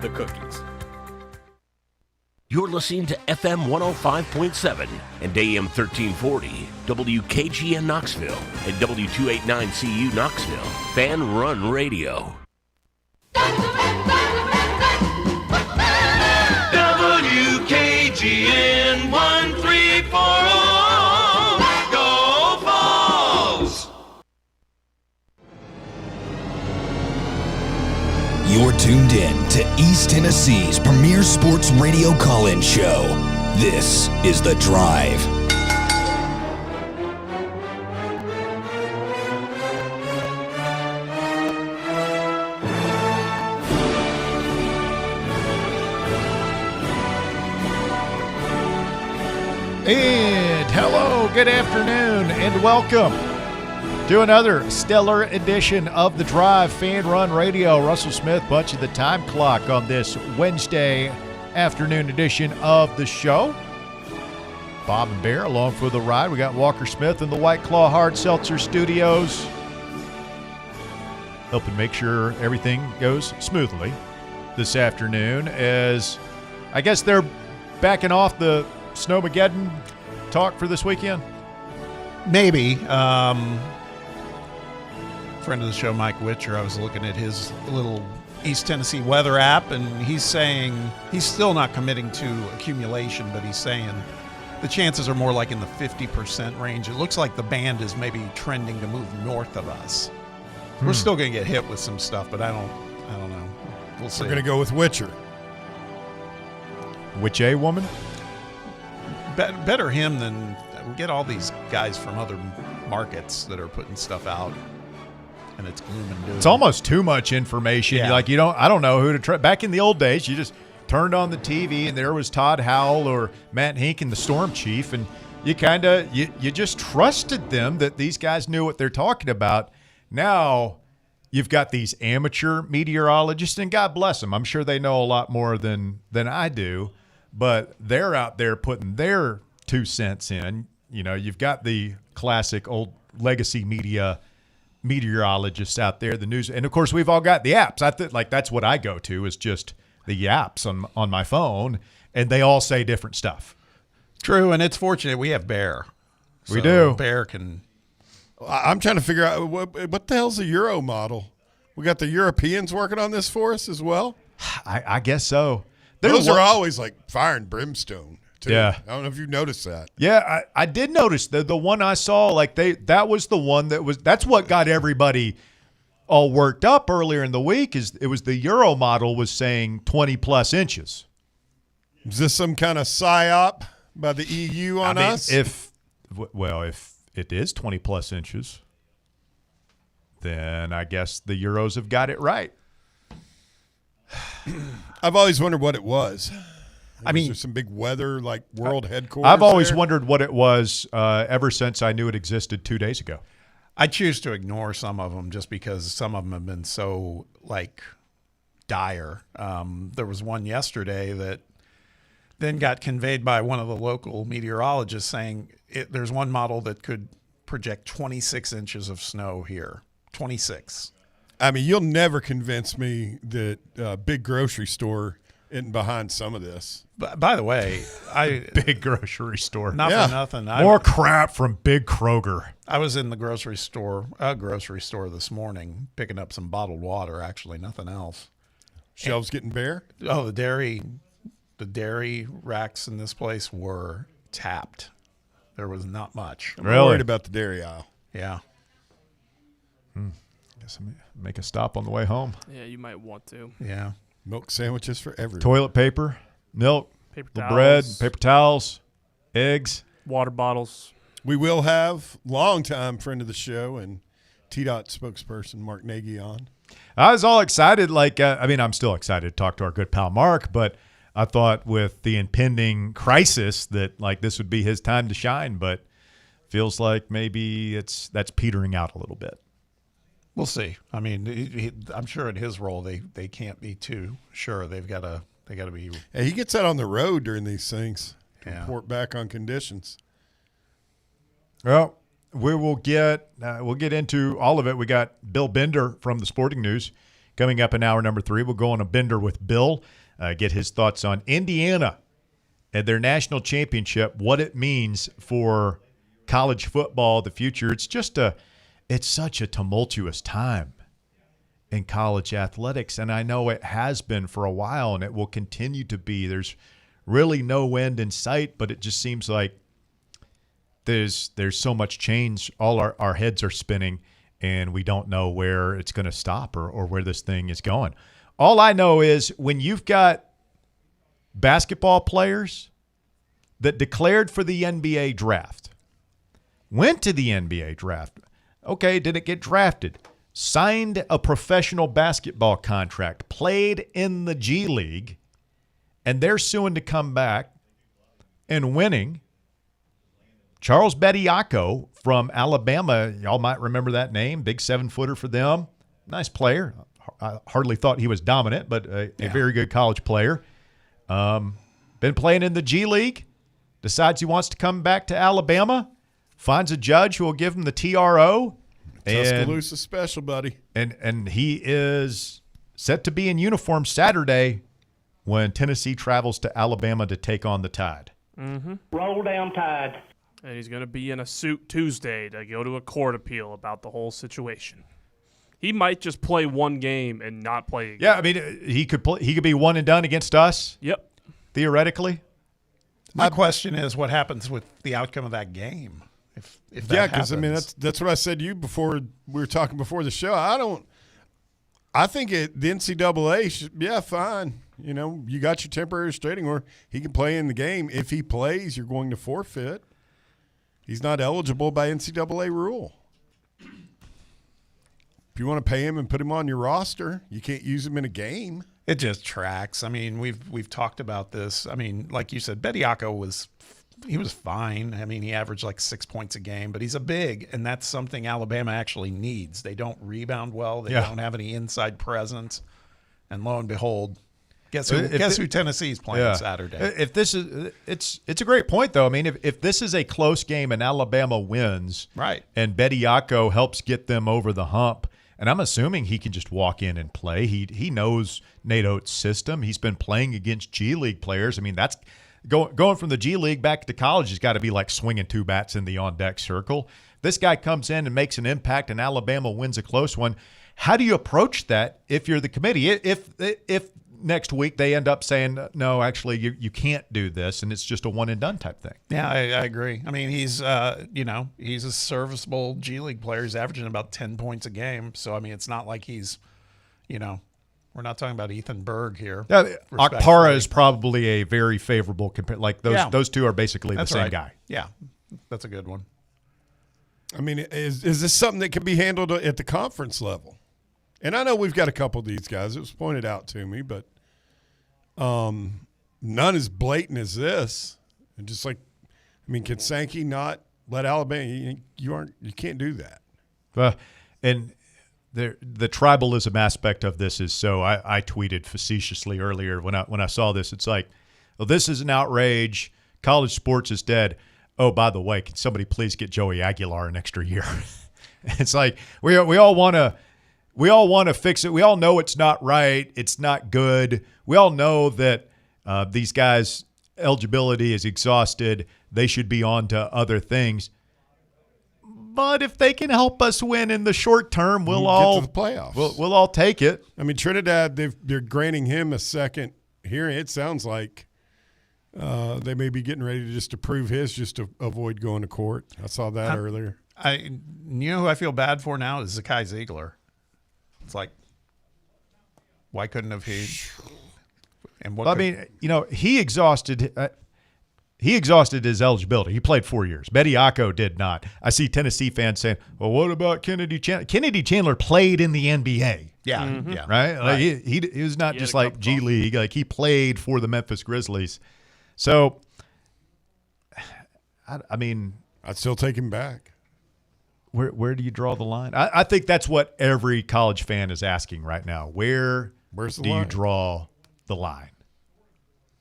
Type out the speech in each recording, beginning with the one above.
the cookies. You're listening to FM 105.7 and AM 1340, WKGN Knoxville, and W289CU Knoxville, Fan Run Radio. WKGN 1340, Go Vols! You're tuned in to East Tennessee's premier sports radio call-in show. This is The Drive. And hello, good afternoon, and welcome to another stellar edition of The Drive Fan Run Radio. Russell Smith punching the time clock on this Wednesday afternoon edition of the show. Bob and Bear along for the ride. We got Walker Smith in the White Claw Hard Seltzer Studios, helping make sure everything goes smoothly this afternoon, as I guess they're backing off the Snowmageddon talk for this weekend. Maybe. Friend of the show, Mike Witcher, I was looking at his little East Tennessee weather app, and he's saying he's still not committing to accumulation, but he's saying the chances are more like in the 50% range. It looks like the band is maybe trending to move north of us. We're still going to get hit with some stuff, but I don't know. We'll see. We're going to go with Witcher. Which A woman? Better him than we get all these guys from other markets that are putting stuff out, and it's gloom and doom. It's almost too much information. Yeah. Like, I don't know who to try. Back in the old days, you just turned on the TV and there was Todd Howell or Matt Hinkin, the Storm Chief, and you you just trusted them that these guys knew what they're talking about. Now you've got these amateur meteorologists, and God bless them. I'm sure they know a lot more than I do, but they're out there putting their 2 cents in. You know, you've got the classic old legacy media meteorologists out there, the news, and of course we've all got the apps. I think like that's what I go to, is just the apps on my phone, and they all say different stuff. True, and it's fortunate we have Bear. We do. Bear can. I'm trying to figure out what the hell's a Euro model. We got the Europeans working on this for us as well. I guess so. Those are always like fire and brimstone, too. Yeah. I don't know if you noticed that. Yeah, I did notice the one I saw, like that was the one that's what got everybody all worked up earlier in the week. Is it was the Euro model was saying 20 plus inches. Is this some kind of psyop by the EU on us? If it is 20 plus inches, then I guess the Euros have got it right. I've always wondered what it was. I mean, there's some big weather, like world headquarters. I've always there? wondered what it was ever since I knew it existed 2 days ago. I choose to ignore some of them just because some of them have been so like dire. There was one yesterday that then got conveyed by one of the local meteorologists saying there's one model that could project 26 inches of snow here. 26. I mean, you'll never convince me that big grocery store isn't behind some of this. But by the way, Big grocery store. not Yeah. for nothing. More crap from Big Kroger. I was in the grocery store this morning, picking up some bottled water. Actually, nothing else. Shelves getting bare? Oh, the dairy racks in this place were tapped. There was not much. I'm Really? worried about the dairy aisle. Yeah. Guess I'm gonna make a stop on the way home. Yeah, you might want to. Yeah. Milk sandwiches for everyone. Toilet paper, milk, Paper the towels, bread, paper towels, eggs. water bottles. We will have longtime friend of the show and TDOT spokesperson Mark Nagy on. I was all excited. I'm still excited to talk to our good pal Mark, but I thought with the impending crisis that this would be his time to shine, but feels like maybe that's petering out a little bit. We'll see. I mean, I'm sure in his role they can't be too sure. They got to be. Hey, he gets out on the road during these things to Yeah. report back on conditions. Well, we'll get into all of it. We got Bill Bender from the Sporting News Coming up in hour number 3, we'll go on a bender with Bill, get his thoughts on Indiana and their national championship, what it means for college football, the future. It's such a tumultuous time in college athletics, and I know it has been for a while, and it will continue to be. There's really no end in sight, but it just seems like there's so much change. All our heads are spinning, and we don't know where it's going to stop or where this thing is going. All I know is when you've got basketball players that declared for the NBA draft, went to the NBA draft, okay, didn't get drafted, signed a professional basketball contract, played in the G League, and they're suing to come back and winning. Charles Bediako from Alabama, y'all might remember that name, big 7-footer for them. Nice player. I hardly thought he was dominant, but a very good college player. Been playing in the G League, decides he wants to come back to Alabama, finds a judge who will give him the TRO. Tuscaloosa special, buddy. And he is set to be in uniform Saturday when Tennessee travels to Alabama to take on the Tide. Roll down Tide. And he's going to be in a suit Tuesday to go to a court appeal about the whole situation. He might just play one game and not play again. Yeah, I mean, he could be one and done against us. Yep. Theoretically. My question is, what happens with the outcome of that game? If that because I mean happens? that's what I said to you before we were talking before the show. I think the NCAA should, fine. You know, you got your temporary restraining order. He can play in the game. If he plays, you're going to forfeit. He's not eligible by NCAA rule. If you want to pay him and put him on your roster, you can't use him in a game. It just tracks. I mean, we've talked about this. I mean, like you said, Bediako was fine. I mean, he averaged like 6 points a game, but he's a big, and that's something Alabama actually needs. They don't rebound well. They don't have any inside presence. And lo and behold, guess who Tennessee's playing Saturday? If this is, it's a great point though. I mean, if this is a close game and Alabama wins, right, and Bediako helps get them over the hump, and I'm assuming he can just walk in and play. He knows Nate Oates' system. He's been playing against G League players. I mean, that's going from the G League back to college has got to be like swinging two bats in the on-deck circle. This guy comes in and makes an impact, and Alabama wins a close one. How do you approach that if you're the committee? If next week they end up saying, no, actually, you can't do this, and it's just a one-and-done type thing. Yeah, I agree. I mean, he's a serviceable G League player. He's averaging about 10 points a game. So, I mean, it's not like he's, we're not talking about Ethan Berg here. Yeah, Okpara is probably a very favorable compare. Like those two are basically the same guy. Yeah, that's a good one. I mean, is this something that can be handled at the conference level? And I know we've got a couple of these guys. It was pointed out to me, but none as blatant as this. And just like, I mean, can Sankey not let Alabama? You can't do that. And the tribalism aspect of this is so. I tweeted facetiously earlier when I saw this. It's like, well, this is an outrage. College sports is dead. Oh, by the way, can somebody please get Joey Aguilar an extra year? It's like we all want to fix it. We all know it's not right. It's not good. We all know that these guys' eligibility is exhausted. They should be on to other things. But if they can help us win in the short term, we'll all get to the playoffs. We'll all take it. I mean, Trinidad, they're granting him a second hearing. It sounds like they may be getting ready just to prove his, just to avoid going to court. I saw that earlier. You know who I feel bad for now is Zakai Ziegler. It's like, why couldn't have he? And what? I mean, he exhausted his eligibility. He played 4 years. Bediako did not. I see Tennessee fans saying, "Well, what about Kennedy Chandler?" Kennedy Chandler played in the NBA. Yeah, yeah, right. Like he was not just like G League. Like he played for the Memphis Grizzlies. So, I mean, I'd still take him back. Where do you draw the line? I think that's what every college fan is asking right now. Where's the line? You draw the line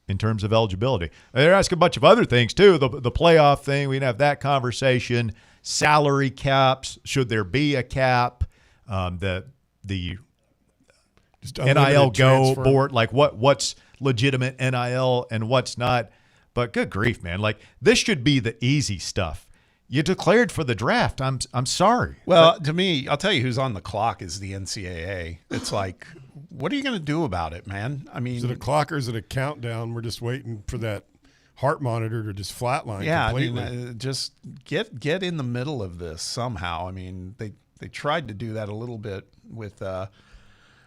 in terms of eligibility? They're asking a bunch of other things too. The playoff thing, we can have that conversation. Salary caps, should there be a cap? The Just NIL unlimited Go transfer. board, like what's legitimate NIL and what's not. But good grief, man! Like this should be the easy stuff. You declared for the draft. I'm sorry. Well, to me, I'll tell you who's on the clock is the NCAA. It's like, what are you going to do about it, man? I mean, Is it a clock or is it a countdown? We're just waiting for that heart monitor to just flatline yeah, completely. I mean, just get in the middle of this somehow. I mean, they tried to do that a little bit with NIL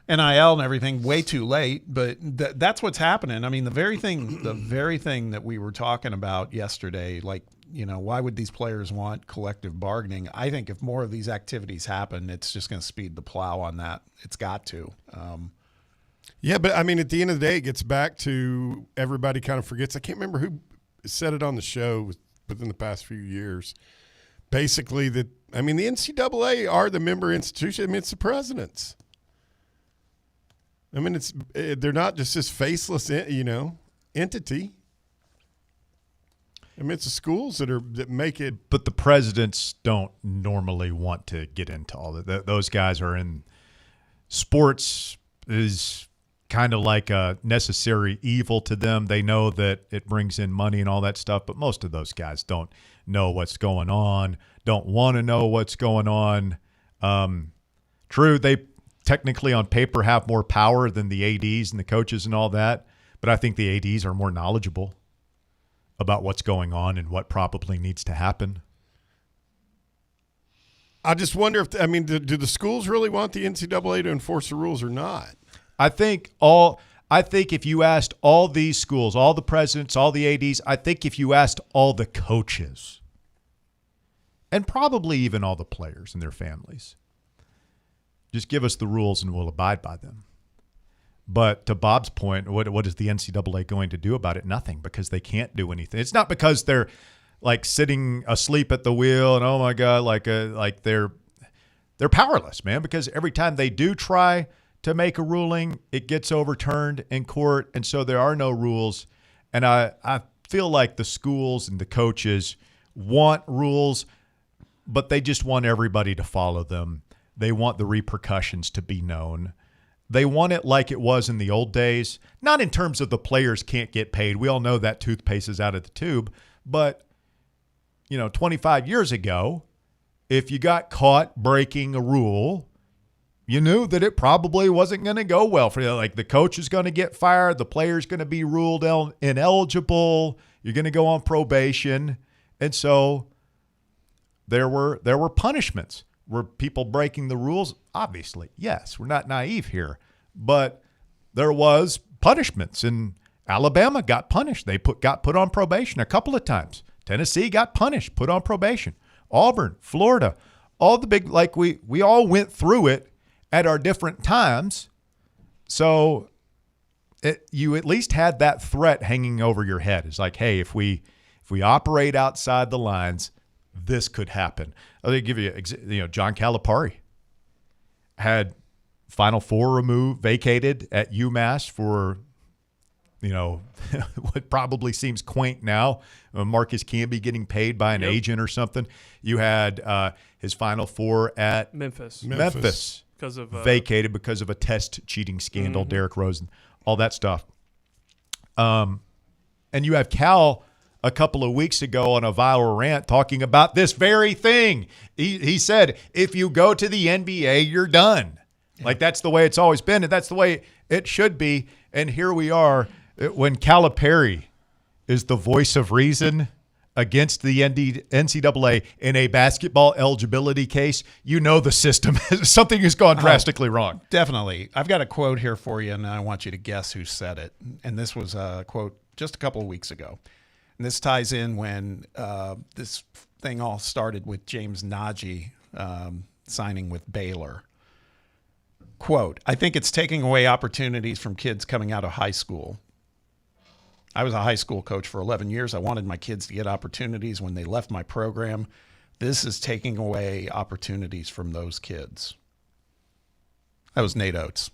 and everything, way too late. But that's what's happening. I mean, the very thing that we were talking about yesterday, like, you know, why would these players want collective bargaining? I think if more of these activities happen, it's just going to speed the plow on that. It's got to. Yeah, but I mean, at the end of the day, it gets back to everybody kind of forgets. I can't remember who said it on the show within the past few years. Basically, that I mean, the NCAA are the member institution. I mean, it's the presidents. I mean, they're not just this faceless, entity. I mean, it's the schools that make it. But the presidents don't normally want to get into all that. Those guys are in sports is kind of like a necessary evil to them. They know that it brings in money and all that stuff, but most of those guys don't know what's going on, don't want to know what's going on. True, they technically on paper have more power than the ADs and the coaches and all that, but I think the ADs are more knowledgeable about what's going on and what probably needs to happen. I just wonder if, do the schools really want the NCAA to enforce the rules or not? I think if you asked all these schools, all the presidents, all the ADs, I think if you asked all the coaches and probably even all the players and their families, just give us the rules and we'll abide by them. But to Bob's point, what is the NCAA going to do about it? Nothing, because they can't do anything. It's not because they're like sitting asleep at the wheel and oh my God, like they're powerless, man. Because every time they do try to make a ruling, it gets overturned in court, and so there are no rules. And I feel like the schools and the coaches want rules, but they just want everybody to follow them. They want the repercussions to be known. They want it like it was in the old days, not in terms of the players can't get paid. We all know that toothpaste is out of the tube. But, 25 years ago, if you got caught breaking a rule, you knew that it probably wasn't going to go well for you. Like the coach is going to get fired. The player's going to be ruled ineligible. You're going to go on probation. And so there were punishments. Were people breaking the rules? Obviously, yes. We're not naive here. But there was punishments, and Alabama got punished. They got put on probation a couple of times. Tennessee got punished, put on probation. Auburn, Florida, all the big, like we all went through it at our different times. So you at least had that threat hanging over your head. It's like, hey, if we operate outside the lines, this could happen. I'll give you, John Calipari had Final Four vacated at UMass for, what probably seems quaint now. Marcus Camby getting paid by an agent or something. You had his Final Four at Memphis. Because of vacated because of a test cheating scandal, Derrick Rose, and all that stuff. And you have Cal a couple of weeks ago on a viral rant talking about this very thing. He said, if you go to the NBA, you're done. Yeah. Like that's the way it's always been, and that's the way it should be. And here we are when Calipari is the voice of reason against the NCAA in a basketball eligibility case. The system, something has gone drastically wrong. Definitely. I've got a quote here for you, and I want you to guess who said it. And this was a quote just a couple of weeks ago. And this ties in when this thing all started with James Nagy signing with Baylor. Quote, I think it's taking away opportunities from kids coming out of high school. I was a high school coach for 11 years. I wanted my kids to get opportunities when they left my program. This is taking away opportunities from those kids. That was Nate Oates.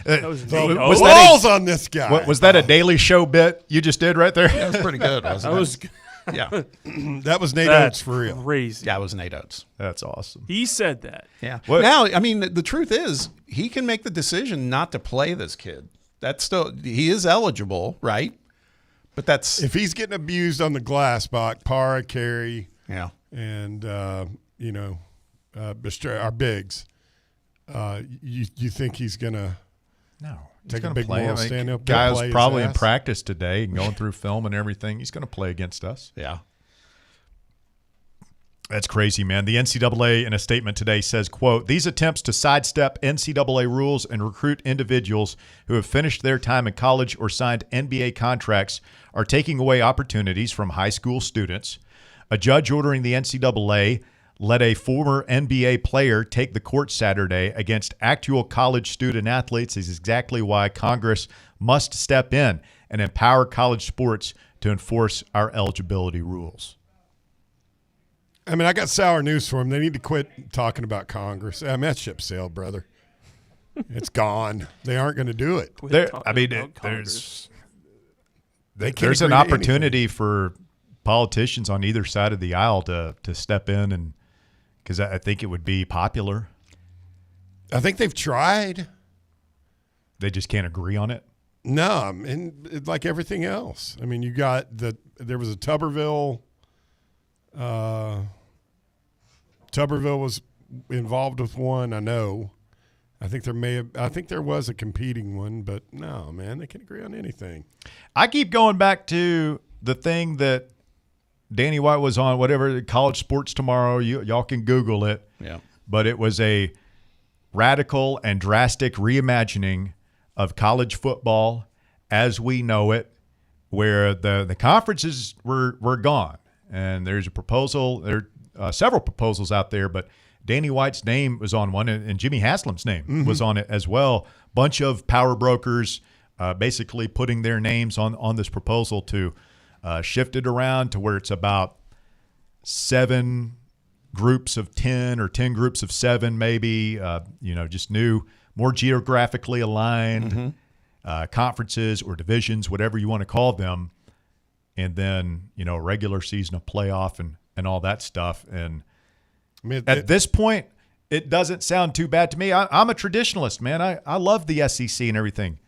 Was balls on this guy. Was that a Daily Show bit you just did right there? That was pretty good, wasn't it? Yeah. That was Nate That's Oates for real. crazy. Yeah, it was Nate Oates. That's awesome. He said that. Yeah. What- Now, I mean, the truth is, he can make the decision not to play this kid. That's still, he is eligible, right? But that's, If he's getting abused on the glass, Bach, Para, Carey, yeah. and our bigs, you think he's gonna No. Take a gonna big play. moral I mean, stand up, guy he'll was play his probably in ass. practice today and going through film and everything. He's going to play against us. Yeah. That's crazy, man. The NCAA in a statement today says, quote, "These attempts to sidestep NCAA rules and recruit individuals who have finished their time in college or signed NBA contracts are taking away opportunities from high school students. A judge ordering the NCAA let a former NBA player take the court Saturday against actual college student athletes is exactly why Congress must step in and empower college sports to enforce our eligibility rules." I mean, I got sour news for him. They need to quit talking about Congress. I mean, that ship sailed, brother. It's gone. They aren't going to do it. Quit talking about Congress. There's an opportunity for politicians on either side of the aisle to step in, and because I think it would be popular. I think they've tried. They just can't agree on it. No, I mean, it's like everything else. I mean, you got there was a Tuberville. Tuberville was involved with one. I know. I think there was a competing one, but no, man, they can't agree on anything. I keep going back to the thing that Danny White was on, whatever, College Sports Tomorrow. Y'all can Google it. Yeah. But it was a radical and drastic reimagining of college football as we know it, where the conferences were gone. And there's a proposal. There are several proposals out there, but Danny White's name was on one, and Jimmy Haslam's name was on it as well. Bunch of power brokers basically putting their names on this proposal to shift it around to where it's about 7 groups of 10 or 10 groups of 7 maybe, just new, more geographically aligned conferences or divisions, whatever you want to call them. And then, regular season of playoff and all that stuff. And I mean, at this point, it doesn't sound too bad to me. I'm a traditionalist, man. I love the SEC and everything.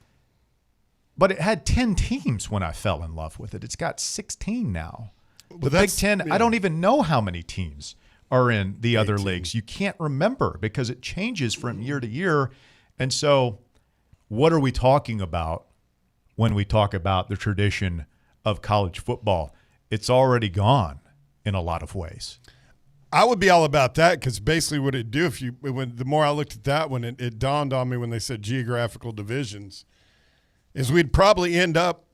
But it had 10 teams when I fell in love with it. It's got 16 now. The Big Ten, I don't even know how many teams are in the other leagues. You can't remember because it changes from year to year. And so what are we talking about when we talk about the tradition of college football? It's already gone in a lot of ways. I would be all about that because basically what it'd do the more I looked at that one, it dawned on me when they said geographical divisions, is we'd probably end up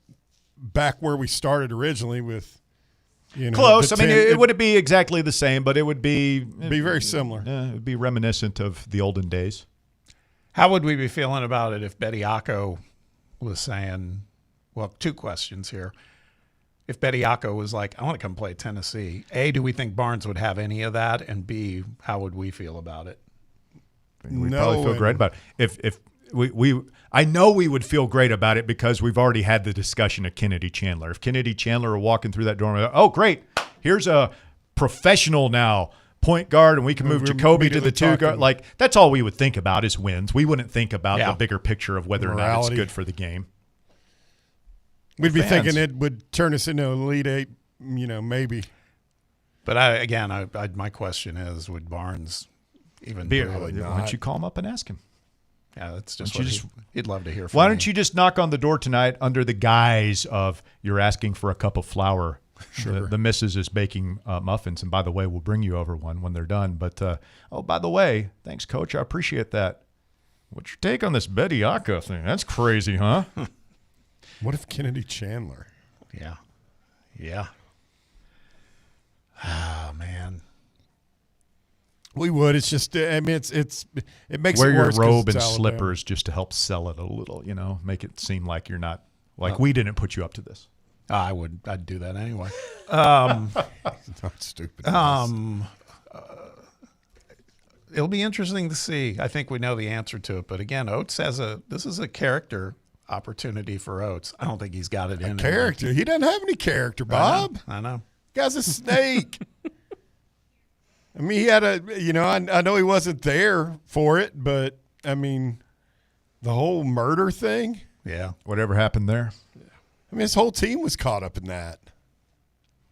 back where we started originally with, close. I mean, it wouldn't be exactly the same, but it would be very similar. It would be reminiscent of the olden days. How would we be feeling about it if Bediako was saying, well, 2 questions here. If Bediako was like, I want to come play Tennessee, A, do we think Barnes would have any of that? And B, how would we feel about it? We'd probably feel great about it. If I know we would feel great about it because we've already had the discussion of Kennedy Chandler. If Kennedy Chandler were walking through that door, and oh, great, here's a professional now point guard, and we can move Jacoby to the 2 guard. Like, that's all we would think about is wins. We wouldn't think about the bigger picture of whether or not it's good for the game. We'd be thinking it would turn us into Elite 8, maybe. But my question is, would Barnes even do it? Why don't you call him up and ask him? Yeah, that's just what he'd love to hear from Why don't you just knock on the door tonight under the guise of you're asking for a cup of flour? Sure. The missus is baking muffins, and by the way, we'll bring you over one when they're done. But, by the way, thanks, Coach. I appreciate that. What's your take on this Bediako thing? That's crazy, huh? What if Kennedy Chandler? Yeah. Yeah. Oh, man. We would. It's just, it makes Wear it your worse. robe and slippers just to help sell it a little, make it seem like you're not, we didn't put you up to this. I'd do that anyway. Not stupid. It'll be interesting to see. I think we know the answer to it, but again, Oates this is a character opportunity for Oates. I don't think he's got it in character. He doesn't have any character, Bob. I know. Guy's a snake. I mean, he had I know he wasn't there for it, but, I mean, the whole murder thing. Yeah. Whatever happened there? I mean, his whole team was caught up in that.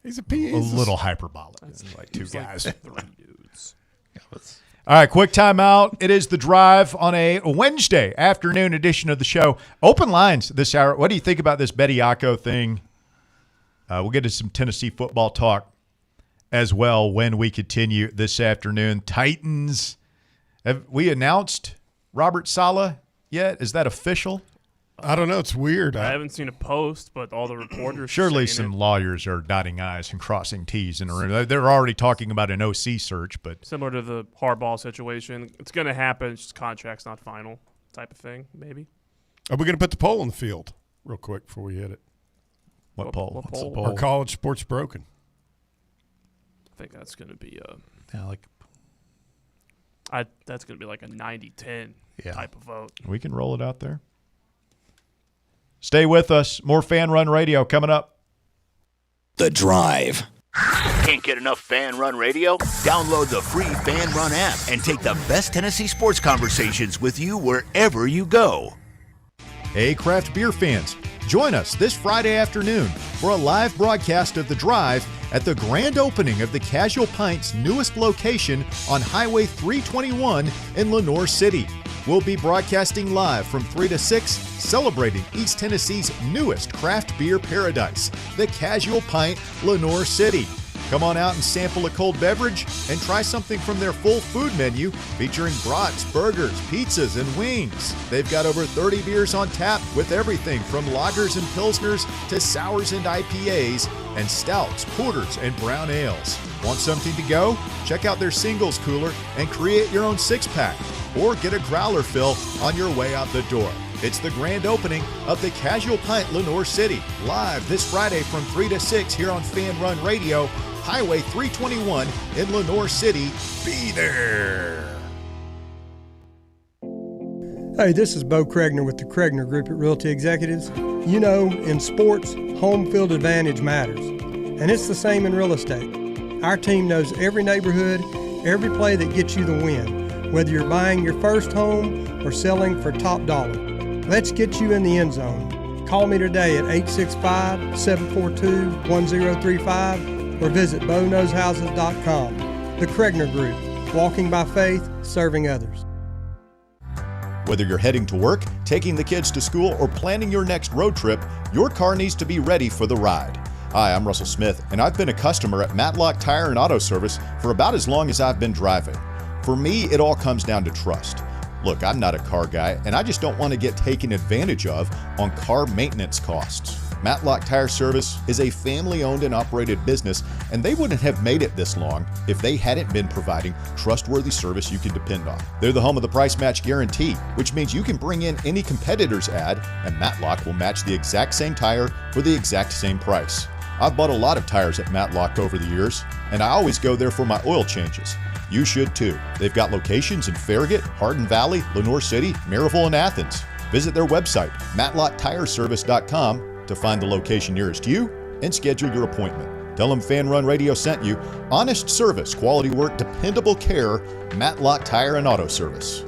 He's A little hyperbolic. Like two guys. Like 3 dudes. All right, quick timeout. It is The Drive on a Wednesday afternoon edition of the show. Open lines this hour. What do you think about this Bediako thing? We'll get to some Tennessee football talk as well when we continue this afternoon. Titans. Have we announced Robert Saleh yet? Is that official? I don't know. It's weird. I haven't seen a post, but all the reporters Surely saying some lawyers are dotting I's and crossing T's in a room. They're already talking about an OC search, but similar to the Harbaugh situation. It's going to happen. It's just contract's not final type of thing, maybe. Are we going to put the poll in the field real quick before we hit it? what poll? What What's the poll? Are college sports broken? I think that's going to be that's going to be like a 90-10 type of vote. We can roll it out there. Stay with us. More Fan Run Radio coming up. The Drive. Can't get enough Fan Run Radio? Download the free Fan Run app and take the best Tennessee sports conversations with you wherever you go. Hey, craft beer fans, join us this Friday afternoon for a live broadcast of The Drive at the grand opening of the Casual Pint's newest location on Highway 321 in Lenoir City. We'll be broadcasting live from 3 to 6, celebrating East Tennessee's newest craft beer paradise, the Casual Pint, Lenoir City. Come on out and sample a cold beverage and try something from their full food menu featuring brats, burgers, pizzas, and wings. They've got over 30 beers on tap with everything from lagers and pilsners to sours and IPAs and stouts, porters, and brown ales. Want something to go? Check out their singles cooler and create your own six-pack or get a growler fill on your way out the door. It's the grand opening of the Casual Pint Lenoir City, live this Friday from 3 to 6 here on Fan Run Radio, Highway 321 in Lenoir City. Be there. Hey, this is Bo Kregner with the Kregner Group at Realty Executives. You know, in sports, home field advantage matters, and it's the same in real estate. Our team knows every neighborhood, every play that gets you the win, whether you're buying your first home or selling for top dollar. Let's get you in the end zone. Call me today at 865-742-1035 or visit BoKnowsHouses.com. The Kregner Group, walking by faith, serving others. Whether you're heading to work, taking the kids to school, or planning your next road trip, your car needs to be ready for the ride. Hi, I'm Russell Smith, and I've been a customer at Matlock Tire and Auto Service for about as long as I've been driving. For me, it all comes down to trust. Look, I'm not a car guy, and I just don't want to get taken advantage of on car maintenance costs. Matlock Tire Service is a family-owned and operated business, and they wouldn't have made it this long if they hadn't been providing trustworthy service you can depend on. They're the home of the price match guarantee, which means you can bring in any competitor's ad, and Matlock will match the exact same tire for the exact same price. I've bought a lot of tires at Matlock over the years, and I always go there for my oil changes. You should too. They've got locations in Farragut, Hardin Valley, Lenoir City, Maryville, and Athens. Visit their website, matlocktireservice.com, to find the location nearest you and schedule your appointment. Tell them Fan Run Radio sent you. Honest service, quality work, dependable care, Matlock Tire and Auto Service.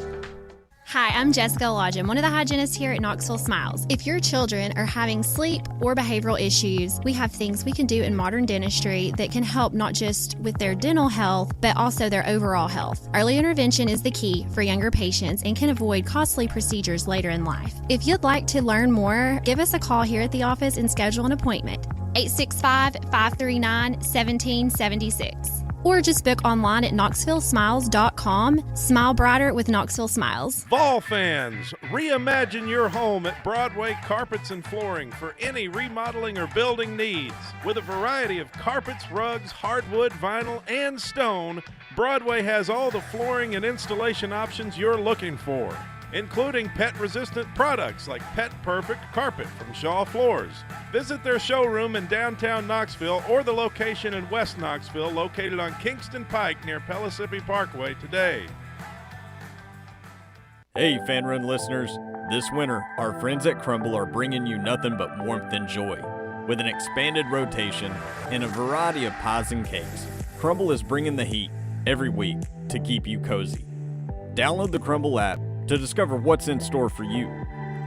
Hi, I'm Jessica Lodge. I'm one of the hygienists here at Knoxville Smiles. If your children are having sleep or behavioral issues, we have things we can do in modern dentistry that can help not just with their dental health, but also their overall health. Early intervention is the key for younger patients and can avoid costly procedures later in life. If you'd like to learn more, give us a call here at the office and schedule an appointment. 865-539-1776. Or just book online at KnoxvilleSmiles.com. Smile brighter with Knoxville Smiles. Fall fans, reimagine your home at Broadway Carpets and Flooring for any remodeling or building needs. With a variety of carpets, rugs, hardwood, vinyl, and stone, Broadway has all the flooring and installation options you're looking for, including pet-resistant products like Pet Perfect Carpet from Shaw Floors. Visit their showroom in downtown Knoxville or the location in West Knoxville located on Kingston Pike near Pellissippi Parkway today. Hey, Fan Run listeners. This winter, our friends at Crumble are bringing you nothing but warmth and joy. With an expanded rotation and a variety of pies and cakes, Crumble is bringing the heat every week to keep you cozy. Download the Crumble app to discover what's in store for you.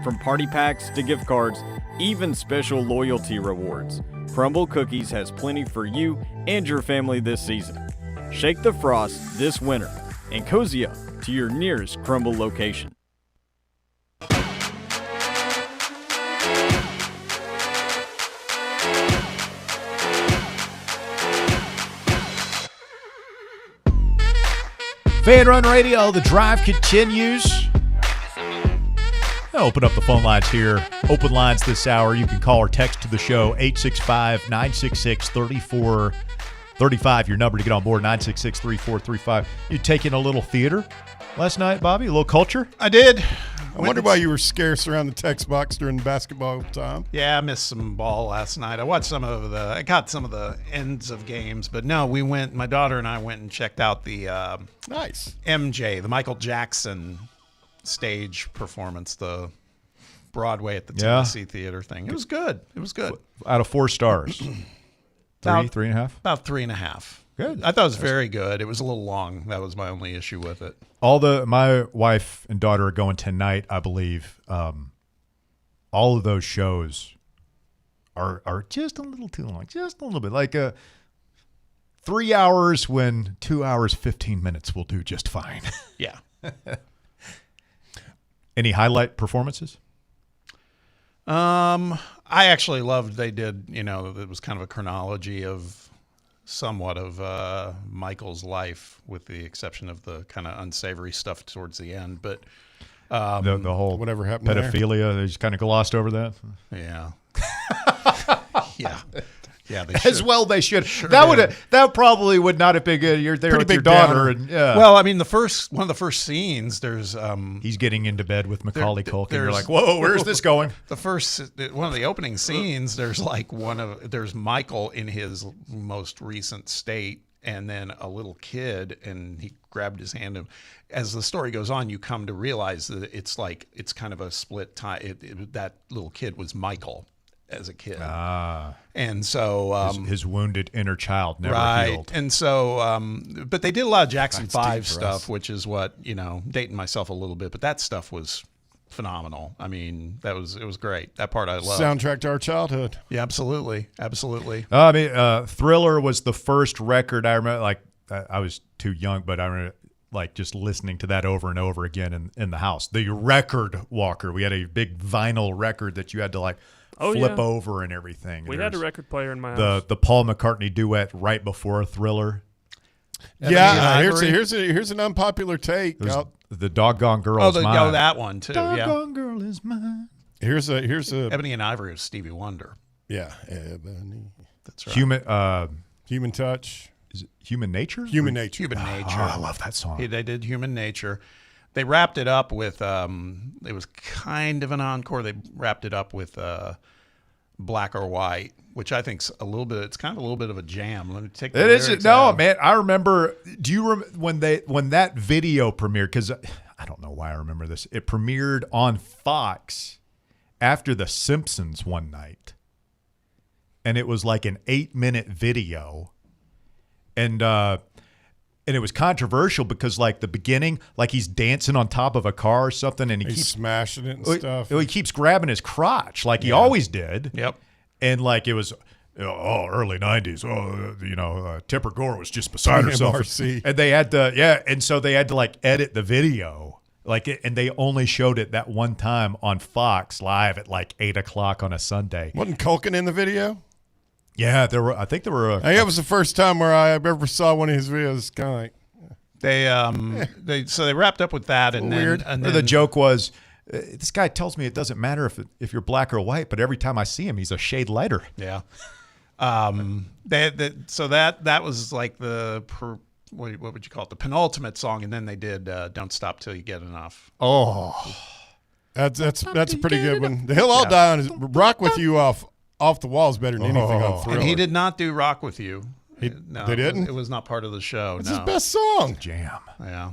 From party packs to gift cards, even special loyalty rewards, Crumble Cookies has plenty for you and your family this season. Shake the frost this winter and cozy up to your nearest Crumble location. Fan Run Radio, the drive continues. I'll open up the phone lines here. Open lines this hour. You can call or text to the show, 865-966-3435. Your number to get on board, 966-3435. You taking a little theater last night, Bobby? A little culture? I did. I wonder why you were scarce around the text box during basketball time. Yeah, I missed some ball last night. I got some of the ends of games, but no, my daughter and I went and checked out the nice MJ, the Michael Jackson stage performance, the Broadway at the Tennessee Theater thing. It was good. Out of 4 stars. 3.5? About 3.5. Good. I thought it was very good. It was a little long. That was my only issue with it. My wife and daughter are going tonight, I believe. All of those shows are just a little too long, just a little bit. Like 3 hours when 2 hours 15 minutes will do just fine. Yeah. Any highlight performances? I actually loved they did. It was kind of a chronology of. Somewhat of Michael's life, with the exception of the kind of unsavory stuff towards the end. But the whole whatever happened pedophilia, they just kind of glossed over that. Yeah. Yeah. They As well they should. That probably would not have been good. You're there with your daughter, and Well, I mean, one of the first scenes, there's he's getting into bed with Macaulay Culkin. You're like, whoa, where's this going? One of the opening scenes, there's Michael in his most recent state, and then a little kid, and he grabbed his hand. And as the story goes on, you come to realize that it's kind of a split time. That little kid was Michael as a kid. And so his wounded inner child never healed. And so but they did a lot of Jackson 5 stuff, which is what, dating myself a little bit, but that stuff was phenomenal. I mean, it was great. That part I loved. Soundtrack to our childhood. Yeah, absolutely. I mean, Thriller was the first record I remember. Like, I was too young, but I remember just listening to that over and over again in the house. The record walker. We had a big vinyl record that you had to flip over and everything. We had a record player in my house. The Paul McCartney duet right before Thriller. Yeah, here's an unpopular take. The Doggone Girl is Mine. Oh, that one too. Doggone Girl is Mine. Here's a Ebony and Ivory of Stevie Wonder. Yeah, Ebony. That's right. Human Touch. Is it Human Nature? Human Nature. Oh, I love that song. They did Human Nature. They wrapped it up with it was kind of an encore. They wrapped it up with Black or White, which I think's a little bit of a jam. Let me take it. Is no, man. I remember. Do you remember when that video premiered? Because I don't know why I remember this. It premiered on Fox after The Simpsons one night, and it was like an 8-minute video, and it was controversial because, the beginning, he's dancing on top of a car or something, and he's smashing it and stuff. He keeps grabbing his crotch he always did. Yep. And it was, early 90s. Tipper Gore was just beside herself. And they had to, and so they had to edit the video. And they only showed it that one time on Fox Live at 8 o'clock on a Sunday. Wasn't Culkin in the video? Yeah, I think there were. That was the first time where I ever saw one of his videos. Kind of they wrapped up with that, and weird. Then the joke was, this guy tells me it doesn't matter if you're black or white, but every time I see him, he's a shade lighter. Yeah. So that was what would you call it? The penultimate song, and then they did "Don't Stop Till You Get Enough." Oh, that's a pretty good one. The Hill I'll Die On is "Rock With You" off the Wall is better than anything on Thriller. And he did not do "Rock With You." No, they didn't? It was not part of the show. It's his best song. Jam. Yeah.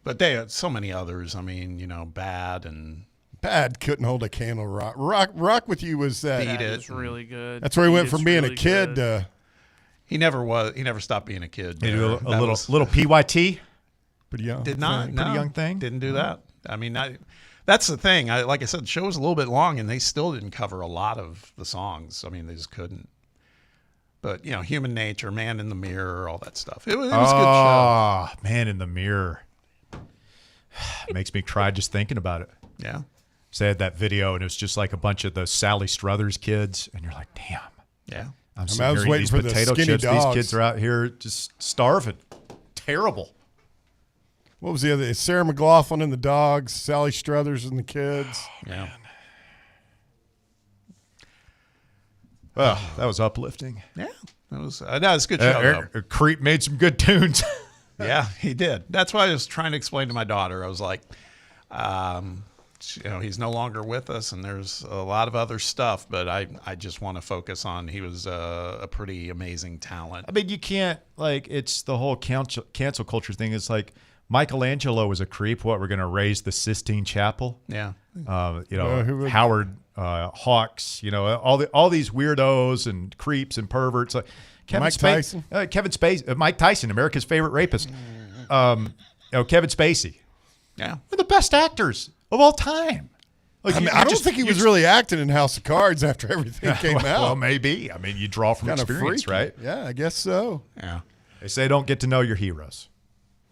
But they had so many others. I mean, Bad and Pad couldn't hold a candle. Rock with you was that. Beat it. It's really good. That's where he went It's from being really a kid good. to He never stopped being a kid. Maybe a That was- little PYT. pretty young. Did not. Pretty young thing. Didn't do that. I mean, that's the thing. Like I said, the show was a little bit long, and they still didn't cover a lot of the songs. I mean, they just couldn't. But, Human Nature, Man in the Mirror, all that stuff. It was a good show. Ah, Man in the Mirror. It makes me cry just thinking about it. Yeah. So they had that video, and it was just like a bunch of the Sally Struthers kids, and you're like, damn. Yeah. I'm I was sitting here eating waiting these for the potato skinny chips. dogs. These kids are out here just starving. Terrible. What was the other? Sarah McLaughlin and the dogs, Sally Struthers and the kids. Yeah. Well, that was uplifting. Yeah. That was a good show, though. Creep made some good tunes. Yeah, he did. That's why I was trying to explain to my daughter. I was like, he's no longer with us, and there's a lot of other stuff, but I just want to focus on he was a pretty amazing talent. I mean, you can't, it's the whole cancel culture thing. It's like Michelangelo was a creep. What, we're going to raise the Sistine Chapel? Yeah. Howard Hawks, all these weirdos and creeps and perverts. Like Kevin Spacey, Mike Tyson, America's favorite rapist. Kevin Spacey. Yeah. One of the best actors of all time. I don't think he was really acting in House of Cards after everything came out. Well, maybe. I mean, you draw from Kinda experience, freaky. right? Yeah, I guess so. Yeah. They say don't get to know your heroes.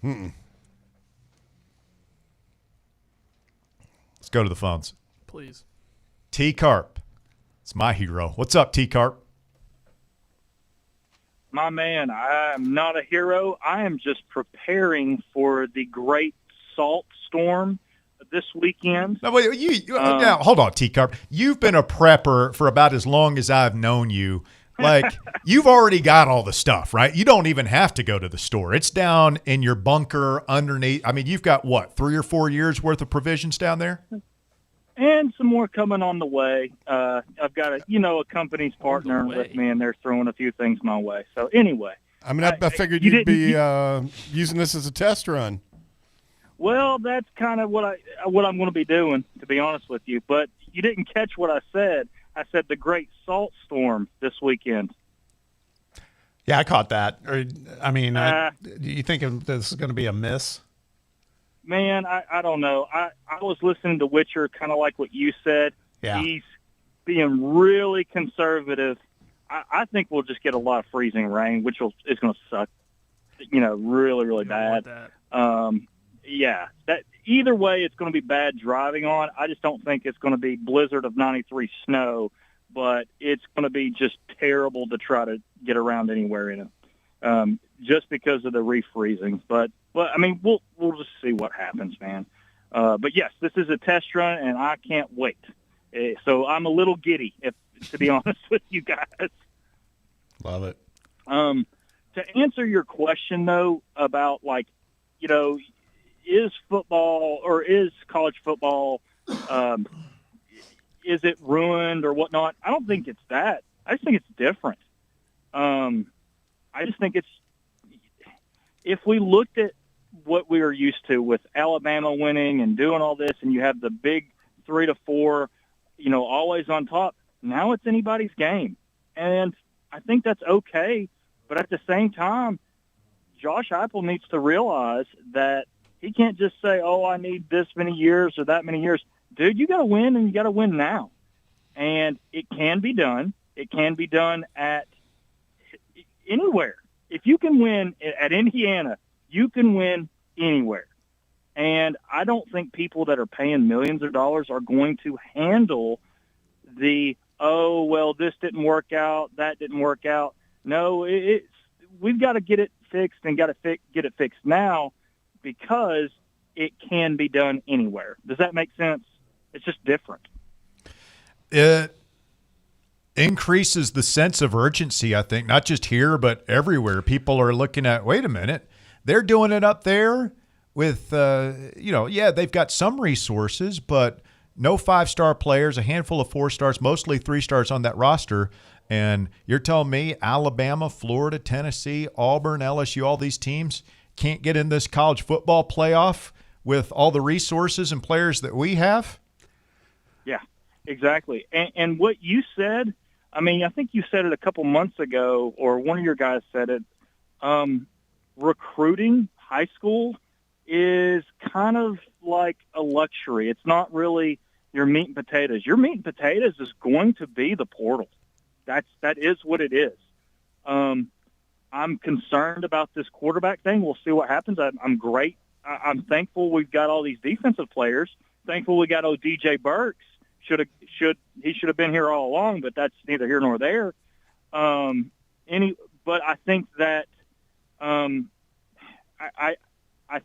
Mm-mm. Let's go to the phones. Please. T-Carp. It's my hero. What's up, T-Carp? My man, I am not a hero. I am just preparing for the great salt storm this weekend. No, wait, now, hold on, T-Carp. You've been a prepper for about as long as I've known you. You've already got all the stuff, right? You don't even have to go to the store. It's down in your bunker underneath. I mean, you've got, 3 or 4 years worth of provisions down there? And some more coming on the way. I've got a company's partner with me, and they're throwing a few things my way. So anyway. I mean, I figured you'd be using this as a test run. Well, that's kind of what I'm going to be doing, to be honest with you. But you didn't catch what I said. I said the great salt storm this weekend. Yeah, I caught that. Do you think this is going to be a miss? Man, I don't know. I was listening to Witcher, kind of like what you said. Yeah. He's being really conservative. I think we'll just get a lot of freezing rain, which is going to suck, really, really bad. Yeah, that either way, it's going to be bad driving on. I just don't think it's going to be blizzard of 93 snow, but it's going to be just terrible to try to get around anywhere in it, just because of the refreezing. But I mean, we'll just see what happens, man. But yes, this is a test run, and I can't wait. So I'm a little giddy, to be honest with you guys. Love it. To answer your question though about is football or is college football, is it ruined or whatnot? I don't think it's that. I just think it's different. I just think if we looked at what we were used to with Alabama winning and doing all this, and you have the big 3 to 4, always on top, now it's anybody's game. And I think that's okay. But at the same time, Josh Heupel needs to realize that he can't just say, I need this many years or that many years. Dude, you got to win, and you got to win now. And it can be done. It can be done at anywhere. If you can win at Indiana, you can win anywhere. And I don't think people that are paying millions of dollars are going to handle the, this didn't work out, that didn't work out. No, we've got to get it fixed and got to get it fixed now, because it can be done anywhere. Does that make sense? It's just different. It increases the sense of urgency, I think, not just here, but everywhere. People are looking at, wait a minute, they're doing it up there with, they've got some resources, but no 5-star players, a handful of 4 stars, mostly 3 stars on that roster. And you're telling me Alabama, Florida, Tennessee, Auburn, LSU, all these teams can't get in this college football playoff with all the resources and players that we have? Yeah, exactly. And what you said, I mean, I think you said it a couple months ago, or one of your guys said it. Recruiting high school is kind of like a luxury. It's not really your meat and potatoes. Your meat and potatoes is going to be the portal. That is what it is. I'm concerned about this quarterback thing. We'll see what happens. I'm great. I'm thankful we've got all these defensive players. Thankful we got DJ Burks. He should have been here all along, but that's neither here nor there. But I think that I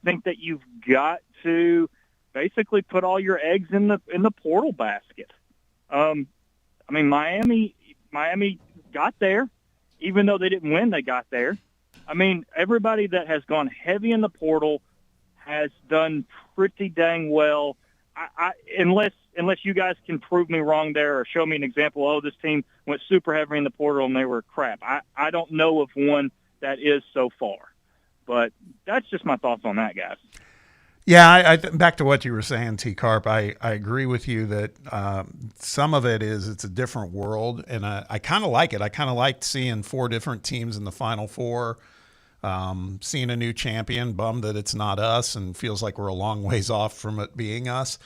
think that you've got to basically put all your eggs in the portal basket. I mean, Miami got there, even though they didn't win. They got there. I mean, everybody that has gone heavy in the portal has done pretty dang well. Unless you guys can prove me wrong there or show me an example, oh, this team went super heavy in the portal and they were crap. I don't know of one that is so far. But that's just my thoughts on that, guys. Yeah, back to what you were saying, T-Carp, I agree with you that some of it is it's a different world, and I kind of like it. I kind of liked seeing 4 different teams in the Final Four, seeing a new champion, bummed that it's not us and feels like we're a long ways off from it being us.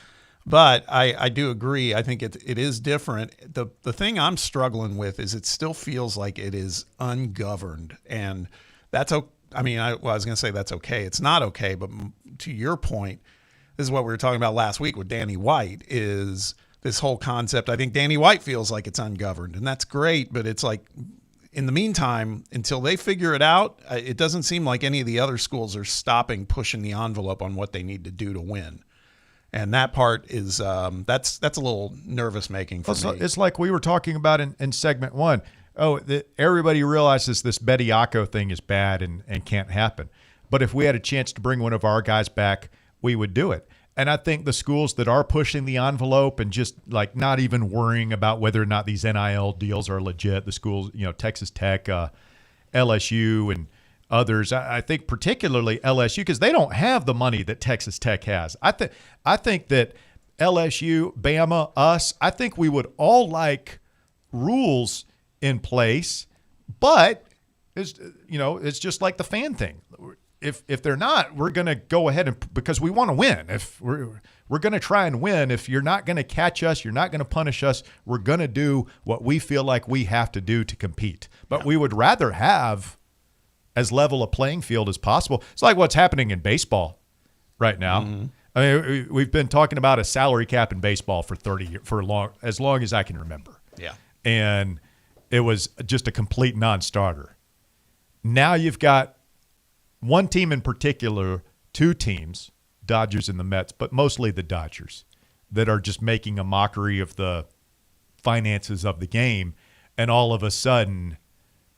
But I do agree. I think it is different. The thing I'm struggling with is it still feels like it is ungoverned, and that's okay. I mean, I was going to say that's okay. It's not okay, but to your point, this is what we were talking about last week with Danny White, is this whole concept. I think Danny White feels like it's ungoverned, and that's great, but it's like in the meantime, until they figure it out, it doesn't seem like any of the other schools are stopping pushing the envelope on what they need to do to win. And that part is that's a little nervous-making for me. It's like we were talking about in segment 1. Everybody realizes this Bediako thing is bad and can't happen. But if we had a chance to bring one of our guys back, we would do it. And I think the schools that are pushing the envelope and just like not even worrying about whether or not these NIL deals are legit, the schools, Texas Tech, LSU, and others, I think particularly LSU, because they don't have the money that Texas Tech has. I think that LSU, Bama, us, I think we would all like rules in place, but it's just like the fan thing. If they're not, we're going to go ahead and because we want to win. If we're going to try and win, if you're not going to catch us, you're not going to punish us, we're going to do what we feel like we have to do to compete. But we would rather have as level a playing field as possible. It's like what's happening in baseball right now. Mm-hmm. I mean, we've been talking about a salary cap in baseball for 30 years, as long as I can remember. Yeah, and it was just a complete non-starter. Now you've got one team in particular, 2 teams, Dodgers and the Mets, but mostly the Dodgers, that are just making a mockery of the finances of the game. And all of a sudden,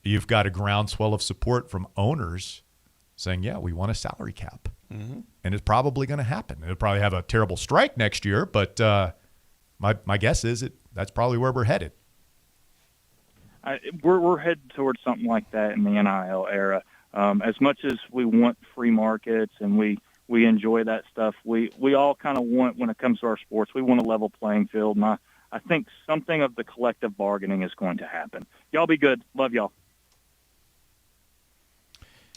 you've got a groundswell of support from owners saying, yeah, we want a salary cap. Mm-hmm. And it's probably going to happen. It'll probably have a terrible strike next year, but my guess is that's probably where we're headed. We're headed towards something like that in the NIL era. As much as we want free markets and we enjoy that stuff, we all kind of want, when it comes to our sports, we want a level playing field. And I think something of the collective bargaining is going to happen. Y'all be good. Love y'all.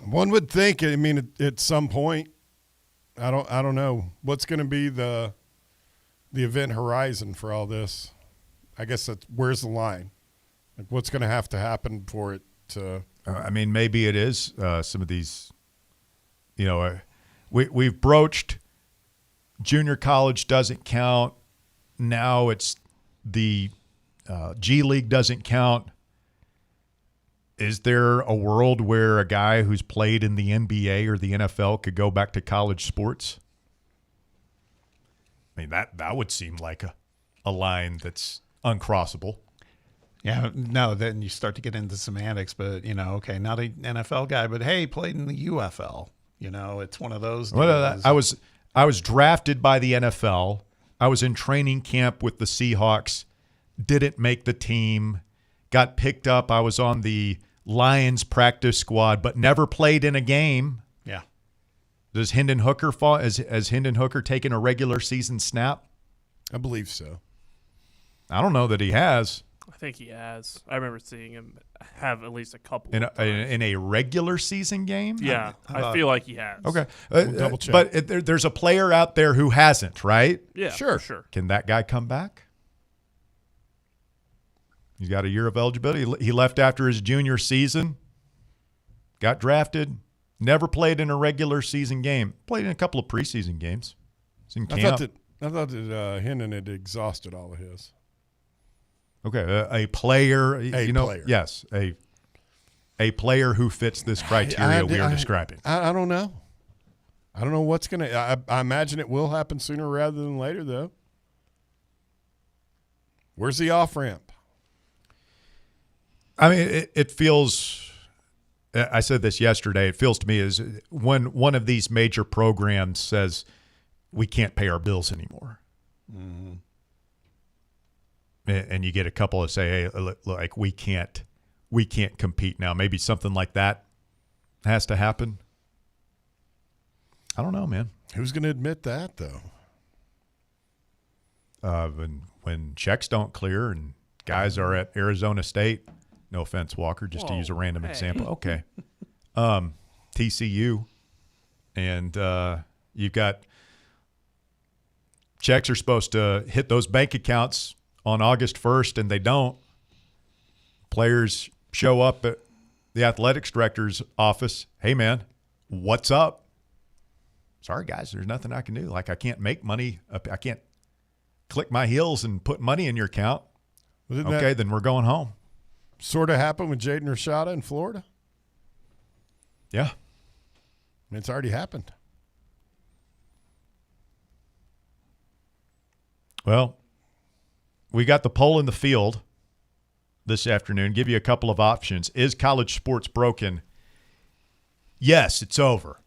One would think, I mean, at some point, I don't know what's going to be the event horizon for all this. I guess where's the line? Like, what's going to have to happen for it to? I mean, maybe it is some of these. We've broached junior college doesn't count. Now it's the G League doesn't count. Is there a world where a guy who's played in the NBA or the NFL could go back to college sports? I mean, that would seem like a line that's uncrossable. Yeah, no, then you start to get into semantics, but, okay, not an NFL guy, but, hey, played in the UFL. It's one of those. Well, I was drafted by the NFL. I was in training camp with the Seahawks, didn't make the team, got picked up. I was on the Lions practice squad, but never played in a game. Yeah. Does Hendon Hooker fall? Has Hendon Hooker taken a regular season snap? I believe so. I don't know that he has. I think he has. I remember seeing him have at least a couple. In a regular season game? Yeah, I feel like he has. Okay. We'll double check. But there's a player out there who hasn't, right? Yeah, sure. Can that guy come back? He's got a year of eligibility. He left after his junior season, got drafted, never played in a regular season game. Played in a couple of preseason games. He's in camp. I thought that Hennon had exhausted all of his. Okay, a player. Player. Yes, a player who fits this criteria we are describing. I don't know. I don't know what's going to – I imagine it will happen sooner rather than later, though. Where's the off-ramp? I mean, it feels – I said this yesterday. It feels to me as when one of these major programs says we can't pay our bills anymore. Mm-hmm. And you get a couple that say, hey, like we can't compete now. Maybe something like that has to happen. I don't know, man. Who's going to admit that, though? When checks don't clear and guys are at Arizona State – no offense, Walker, just to use a random example. Okay. TCU. And you've got checks are supposed to hit those bank accounts on August 1st, and they don't. Players show up at the athletics director's office. Hey, man, what's up? Sorry, guys, there's nothing I can do. Like, I can't make money. I can't click my heels and put money in your account. Okay, then we're going home. Sort of happened with Jaden Rashada in Florida? Yeah. I mean, it's already happened. Well, we got the poll in the field this afternoon. Give you a couple of options. Is college sports broken? Yes, it's over.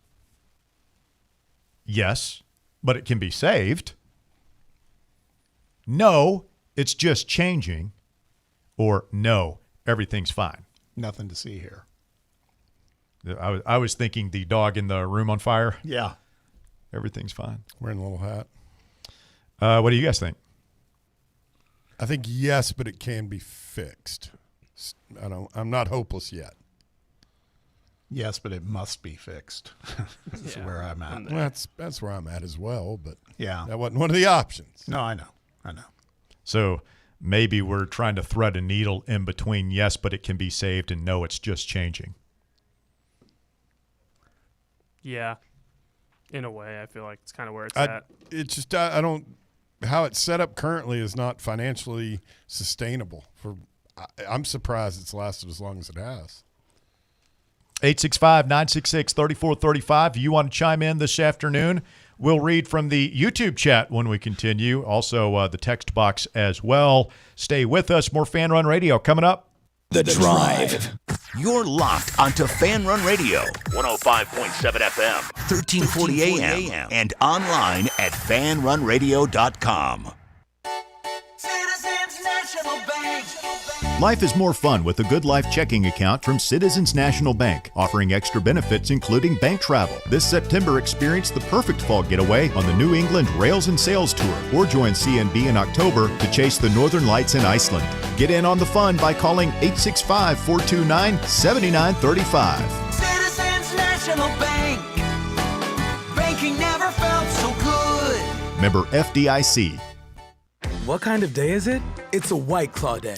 Yes, but it can be saved. No, it's just changing. Or no, everything's fine. Nothing to see here. I was thinking the dog in the room on fire. Yeah. Everything's fine. Wearing a little hat. What do you guys think? I think yes, but it can be fixed. I'm not hopeless yet. Yes, but it must be fixed. That's where I'm at. Well, that's where I'm at as well, but yeah, that wasn't one of the options. No, I know. So maybe we're trying to thread a needle in between yes, but it can be saved, and no, it's just changing. Yeah. In a way, I feel like it's kind of where it's at. It's just I don't – how it's set up currently is not financially sustainable. I'm surprised it's lasted as long as it has. 865-966-3435. You want to chime in this afternoon? We'll read from the YouTube chat when we continue. Also, the text box as well. Stay with us. More Fan Run Radio coming up. The Drive. You're locked onto Fan Run Radio, 105.7 FM, 1340 AM, and online at fanrunradio.com. Citizens National Bank. Life is more fun with a Good Life checking account from Citizens National Bank, offering extra benefits including bank travel. This September, experience the perfect fall getaway on the New England Rails and Sails Tour, or join CNB in October to chase the Northern Lights in Iceland. Get in on the fun by calling 865-429-7935. Citizens National Bank. Banking never felt so good. Member FDIC. What kind of day is it? It's a White Claw day.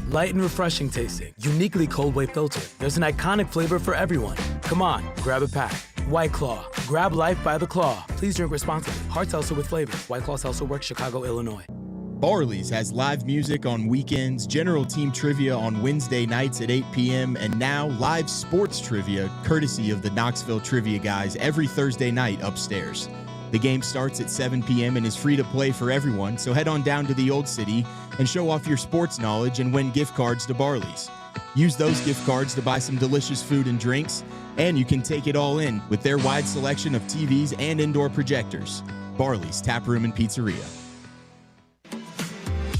Light and refreshing tasting, uniquely cold way filtered. There's an iconic flavor for everyone. Come on, grab a pack. White Claw. Grab life by the claw. Please drink responsibly. Hard seltzer with flavor. White Claw Seltzer Works, Chicago, Illinois. Barley's has live music on weekends, general team trivia on Wednesday nights at 8 p.m., and now live sports trivia courtesy of the Knoxville Trivia Guys every Thursday night upstairs. The game starts at 7 p.m. and is free to play for everyone, so head on down to the Old City and show off your sports knowledge and win gift cards to Barley's. Use those gift cards to buy some delicious food and drinks, and you can take it all in with their wide selection of TVs and indoor projectors. Barley's Tap Room and Pizzeria.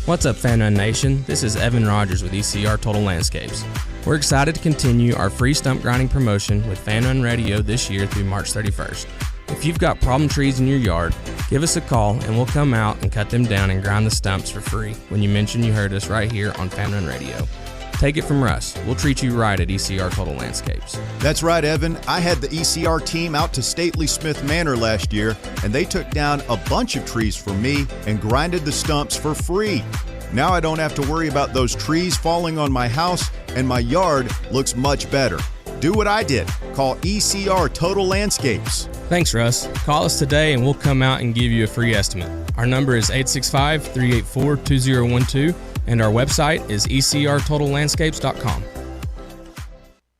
What's up, Fan Run Nation? This is Evan Rogers with ECR Total Landscapes. We're excited to continue our free stump grinding promotion with Fan Run Radio this year through March 31st. If you've got problem trees in your yard, Give us a call and we'll come out and cut them down and grind the stumps for free when you mention you heard us right here on Fan Run Radio. Take it from Russ. We'll treat you right at ECR Total Landscapes. That's right, Evan. I had the ECR team out to Stately Smith Manor last year, and they took down a bunch of trees for me and grinded the stumps for free. Now I don't have to worry about those trees falling on my house, and my yard looks much better. Do what I did. Call ECR Total Landscapes. Thanks, Russ. Call us today and we'll come out and give you a free estimate. Our number is 865-384-2012, and our website is ecrtotallandscapes.com.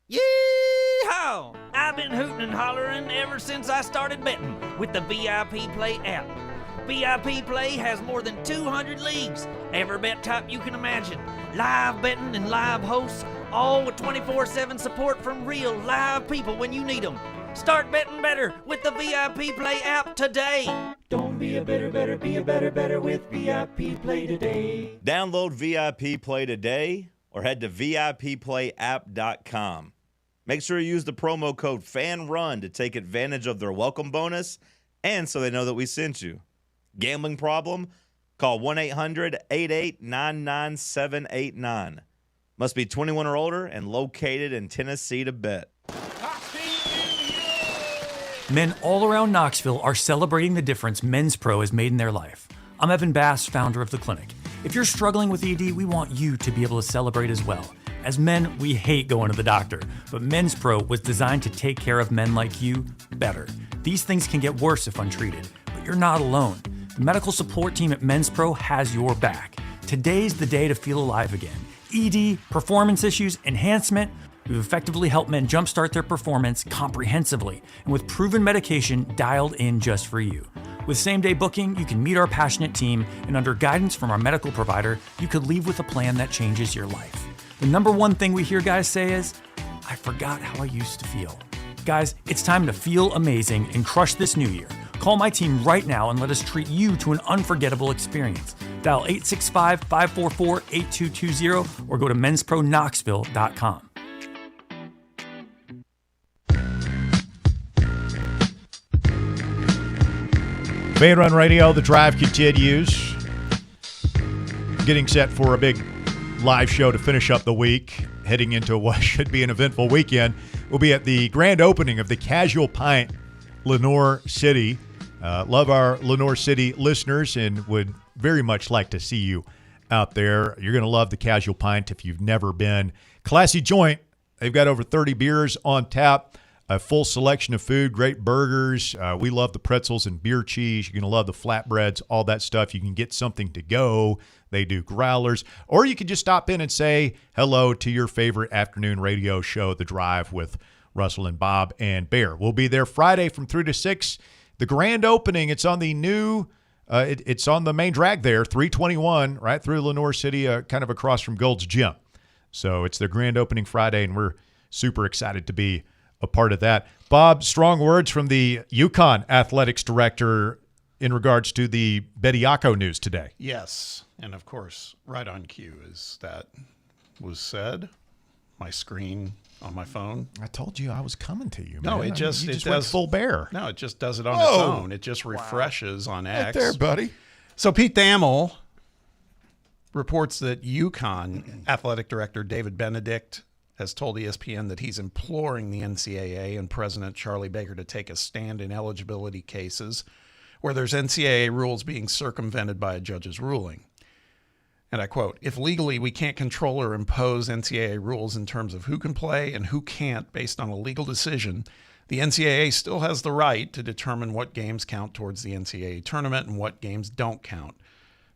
Yee-haw! I've been hooting and hollering ever since I started betting with the VIP Play app. VIP Play has more than 200 leagues, every bet type you can imagine, live betting and live hosts, all with 24/7 support from real live people when you need them. Start betting better with the VIP Play app today. Don't be a better, be a better with VIP Play today. Download VIP Play today or head to VIPPlayApp.com. Make sure you use the promo code FANRUN to take advantage of their welcome bonus and so they know that we sent you. Gambling problem? Call 1-800-8899-789. Must be 21 or older and located in Tennessee to bet. Men all around Knoxville are celebrating the difference Men's Pro has made in their life. I'm Evan Bass, founder of the clinic. If you're struggling with ED, we want you to be able to celebrate as well. As men, we hate going to the doctor, but Men's Pro was designed to take care of men like you better. These things can get worse if untreated, but you're not alone. The medical support team at Men's Pro has your back. Today's the day to feel alive again. ED, performance issues, enhancement. We've effectively helped men jumpstart their performance comprehensively and with proven medication dialed in just for you. With same-day booking, you can meet our passionate team, and under guidance from our medical provider, you could leave with a plan that changes your life. The number one thing we hear guys say is, I forgot how I used to feel. Guys, it's time to feel amazing and crush this new year. Call my team right now and let us treat you to an unforgettable experience. Dial 865-544-8220 or go to menspronknoxville.com. Fan Run Radio, the drive continues. Getting set for a big live show to finish up the week, heading into what should be an eventful weekend. We'll be at the grand opening of the Casual Pint, Lenoir City. Love our Lenoir City listeners and would very much like to see you out there. You're going to love the Casual Pint if you've never been. Classy joint. They've got over 30 beers on tap. A full selection of food, great burgers. We love the pretzels and beer cheese. You're going to love the flatbreads, all that stuff. You can get something to go. They do growlers. Or you can just stop in and say hello to your favorite afternoon radio show, The Drive with Russell and Bob and Bear. We'll be there Friday from 3 to 6. The grand opening, it's on the new, it's on the main drag there, 321, right through Lenoir City, kind of across from Gold's Gym. So it's their grand opening Friday, and we're super excited to be a part of that. Bob, strong words from the UConn athletics director in regards to the Bediako news today. Yes, and of course, right on cue as that was said, my screen on my phone. I told you I was coming to you, No, man. it just, you it just does went full bear. No, it just does it on its own. It just refreshes on X. Right there, buddy. So Pete Thamel reports that UConn athletic director David Benedict has told ESPN that he's imploring the NCAA and President Charlie Baker to take a stand in eligibility cases where there's NCAA rules being circumvented by a judge's ruling. And I quote, "If legally we can't control or impose NCAA rules in terms of who can play and who can't based on a legal decision, the NCAA still has the right to determine what games count towards the NCAA tournament and what games don't count.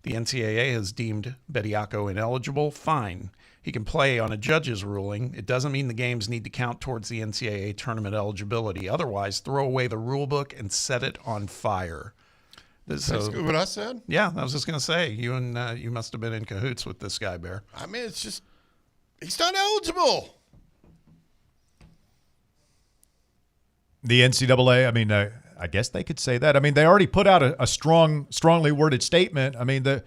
The NCAA has deemed Bediako ineligible. Fine. He can play on a judge's ruling. It doesn't mean the games need to count towards the NCAA tournament eligibility. Otherwise, throw away the rule book and set it on fire." That's what I said? Yeah, I was just going to say, you must have been in cahoots with this guy, Bear. I mean, it's just, he's not eligible. The NCAA, I mean, I guess they could say that. I mean, they already put out a strongly worded statement. I mean, the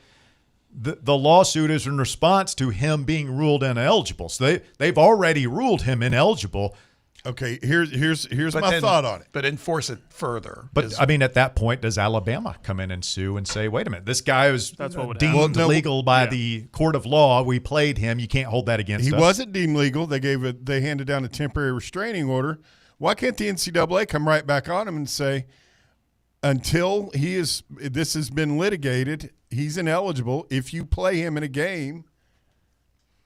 lawsuit is in response to him being ruled ineligible. So they've already ruled him ineligible. Okay, here's But my then- thought on it. But enforce it further. But I mean, at that point, does Alabama come in and sue and say, "Wait a minute, this guy was That's what would deemed happen. Well, no, legal by the court of law. We played him. You can't hold that against He us." wasn't deemed legal. They handed down a temporary restraining order. Why can't the NCAA come right back on him and say, until this has been litigated, he's ineligible. If you play him in a game,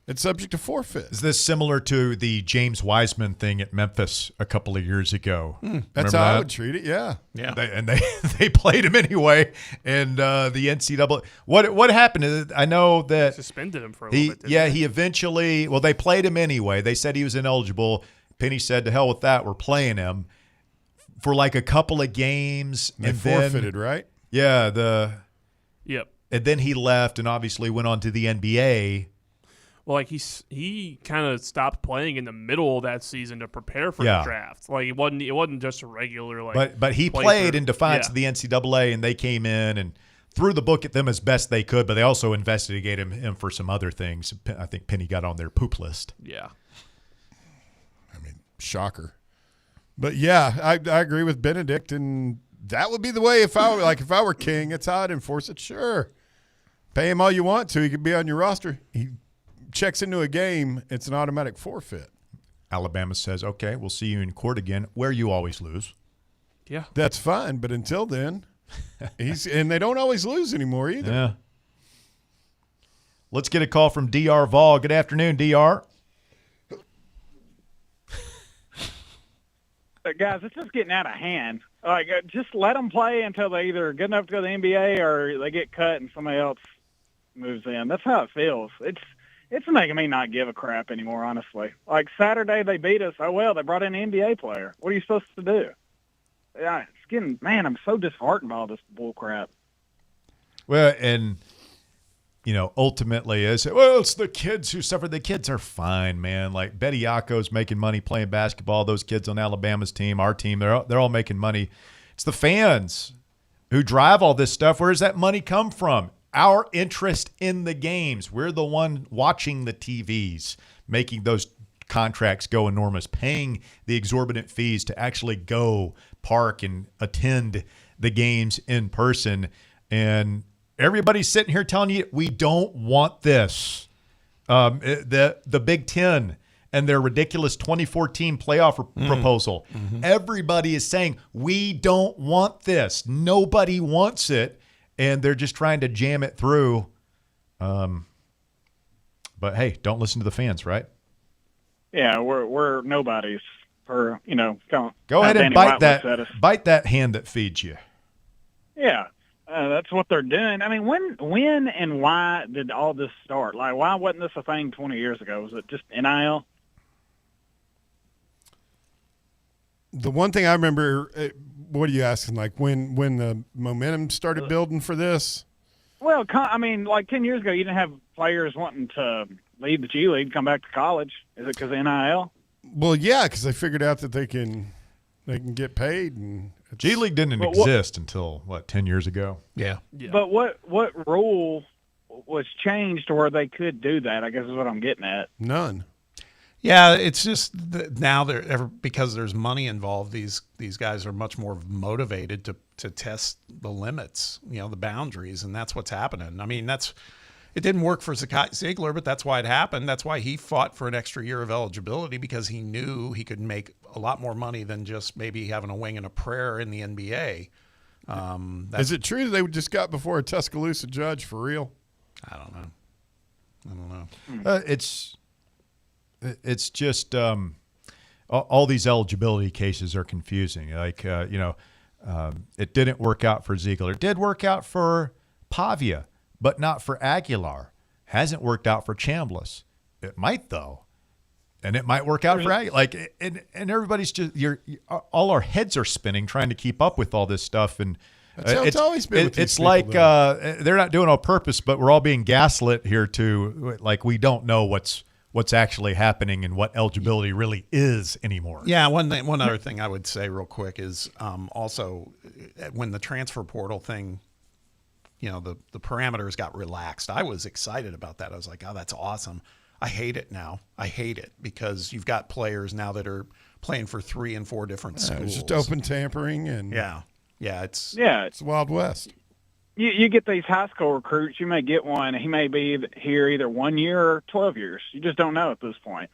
it's subject to forfeit. Is this similar to the James Wiseman thing at Memphis a couple of years ago? That's Remember how I that? would treat it. Yeah. They played him anyway, and the NCAA. What happened is, I know that Suspended him for a little bit. he eventually. Well, they played him anyway. They said he was ineligible. Penny said, "To hell with that. We're playing him for like a couple of games." They forfeited, right? Yeah. Yep. And then he left and obviously went on to the NBA. Well, like he kind of stopped playing in the middle of that season to prepare for the draft. Like it wasn't just a regular But he played in defiance of the NCAA, and they came in and threw the book at them as best they could. But they also investigated him for some other things. I think Penny got on their poop list. Yeah. Shocker. But yeah, I agree with Benedict, and that would be the way if I were king. That's how I'd enforce it. Sure, pay him all you want to. He could be on your roster. He checks into a game, it's an automatic forfeit. Alabama says, "Okay, we'll see you in court again, where you always lose." Yeah, that's fine. But until then, and they don't always lose anymore either. Yeah. Let's get a call from DR Vol. Good afternoon, DR. Guys, it's just getting out of hand. Like, just let them play until they either are good enough to go to the NBA or they get cut and somebody else moves in. That's how it feels. It's making me not give a crap anymore, honestly. Like, Saturday they beat us. Oh, well, they brought in an NBA player. What are you supposed to do? Yeah, it's getting, man, I'm so disheartened by all this bull crap. Well, and, ultimately, it's the kids who suffer. The kids are fine, man. Like, Betty Yako's making money playing basketball. Those kids on Alabama's team, our team, they're all making money. It's the fans who drive all this stuff. Where does that money come from? Our interest in the games. We're the one watching the TVs, making those contracts go enormous, paying the exorbitant fees to actually go park and attend the games in person. And everybody's sitting here telling you, we don't want this. The Big Ten and their ridiculous 2014 playoff proposal. Mm-hmm. Everybody is saying, we don't want this. Nobody wants it. And they're just trying to jam it through. But hey, don't listen to the fans, right? Yeah, we're nobodies. For go ahead and bite that hand that feeds you. Yeah, that's what they're doing. I mean, when and why did all this start? Like, why wasn't this a thing 20 years ago? Was it just NIL? The one thing I remember, what are you asking? Like when the momentum started building for this? Well, I mean, like 10 years ago, you didn't have players wanting to leave the G League, come back to college. Is it because of NIL? Well, yeah, because they figured out that they can get paid. And G League didn't exist until 10 years ago. Yeah. But what rule was changed to where they could do that? I guess is what I'm getting at. None. Yeah, it's just now because there's money involved. These guys are much more motivated to test the limits, the boundaries, and that's what's happening. I mean, it didn't work for Zakai Ziegler, but that's why it happened. That's why he fought for an extra year of eligibility, because he knew he could make a lot more money than just maybe having a wing and a prayer in the NBA. Is it true that they just got before a Tuscaloosa judge for real? I don't know. It's just all these eligibility cases are confusing. Like, it didn't work out for Ziegler. It did work out for Pavia, but not for Aguilar. Hasn't worked out for Chambliss. It might, though. And it might work out for Aguilar. Like, and everybody's just, all our heads are spinning trying to keep up with all this stuff. And that's how it's always been with these it's people, like though. They're not doing it on purpose, but we're all being gaslit here too. Like, we don't know what's actually happening and what eligibility really is anymore. Yeah, one other thing I would say real quick is also when the transfer portal thing, the parameters got relaxed, I was excited about that. I was like, oh, that's awesome. I hate it now. I hate it because you've got players now that are playing for 3 and 4 different schools. It's just open tampering and it's the Wild West. You get these high school recruits. You may get one. He may be here either 1 year or 12 years. You just don't know at this point.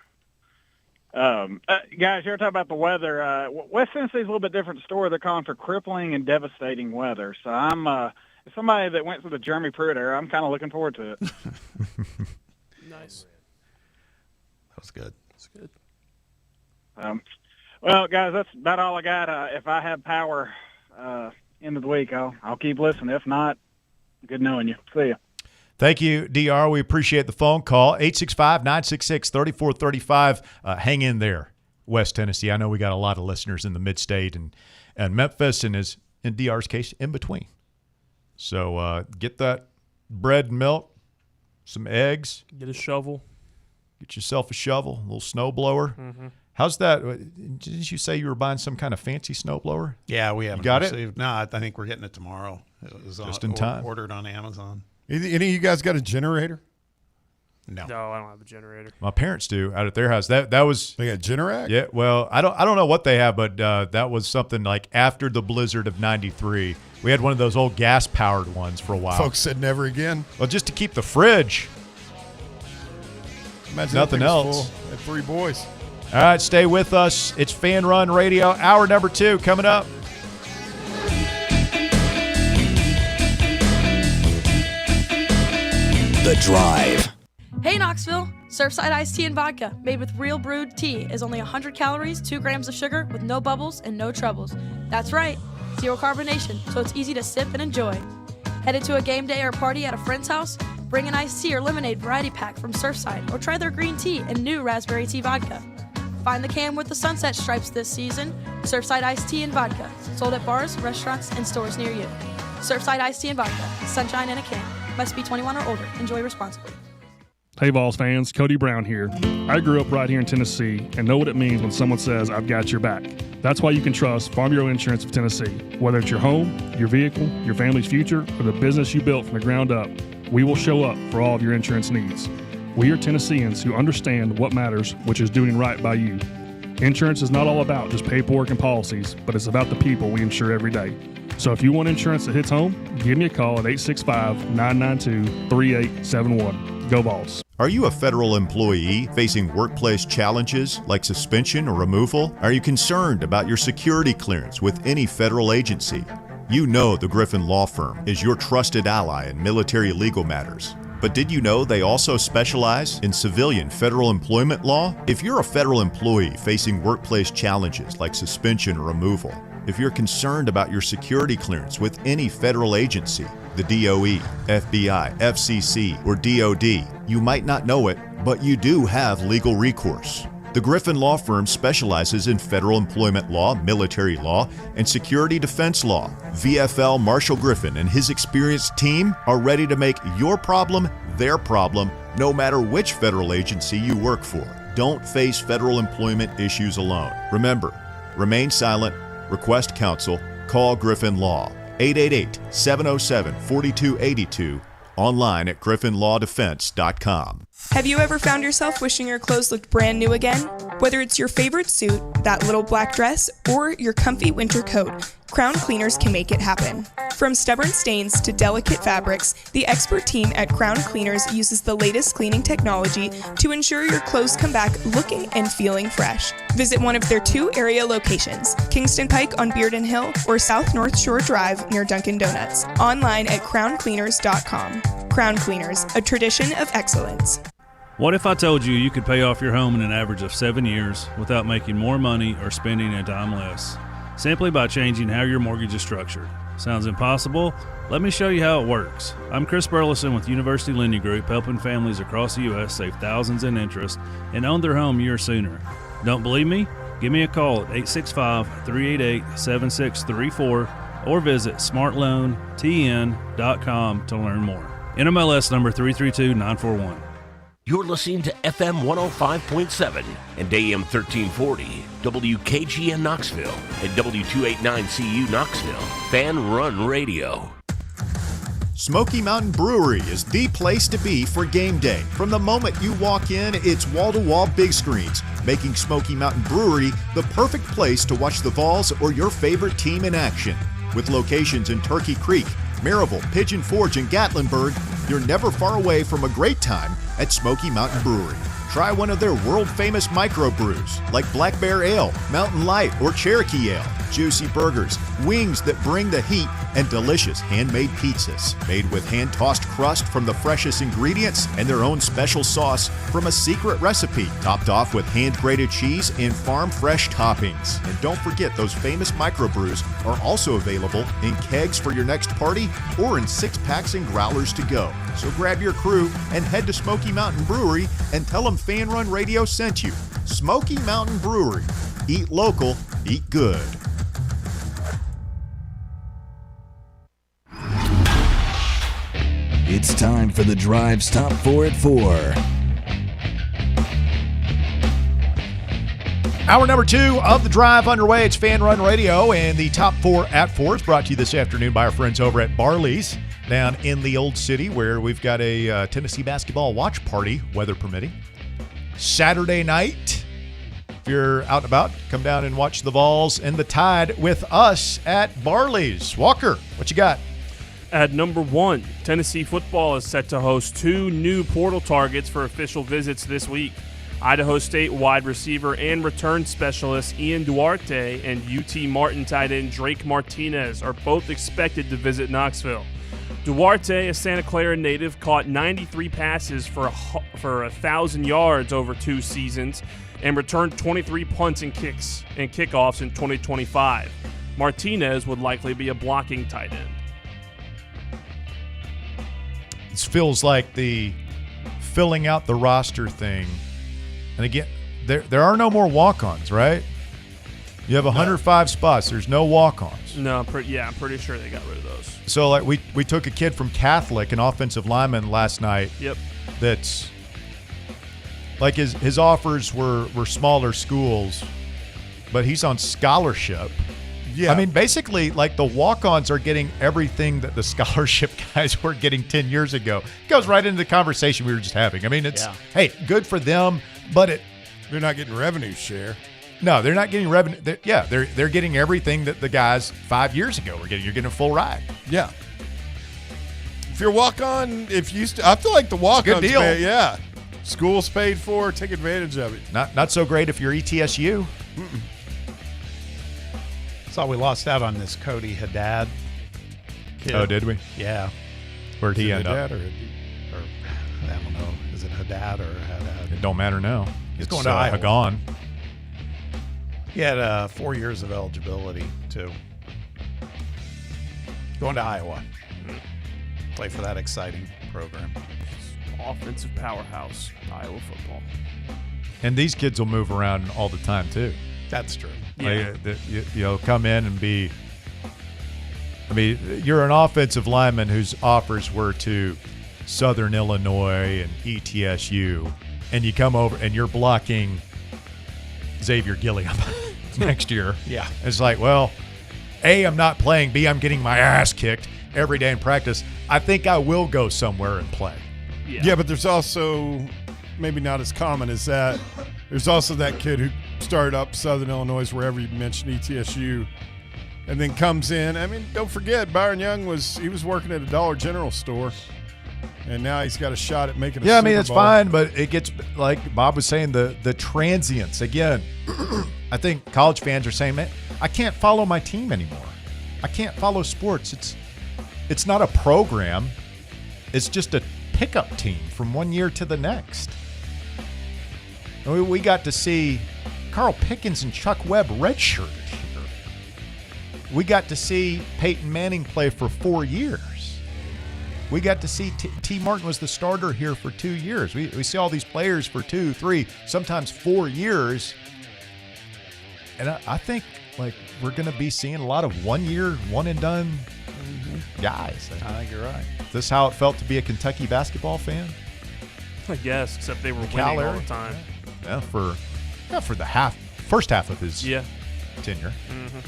Guys, you're talking about the weather. West Tennessee's a little bit different story. They're calling for crippling and devastating weather. So I'm as somebody that went through the Jeremy Pruitt era, I'm kind of looking forward to it. Nice. That was good. That's good. Well, guys, that's about all I got. If I have power end of the week, I'll keep listening. If not, good knowing you. See ya. Thank you, DR. We appreciate the phone call. 865-966-3435. Hang in there, West Tennessee. I know we got a lot of listeners in the mid-state and Memphis, and is, in DR's case, in between. So get that bread and milk, some eggs. Get a shovel. Get yourself a shovel, a little snow blower. Mm-hmm. How's that? Didn't you say you were buying some kind of fancy snow blower? Yeah, we haven't got received. it? No, I think we're getting it tomorrow. It was Just in time. Ordered on Amazon. Any of you guys got a generator? No, I don't have a generator. My parents do out at their house. That was they got Generac. Yeah, well, I don't know what they have, but that was something like after the blizzard of '93. We had one of those old gas powered ones for a while. Folks said never again. Well, just to keep the fridge. Imagine nothing that thing's else. full. Had 3 boys. All right, stay with us. It's Fan Run Radio, hour number 2 coming up. The Drive. Hey Knoxville! Surfside iced tea and vodka, made with real brewed tea, is only 100 calories, 2 grams of sugar, with no bubbles and no troubles. That's right, 0 carbonation, so it's easy to sip and enjoy. Headed to a game day or party at a friend's house? Bring an iced tea or lemonade variety pack from Surfside, or try their green tea and new raspberry tea vodka. Find the can with the sunset stripes this season. Surfside iced tea and vodka, sold at bars, restaurants, and stores near you. Surfside iced tea and vodka, sunshine in a can. Must be 21 or older. Enjoy responsibly. Hey Vols fans, Cody Brown here. I grew up right here in Tennessee and know what it means when someone says, I've got your back. That's why you can trust Farm Bureau Insurance of Tennessee. Whether it's your home, your vehicle, your family's future, or the business you built from the ground up, we will show up for all of your insurance needs. We are Tennesseans who understand what matters, which is doing right by you. Insurance is not all about just paperwork and policies, but it's about the people we insure every day. So if you want insurance that hits home, give me a call at 865-992-3871. Go Vols. Are you a federal employee facing workplace challenges like suspension or removal? Are you concerned about your security clearance with any federal agency? You know the Griffin Law Firm is your trusted ally in military legal matters. But did you know they also specialize in civilian federal employment law? If you're a federal employee facing workplace challenges like suspension or removal, if you're concerned about your security clearance with any federal agency, the DOE, FBI, FCC, or DOD, you might not know it, but you do have legal recourse. The Griffin Law Firm specializes in federal employment law, military law, and security defense law. VFL Marshall Griffin and his experienced team are ready to make your problem their problem, no matter which federal agency you work for. Don't face federal employment issues alone. Remember, remain silent, request counsel, call Griffin Law, 888-707-4282, online at griffinlawdefense.com. Have you ever found yourself wishing your clothes looked brand new again? Whether it's your favorite suit, that little black dress, or your comfy winter coat, Crown Cleaners can make it happen. From stubborn stains to delicate fabrics, the expert team at Crown Cleaners uses the latest cleaning technology to ensure your clothes come back looking and feeling fresh. Visit one of their 2 area locations, Kingston Pike on Bearden Hill or South North Shore Drive near Dunkin' Donuts. Online at crowncleaners.com. Crown Cleaners, a tradition of excellence. What if I told you you could pay off your home in an average of 7 years without making more money or spending a dime less, simply by changing how your mortgage is structured? Sounds impossible? Let me show you how it works. I'm Chris Burleson with University Lending Group, helping families across the U.S. save thousands in interest and own their home years sooner. Don't believe me? Give me a call at 865-388-7634 or visit smartloantn.com to learn more. NMLS number 332941. You're listening to FM 105.7 and AM 1340, WKGN Knoxville, and W289CU Knoxville, Fan Run Radio. Smoky Mountain Brewery is the place to be for game day. From the moment you walk in, it's wall-to-wall big screens, making Smoky Mountain Brewery the perfect place to watch the Vols or your favorite team in action. With locations in Turkey Creek, Maryville, Pigeon Forge, and Gatlinburg, you're never far away from a great time at Smoky Mountain Brewery. Try one of their world-famous microbrews like Black Bear Ale, Mountain Light, or Cherokee Ale. Juicy burgers, wings that bring the heat, and delicious handmade pizzas made with hand-tossed crust from the freshest ingredients and their own special sauce from a secret recipe, topped off with hand-grated cheese and farm-fresh toppings. And don't forget, those famous microbrews are also available in kegs for your next party or in 6-packs and growlers to go. So grab your crew and head to Smoky Mountain Brewery and tell them Fan Run Radio sent you. Smoky Mountain Brewery. Eat local, eat good. It's time for the Drive's Top 4 at 4. Hour number 2 of the Drive underway. It's Fan Run Radio, and the Top 4 at 4 is brought to you this afternoon by our friends over at Barley's down in the Old City, where we've got a Tennessee basketball watch party, weather permitting. Saturday night, if you're out and about, come down and watch the Vols and the Tide with us at Barley's. Walker, what you got? At number 1, Tennessee football is set to host 2 new portal targets for official visits this week. Idaho State wide receiver and return specialist Ian Duarte and UT Martin tight end Drake Martinez are both expected to visit Knoxville. Duarte, a Santa Clara native, caught 93 passes for 1,000 yards over 2 seasons and returned 23 punts and kickoffs in 2025. Martinez would likely be a blocking tight end. This feels like the filling out the roster thing. And again, there are no more walk-ons, right? You have 105 spots. There's no walk-ons. No, I'm pretty sure they got rid of those. So like we took a kid from Catholic, an offensive lineman, last night. Yep. That's like his offers were smaller schools, but he's on scholarship. Yeah. I mean, basically, like the walk-ons are getting everything that the scholarship guys were getting 10 years ago. It goes right into the conversation we were just having. I mean, hey, good for them, but they're not getting revenue share. No, they're not getting revenue. They're getting everything that the guys 5 years ago were getting. You're getting a full ride. Yeah. If you're walk-on, I feel like the walk-ons, good deal. School's paid for. Take advantage of it. Not so great if you're ETSU. Mm-mm. Saw we lost out on this Cody Haddad kid. Oh, did we? Yeah. Where'd he end up? Or I don't know. Is it Haddad or Haddad? It don't matter now. He's going to Iowa. Hagan. He had 4 years of eligibility too. Going to Iowa. Play for that exciting program. Offensive powerhouse, Iowa football. And these kids will move around all the time too. That's true. Yeah. You'll come in and be. I mean, you're an offensive lineman whose offers were to Southern Illinois and ETSU, and you come over and you're blocking Xavier Gilliam next year. Yeah. It's like, well, A, I'm not playing. B, I'm getting my ass kicked every day in practice. I think I will go somewhere and play. Yeah, but there's also, maybe not as common as that, there's also that kid who started up Southern Illinois, wherever you mentioned ETSU, and then comes in. I mean, don't forget, Byron Young was working at a Dollar General store, and now he's got a shot at making a Yeah, I mean, Super it's Bowl. fine, but it gets, like Bob was saying, the transients. Again, I think college fans are saying, man, I can't follow my team anymore. I can't follow sports. It's not a program. It's just a pickup team from one year to the next. We got to see Carl Pickens and Chuck Webb redshirted here. We got to see Peyton Manning play for 4 years. We got to see T. Martin was the starter here for 2 years. We see all these players for 2, 3, sometimes 4 years. And I think like we're going to be seeing a lot of 1 year, one and done guys. I think you're right. Is this how it felt to be a Kentucky basketball fan? I guess, except they were Cal winning all area? the time. Yeah, for the first half of his tenure. Mm-hmm.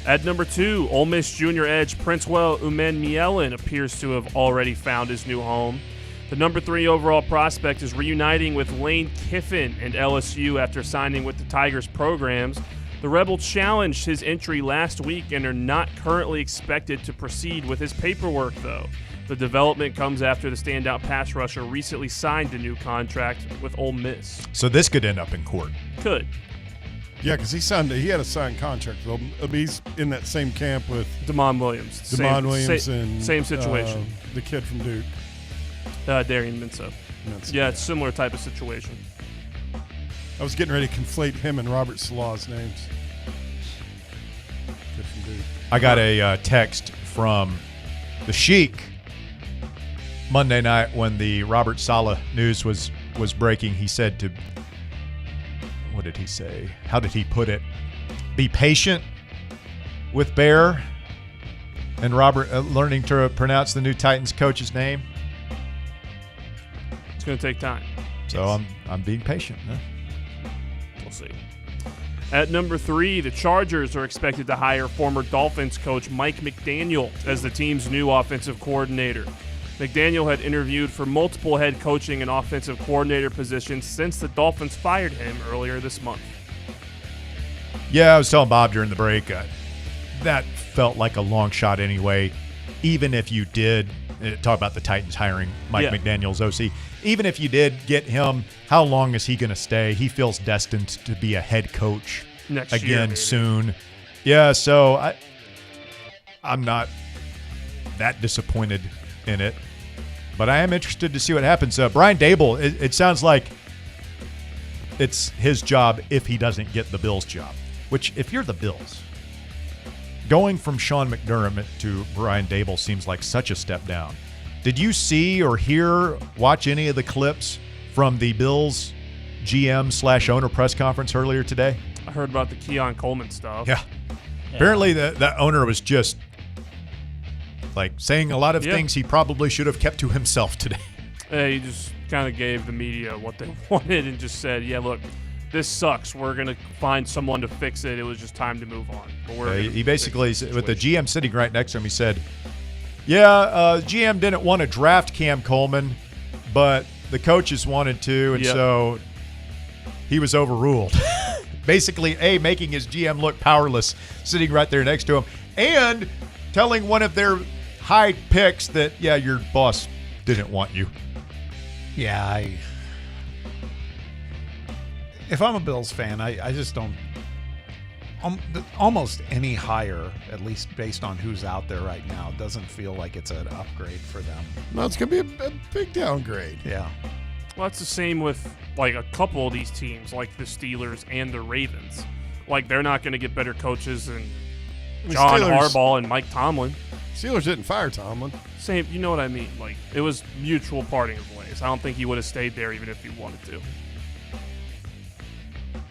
At number 2, Ole Miss junior edge Princewell Umen-Mielen appears to have already found his new home. The number 3 overall prospect is reuniting with Lane Kiffin and LSU after signing with the Tigers programs. The Rebel challenged his entry last week and are not currently expected to proceed with his paperwork, though. The development comes after the standout pass rusher recently signed a new contract with Ole Miss. So this could end up in court. Could. Yeah, because he had a signed contract. He's in that same camp with Damon Williams. Same situation. The kid from Duke. Darian Minso. Yeah, it's similar type of situation. I was getting ready to conflate him and Robert Salah's names. Kid from Duke. I got a text from the Sheik Monday night when the Robert Saleh news was breaking. He said to, what did he say? How did he put it? Be patient with Bear and Robert learning to pronounce the new Titans coach's name. It's going to take time. So I'm being patient. Huh? We'll see. At number 3, the Chargers are expected to hire former Dolphins coach Mike McDaniel as the team's new offensive coordinator. McDaniel had interviewed for multiple head coaching and offensive coordinator positions since the Dolphins fired him earlier this month. Yeah, I was telling Bob during the break, that felt like a long shot anyway. Even if you did talk about the Titans hiring Mike McDaniel's OC, even if you did get him, how long is he going to stay? He feels destined to be a head coach next year, maybe. Soon. Yeah, so I'm not that disappointed in it. But I am interested to see what happens. Brian Dable, it sounds like it's his job if he doesn't get the Bills job. Which, if you're the Bills, going from Sean McDermott to Brian Dable seems like such a step down. Did you see or watch any of the clips from the Bills GM/owner press conference earlier today? I heard about the Keon Coleman stuff. Yeah. Apparently, the owner was just saying a lot of things he probably should have kept to himself today. He just kind of gave the media what they wanted and just said, yeah, look, this sucks. We're going to find someone to fix it. It was just time to move on. But he basically, with the GM sitting right next to him, he said, GM didn't want to draft Cam Coleman, but the coaches wanted to, and so he was overruled. Basically, making his GM look powerless sitting right there next to him, and telling one of their high picks that, your boss didn't want you. Yeah, if I'm a Bills fan, I just don't. Almost any hire, at least based on who's out there right now, doesn't feel like it's an upgrade for them. No, it's going to be a big downgrade. Yeah. Well, that's the same with a couple of these teams, like the Steelers and the Ravens. They're not going to get better coaches than John Harbaugh and Mike Tomlin. Steelers didn't fire Tomlin. Same, you know what I mean? It was mutual parting of ways. I don't think he would have stayed there even if he wanted to.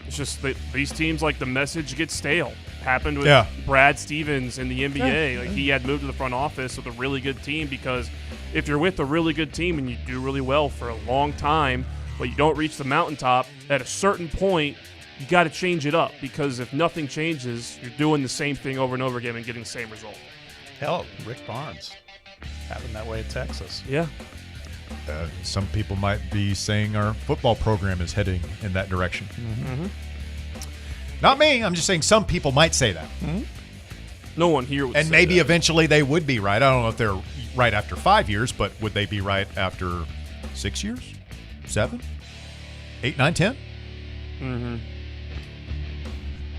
It's just that these teams, the message gets stale. Happened with Brad Stevens in the NBA. He had moved to the front office with a really good team, because if you're with a really good team and you do really well for a long time, but you don't reach the mountaintop, at a certain point, you got to change it up, because if nothing changes, you're doing the same thing over and over again and getting the same result. Hell, Rick Barnes happened that way at Texas. Yeah. Some people might be saying our football program is heading in that direction. Mm-hmm. Not me. I'm just saying some people might say that. Mm-hmm. No one here would say and maybe that. Eventually they would be right. I don't know if they're right after 5 years, but would they be right after 6 years? 7? 8, 9, 10? Mm-hmm.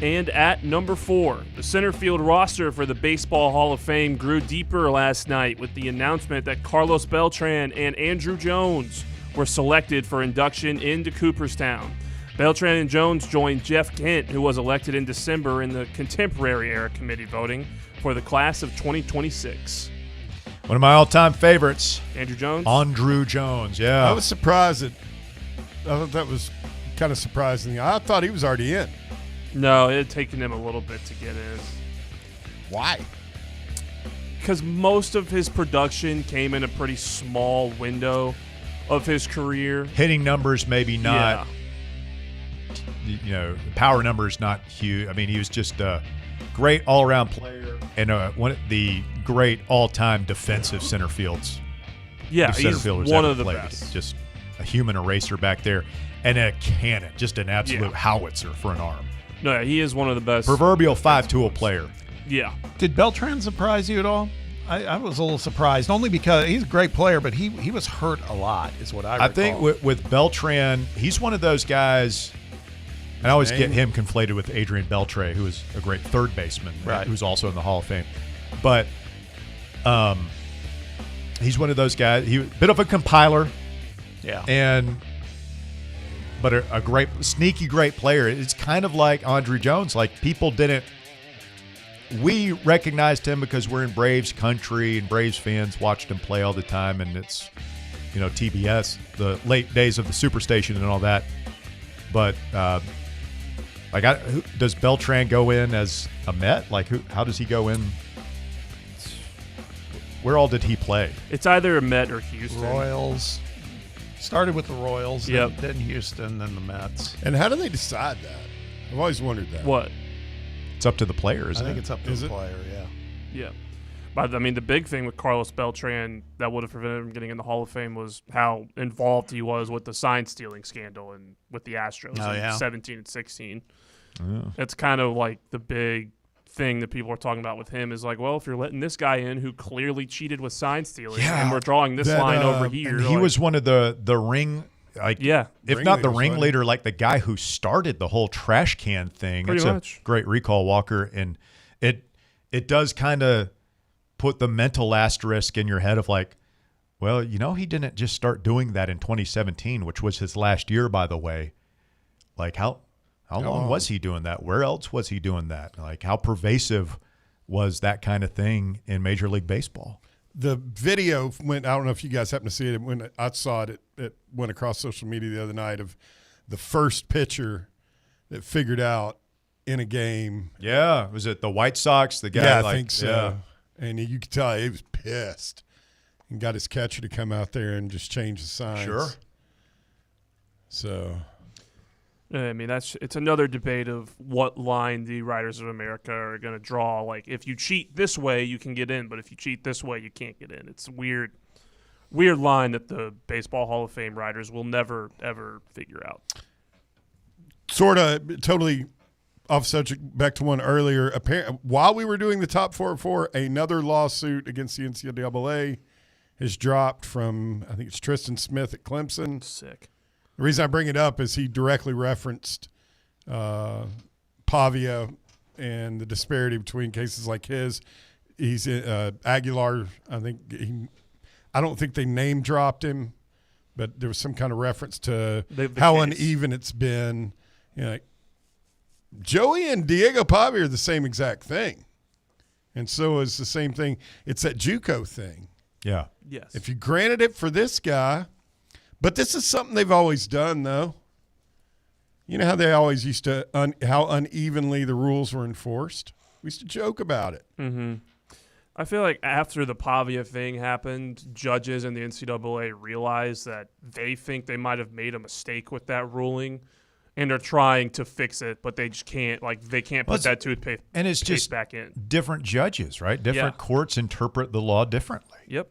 And at number 4, the center field roster for the Baseball Hall of Fame grew deeper last night with the announcement that Carlos Beltran and Andruw Jones were selected for induction into Cooperstown. Beltran and Jones joined Jeff Kent, who was elected in December in the contemporary era committee voting for the class of 2026. One of my all-time favorites. Andruw Jones? Andruw Jones, yeah. I was surprised I thought that was kind of surprising. I thought he was already in. No, it had taken him a little bit to get in. Why? Because most of his production came in a pretty small window of his career. Hitting numbers maybe not, power numbers not huge. I mean, he was just great all-around player and one of the great all-time defensive center fields. Yeah, center he's fielders one ever of the played. best. Just a human eraser back there, and a cannon, just an absolute howitzer for an arm. No, he is one of the best. Proverbial five-tool player. Yeah. Did Beltran surprise you at all? I was a little surprised, only because he's a great player, but he was hurt a lot, is what I recall. I think with Beltran, he's one of those guys, and I always get him conflated with Adrian Beltre, who is a great third baseman, right, who's also in the Hall of Fame. But he's one of those guys, he was a bit of a compiler. Yeah. But a great, sneaky great player. It's kind of like Andre Jones. Like, people didn't. We recognized him because we're in Braves country and Braves fans watched him play all the time, and it's, TBS, the late days of the Superstation and all that. But does Beltran go in as a Met? Like, how does he go in? Where all did he play? It's either a Met or Houston. Royals. Started with the Royals, Yep. then Houston, then the Mets. And how do they decide that? I've always wondered that. What? It's up to the player, isn't it? I think it's up to the player, yeah. Yeah. But, I mean, the big thing with Carlos Beltran that would have prevented him getting in the Hall of Fame was how involved he was with the sign-stealing scandal and with the Astros in 17 and 16. Yeah. It's kind of like the big thing that people are talking about with him is like, well, if you're letting this guy in who clearly cheated with sign-stealing and we're drawing this line over here. And he was one of the ring, if not the ringleader, like the guy who started the whole trash can thing. Pretty it's much. a great recall, Walker, and it does kind of put the mental asterisk in your head of like, well, he didn't just start doing that in 2017, which was his last year, by the way. Like, how long was he doing that? Where else was he doing that? Like, how pervasive was that kind of thing in Major League Baseball? The video went, I don't know if you guys happen to see it. When I saw it, it went across social media the other night of the first pitcher that figured out in a game. Yeah. Was it the White Sox? The guy? Yeah, I think so. Yeah. And you could tell he was pissed and got his catcher to come out there and just change the signs. Sure. So, I mean, it's another debate of what line the Riders of America are going to draw. Like, if you cheat this way, you can get in, but if you cheat this way, you can't get in. It's a weird line that the Baseball Hall of Fame Riders will never, ever figure out. Sort of totally off subject, back to one earlier. While we were doing the top 4 another lawsuit against the NCAA has dropped from, I think it's Tristan Smith at Clemson. Sick. The reason I bring it up is he directly referenced Pavia and the disparity between cases like his. He's Aguilar. I don't think they name dropped him, but there was some kind of reference to how uneven it's been. Joey and Diego Pavia are the same exact thing, and so is the same thing. It's that JUCO thing. Yeah. Yes. If you granted it for this guy. But this is something they've always done, though. You know how they always used to how unevenly the rules were enforced? We used to joke about it. Mm-hmm. I feel like after the Pavia thing happened, judges in the NCAA realized that they think they might have made a mistake with that ruling, and they're trying to fix it, but they just can't. Like, they can't put that toothpaste and it's just back in. Different judges, right? Different courts interpret the law differently. Yep.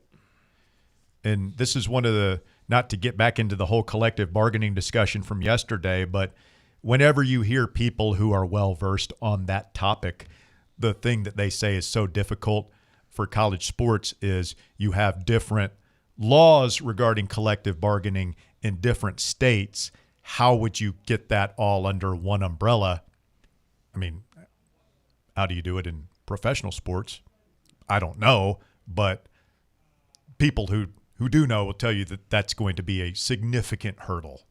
And this is one of the, not to get back into the whole collective bargaining discussion from yesterday, but whenever you hear people who are well-versed on that topic, the thing that they say is so difficult for college sports is you have different laws regarding collective bargaining in different states. How would you get that all under one umbrella? I mean, how do you do it in professional sports? I don't know, but people who do know will tell you that that's going to be a significant hurdle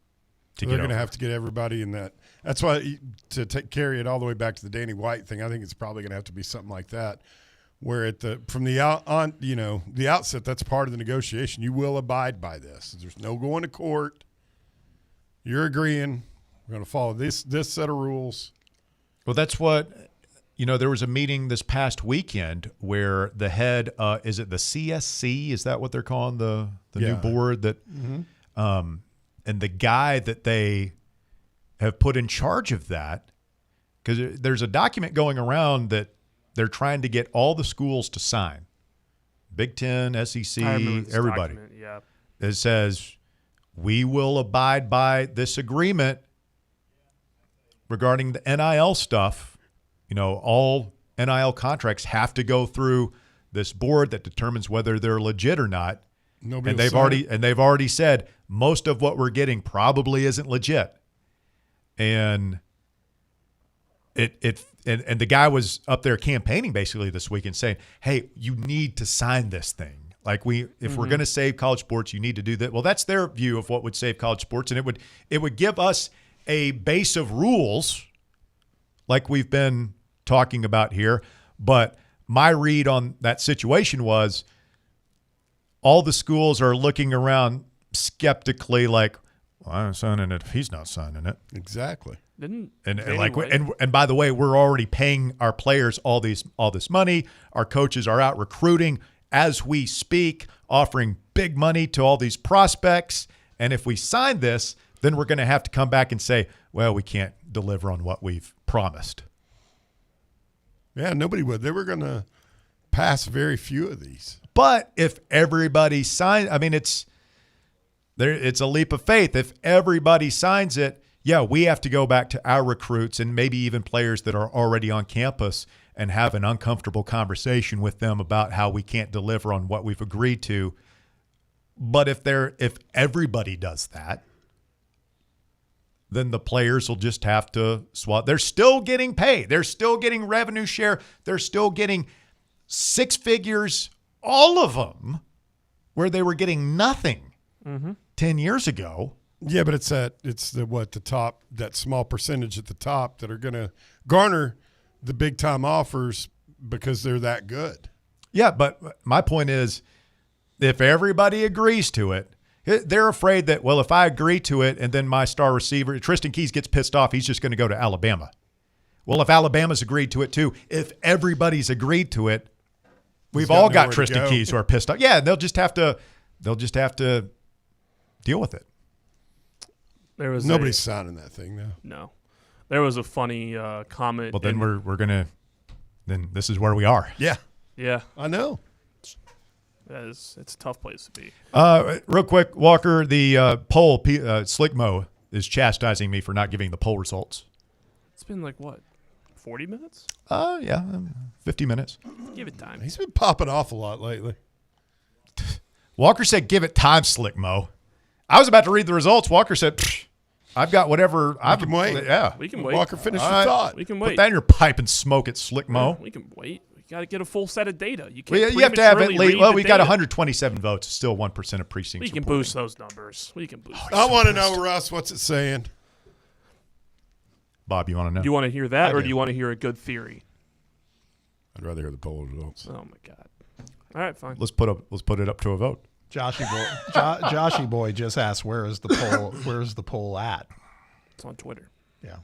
to get over. They're going to have to get everybody in that. That's why carry it all the way back to the Danny White thing. I think it's probably going to have to be something like that, where from the outset, that's part of the negotiation. You will abide by this. There's no going to court. You're agreeing. We're going to follow this set of rules. Well, that's what. There was a meeting this past weekend where the head, is it the CSC? Is that what they're calling the new board? That, and the guy that they have put in charge of that, because there's a document going around that they're trying to get all the schools to sign. Big Ten, SEC, everybody. Yeah. It says, we will abide by this agreement regarding the NIL stuff. You know, all NIL contracts have to go through this board that determines whether they're legit or not. Nobody and they've already said most of what we're getting probably isn't legit. And and the guy was up there campaigning basically this week and saying, hey, you need to sign this thing. Like if we're going to save college sports, you need to do that. Well, that's their view of what would save college sports. And it would give us a base of rules like we've been talking about here. But my read on that situation was all the schools are looking around skeptically like, well, I'm signing it if he's not signing it. Exactly. And by the way, we're already paying our players all this money. Our coaches are out recruiting as we speak, offering big money to all these prospects. And if we sign this, then we're going to have to come back and say, well, we can't deliver on what we've promised. Yeah, nobody would. They were going to pass very few of these. But if everybody signs, I mean, it's a leap of faith. If everybody signs it, yeah, we have to go back to our recruits and maybe even players that are already on campus and have an uncomfortable conversation with them about how we can't deliver on what we've agreed to. But if everybody does that, then the players will just have to swap. They're still getting paid. They're still getting revenue share. They're still getting six figures, all of them, where they were getting nothing 10 years ago. Yeah, but it's the top, that small percentage at the top that are going to garner the big time offers because they're that good. Yeah, but my point is, if everybody agrees to it, they're afraid that, well, if I agree to it and then my star receiver, Tristan Keys, gets pissed off, he's just going to go to Alabama. Well, if Alabama's agreed to it too, if everybody's agreed to it, we've all got Tristan Keys who are pissed off. Yeah, they'll just have to deal with it. Nobody's signing that thing now. No. There was a funny comment. Well, then then this is where we are. Yeah. Yeah. I know. It's a tough place to be. Real quick, Walker, the poll, Slick Mo is chastising me for not giving the poll results. It's been like, what, 40 minutes? Yeah, 50 minutes. Give it time. He's been popping off a lot lately. Walker said, give it time, Slick Mo. I was about to read the results. Walker said, I've got whatever. I can wait. Yeah. We can wait. Walker, finish your thought. We can wait. Put that in your pipe and smoke it, Slick Mo. Yeah, we can wait. We got to get a full set of data. You can't you have to have at least, well, we got data. 127 votes. It's still 1% of precincts. We can reporting. boost those numbers. We can boost. I want to know, Russ, what's it saying? Bob, you want to know? Do you want to hear that, or do you want to hear a good theory? I'd rather hear the poll results. Oh my God! All right, fine. Let's put it up to a vote. Joshy boy just asked, where is the poll? Where is the poll at? It's on Twitter. Yeah,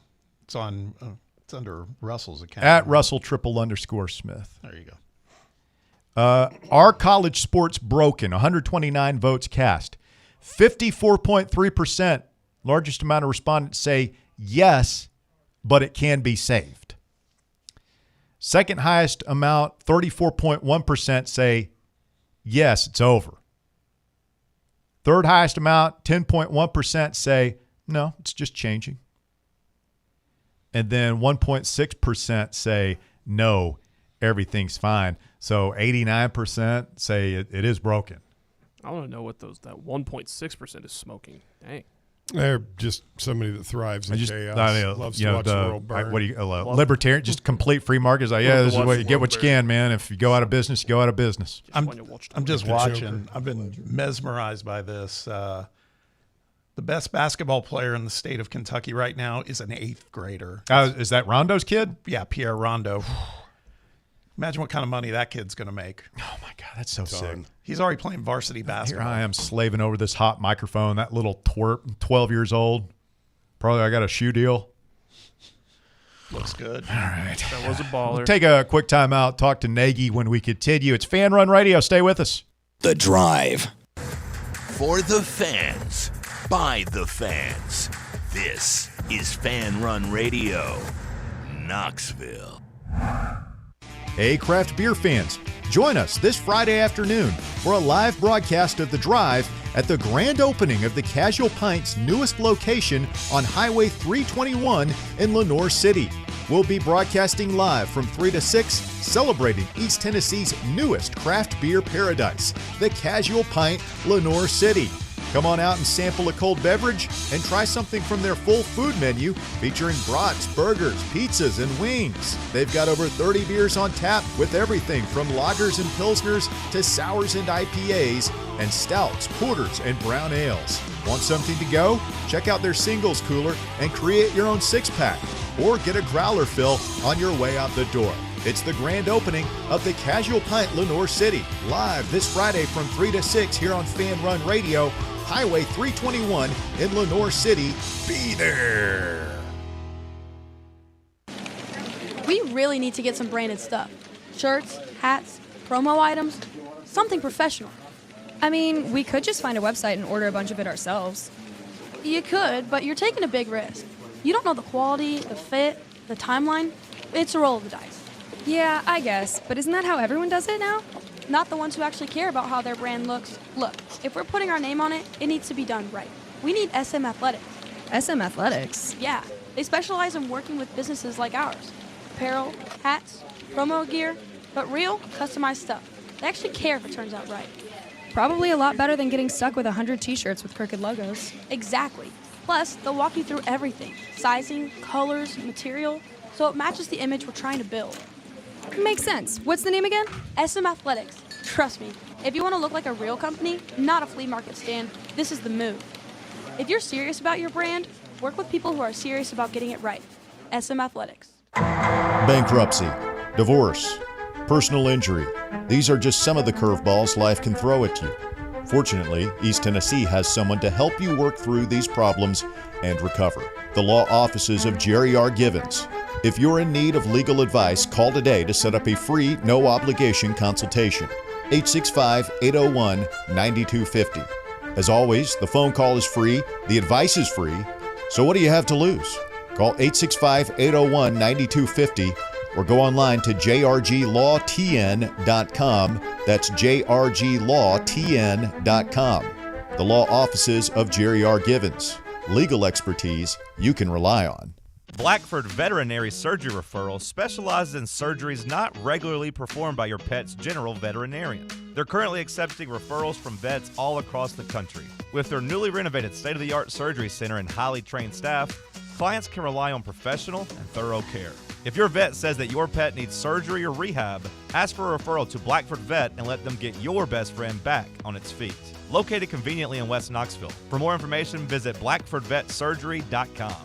it's on. It's under Russell's account. At Russell_Smith. There you go. Are college sports broken? 129 votes cast. 54.3%, largest amount of respondents say yes, but it can be saved. Second highest amount, 34.1%, say yes, it's over. Third highest amount, 10.1%, say no, it's just changing. And then 1.6% say no, everything's fine. So 89% say it is broken. I want to know what that 1.6% is smoking. Dang. They're just somebody that thrives in chaos. Loves to watch the world burn. What do you libertarian? Just complete free market. Like, yeah, this is what you get. What you can, man. If you go out of business, you go out of business. I'm just watching. I've been mesmerized by this. The best basketball player in the state of Kentucky right now is an 8th grader. Is that Rondo's kid? Yeah, Pierre Rondo. Imagine what kind of money that kid's going to make. Oh, my God. That's so sick. He's already playing varsity basketball. Here I am slaving over this hot microphone. That little twerp, 12 years old. Probably I got a shoe deal. Looks good. All right. That was a baller. We'll take a quick time out, talk to Nagy when we continue. It's Fan Run Radio. Stay with us. The Drive. For the fans, by the fans. This is Fan Run Radio. Knoxville. Hey, craft beer fans, join us this Friday afternoon for a live broadcast of The Drive at the grand opening of the Casual Pint's newest location on Highway 321 in Lenoir City. We'll be broadcasting live from 3 to 6, celebrating East Tennessee's newest craft beer paradise, the Casual Pint, Lenoir City. Come on out and sample a cold beverage and try something from their full food menu featuring brats, burgers, pizzas, and wings. They've got over 30 beers on tap with everything from lagers and pilsners to sours and IPAs and stouts, porters, and brown ales. Want something to go? Check out their singles cooler and create your own six-pack or get a growler fill on your way out the door. It's the grand opening of the Casual Pint Lenoir City, live this Friday from 3 to 6 here on Fan Run Radio, Highway 321 in Lenoir City. Be there. We really need to get some branded stuff. Shirts, hats, promo items, something professional. I mean, we could just find a website and order a bunch of it ourselves. You could, but you're taking a big risk. You don't know the quality, the fit, the timeline. It's a roll of the dice. Yeah, I guess, but isn't that how everyone does it now? Not the ones who actually care about how their brand looks. Look, if we're putting our name on it, it needs to be done right. We need SM Athletics. SM Athletics? Yeah, they specialize in working with businesses like ours. Apparel, hats, promo gear, but real, customized stuff. They actually care if it turns out right. Probably a lot better than getting stuck with 100 t-shirts with crooked logos. Exactly. Plus, they'll walk you through everything. Sizing, colors, material, so it matches the image we're trying to build. Makes sense. What's the name again? SM Athletics. Trust me, if you want to look like a real company, not a flea market stand, this is the move. If you're serious about your brand, work with people who are serious about getting it right. SM Athletics. Bankruptcy, divorce, personal injury. These are just some of the curveballs life can throw at you. Fortunately, East Tennessee has someone to help you work through these problems and recover. The law offices of Jerry R. Givens. If you're in need of legal advice, call today to set up a free, no-obligation consultation. 865-801-9250. As always, the phone call is free, the advice is free, so what do you have to lose? Call 865-801-9250 or go online to jrglawtn.com. That's jrglawtn.com. The law offices of Jerry R. Givens. Legal expertise you can rely on. Blackford Veterinary Surgery Referral specializes in surgeries not regularly performed by your pet's general veterinarian. They're currently accepting referrals from vets all across the country. With their newly renovated state-of-the-art surgery center and highly trained staff, clients can rely on professional and thorough care. If your vet says that your pet needs surgery or rehab, ask for a referral to Blackford Vet and let them get your best friend back on its feet. Located conveniently in West Knoxville. For more information, visit blackfordvetsurgery.com.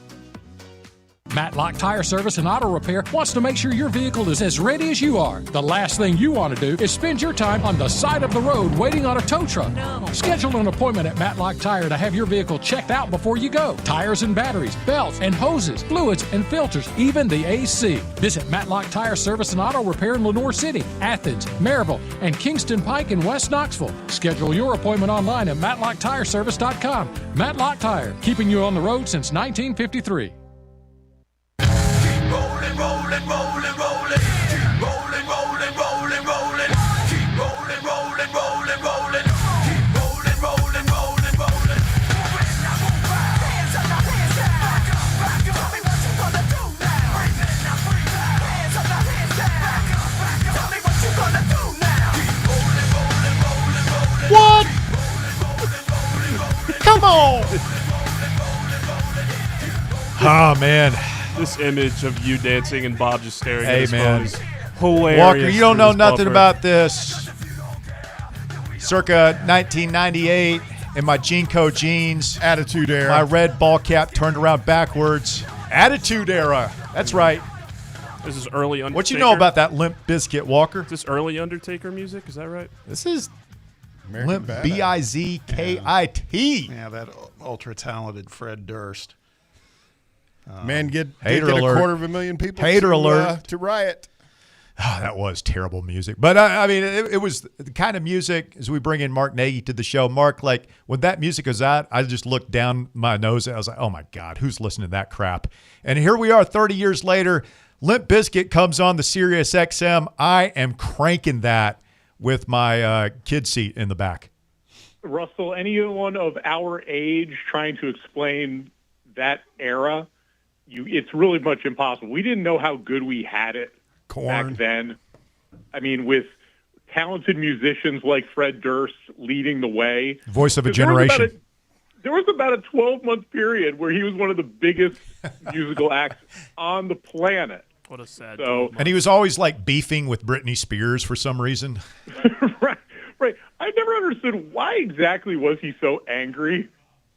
Matlock Tire Service and Auto Repair wants to make sure your vehicle is as ready as you are. The last thing you want to do is spend your time on the side of the road waiting on a tow truck. No. Schedule an appointment at Matlock Tire to have your vehicle checked out before you go. Tires and batteries, belts and hoses, fluids and filters, even the AC. Visit Matlock Tire Service and Auto Repair in Lenoir City, Athens, Maryville, and Kingston Pike in West Knoxville. Schedule your appointment online at MatlockTireService.com. Matlock Tire, keeping you on the road since 1953. Rolling, rolling, rolling, rolling. Keep rolling, rolling, rolling, rolling. Keep rolling, rolling, rolling, rolling. Keep rolling, rolling, rolling, rolling. When I move back, hands up, now hands down. Back up, tell me what you gonna do now. Breathe in, now breathe out. Hands up, now hands down. Back up, tell me what you gonna do now. Keep rolling, rolling, rolling, rolling. What? Come on. Oh, man. This image of you dancing and Bob just staring at his man. phone is hilarious. Walker, you don't know this nothing bumper. about this. Circa 1998, in my Jeanco jeans. Attitude Era. My red ball cap turned around backwards. Attitude Era. That's right. This is early Undertaker. What you know about that Limp Bizkit, Walker? Is this early Undertaker music? Is that right? This is American Limp Badass. B-I-Z-K-I-T. Yeah, that ultra-talented Fred Durst. Man, did Hater get alert. 250,000 people Hater to, alert. To riot. that was terrible music. But I mean, it was the kind of music as we bring in Mark Nagy to the show. Mark, like when that music was out, I just looked down my nose and I was like, oh my God, who's listening to that crap? And here we are 30 years later. Limp Bizkit comes on the Sirius XM. I am cranking that with my kid seat in the back. Russell, anyone of our age trying to explain that era, it's really much impossible. We didn't know how good we had it back then. I mean, with talented musicians like Fred Durst leading the way. Voice of a generation. There was about a 12-month period where he was one of the biggest musical acts on the planet. What a sad. And he was always like beefing with Britney Spears for some reason. Right. I never understood why exactly was he so angry.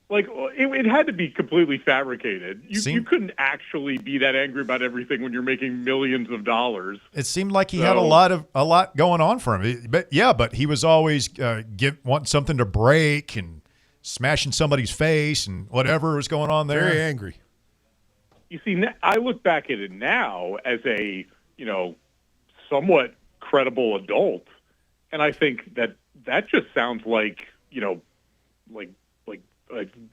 Like, it had to be completely fabricated. You couldn't actually be that angry about everything when you're making millions of dollars. It seemed like he had a lot going on for him. But he was always wanting something to break and smashing somebody's face and whatever was going on there. Very angry. You see, I look back at it now as a, somewhat credible adult, and I think that just sounds like, like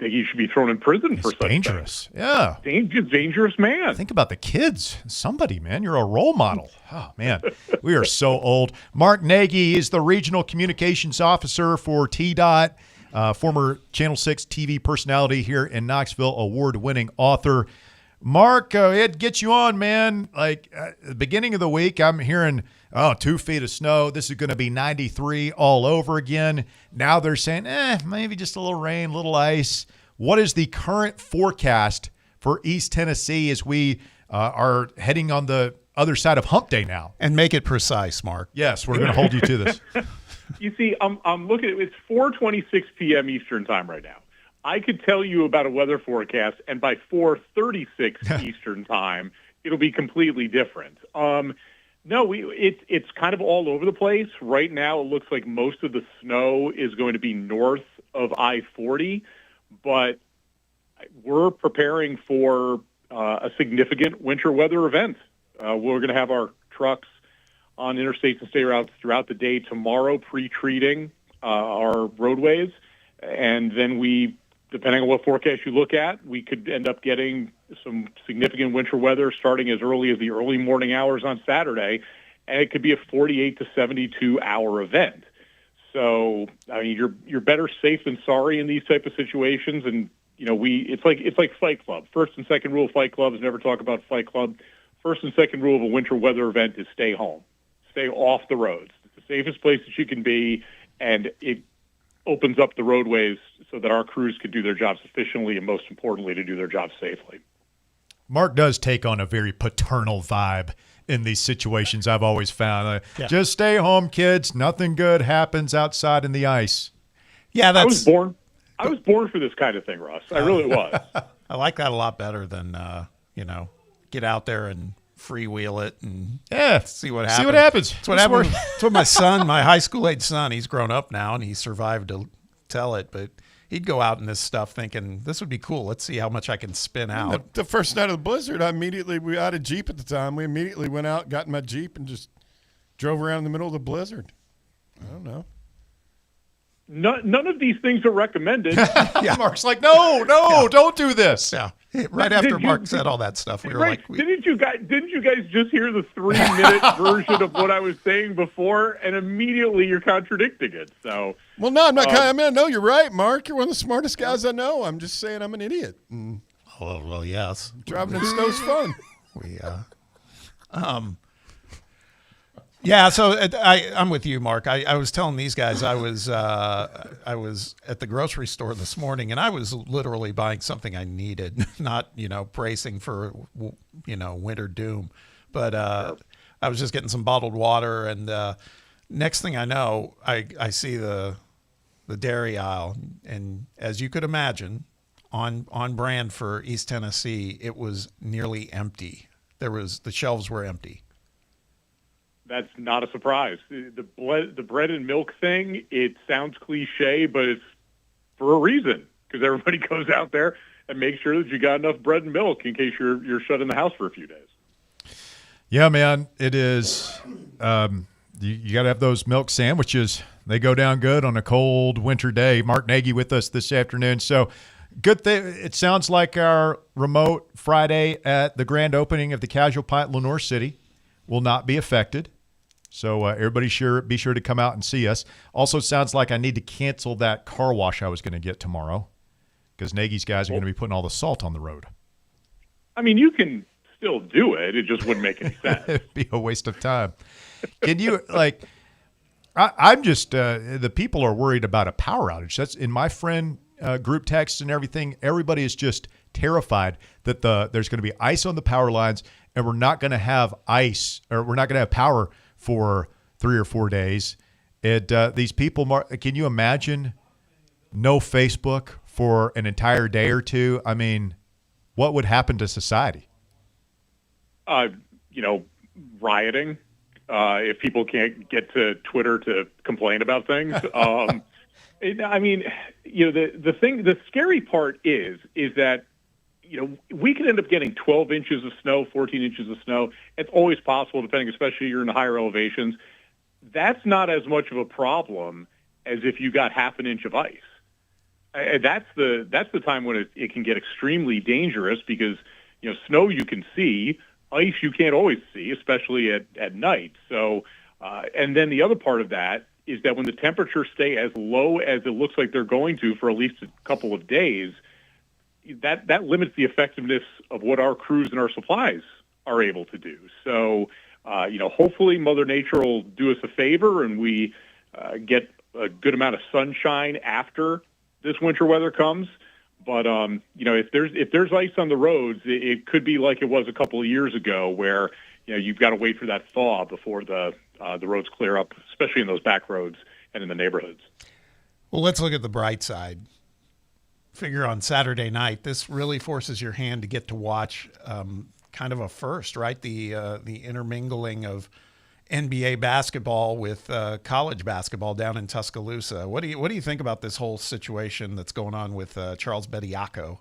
he should be thrown in prison for such dangerous. things. Yeah. Dangerous man. Think about the kids. Somebody, man. You're a role model. Oh, man. We are so old. Mark Nagy is the Regional Communications Officer for TDOT, former Channel 6 TV personality here in Knoxville, award-winning author. Mark, it gets you on, man. Like, at the beginning of the week, I'm hearing, 2 feet of snow. This is going to be 93 all over again. Now they're saying, maybe just a little rain, a little ice. What is the current forecast for East Tennessee as we are heading on the other side of Hump Day now? And make it precise, Mark. Yes, we're going to hold you to this. You see, I'm looking at it. It's 4:26 p.m. Eastern time right now. I could tell you about a weather forecast, and by 4:36 Eastern time, it'll be completely different. No, it's kind of all over the place. Right now, it looks like most of the snow is going to be north of I-40, but we're preparing for a significant winter weather event. We're going to have our trucks on interstates and state routes throughout the day tomorrow, pre-treating our roadways, and then depending on what forecast you look at, we could end up getting some significant winter weather starting as early as the early morning hours on Saturday, and it could be a 48 to 72-hour event. So, I mean, you're better safe than sorry in these type of situations, and it's like Fight Club. First and second rule of Fight Club is never talk about Fight Club. First and second rule of a winter weather event is stay home, stay off the roads. It's the safest place that you can be, and it opens up the roadways so that our crews can do their jobs efficiently and, most importantly, to do their jobs safely. Mark does take on a very paternal vibe in these situations, I've always found. Just stay home, kids. Nothing good happens outside in the ice. Yeah, I was born for this kind of thing, Russ. I really was. I like that a lot better than, get out there and freewheel it and see what happens. See what happens. That's what happened. That's what my son, my high school age son, he's grown up now and he survived to tell it, but he'd go out in this stuff thinking this would be cool. Let's see how much I can spin out. The first night of the blizzard, we had a Jeep at the time. We immediately went out, got in my Jeep, and just drove around in the middle of the blizzard. I don't know. None of these things are recommended. Mark's like, no, don't do this. Yeah. Right after Mark said all that stuff, we were like, didn't you guys just hear the 3-minute version of what I was saying before? And immediately you're contradicting it. So, well, no, I'm not. No, you're right, Mark. You're one of the smartest guys I know. I'm just saying I'm an idiot. Well, yes. Driving in snow's fun. Yeah, so I'm with you, Mark. I was telling these guys I was at the grocery store this morning, and I was literally buying something I needed, not bracing for winter doom, but I was just getting some bottled water, and next thing I know, I see the dairy aisle, and as you could imagine, on brand for East Tennessee, it was nearly empty. The shelves were empty. That's not a surprise. The bread and milk thing, it sounds cliche, but it's for a reason, because everybody goes out there and makes sure that you got enough bread and milk in case you're shut in the house for a few days. Yeah, man, it is. You got to have those milk sandwiches. They go down good on a cold winter day. Mark Nagy with us this afternoon. So good thing. It sounds like our remote Friday at the grand opening of the Casual Pint Lenoir City will not be affected. So everybody be sure to come out and see us. Also sounds like I need to cancel that car wash I was going to get tomorrow because Nagy's guys are going to be putting all the salt on the road. I mean, you can still do it. It just wouldn't make any sense. It'd be a waste of time. Can you, like, I'm just, the people are worried about a power outage. That's in my friend group text and everything. Everybody is just terrified that there's going to be ice on the power lines and we're not going to have ice or we're not going to have power for 3 or 4 days. These people, can you imagine no Facebook for an entire day or two? I mean, what would happen to society? Rioting. If people can't get to Twitter to complain about things. The scary part is that, we could end up getting 12 inches of snow, 14 inches of snow. It's always possible, depending, especially if you're in the higher elevations. That's not as much of a problem as if you got half an inch of ice. That's the time when it can get extremely dangerous because, snow you can see, ice you can't always see, especially at night. So, and then the other part of that is that when the temperatures stay as low as it looks like they're going to for at least a couple of days, that limits the effectiveness of what our crews and our supplies are able to do. So, hopefully Mother Nature will do us a favor and we get a good amount of sunshine after this winter weather comes. But if there's ice on the roads, it could be like it was a couple of years ago, where you've got to wait for that thaw before the roads clear up, especially in those back roads and in the neighborhoods. Well, let's look at the bright side. Figure on Saturday night, this really forces your hand to get to watch kind of a first, right? The intermingling of NBA basketball with college basketball down in Tuscaloosa. What do you think about this whole situation that's going on with Charles Bediako?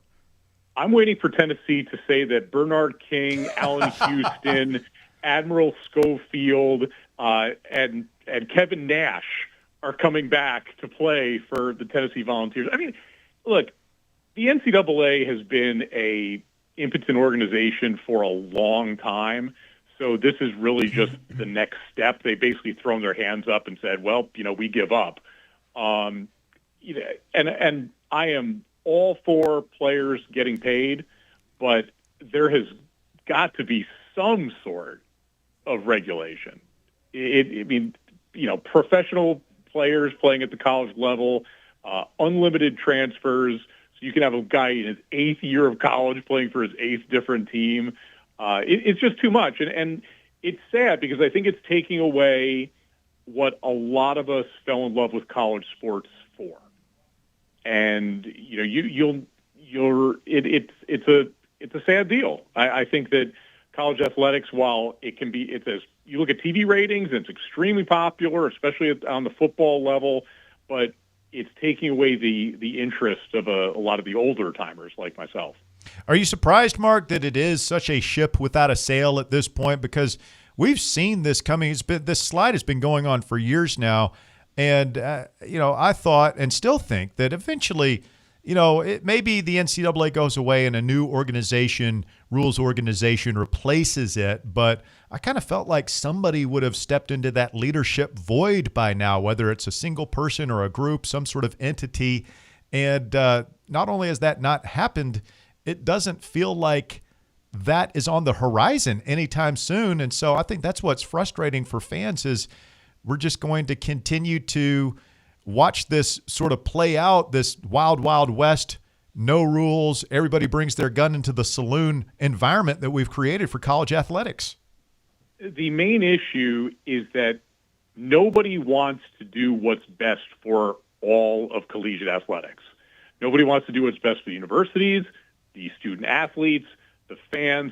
I'm waiting for Tennessee to say that Bernard King, Allen Houston, Admiral Schofield, and Kevin Nash are coming back to play for the Tennessee Volunteers. I mean, look, the NCAA has been a impotent organization for a long time. So this is really just the next step. They basically thrown their hands up and said, well, we give up. And I am all for players getting paid, but there has got to be some sort of regulation. Professional players playing at the college level, unlimited transfers. So you can have a guy in his 8th year of college playing for his 8th different team. It's just too much. And it's sad because I think it's taking away what a lot of us fell in love with college sports for. And, it's a sad deal. I think that college athletics, while it can be, you look at TV ratings and it's extremely popular, especially on the football level, but it's taking away the interest of a lot of the older timers like myself. Are you surprised, Mark, that it is such a ship without a sail at this point? Because we've seen this coming. This slide has been going on for years now. And, I thought and still think that eventually, maybe the NCAA goes away and a new rules organization replaces it. But I kind of felt like somebody would have stepped into that leadership void by now, whether it's a single person or a group, some sort of entity. And not only has that not happened, it doesn't feel like that is on the horizon anytime soon. And so I think that's what's frustrating for fans is we're just going to continue to watch this sort of play out, this wild, wild west, no rules. Everybody brings their gun into the saloon environment that we've created for college athletics. The main issue is that nobody wants to do what's best for all of collegiate athletics. Nobody wants to do what's best for the universities, the student athletes, the fans.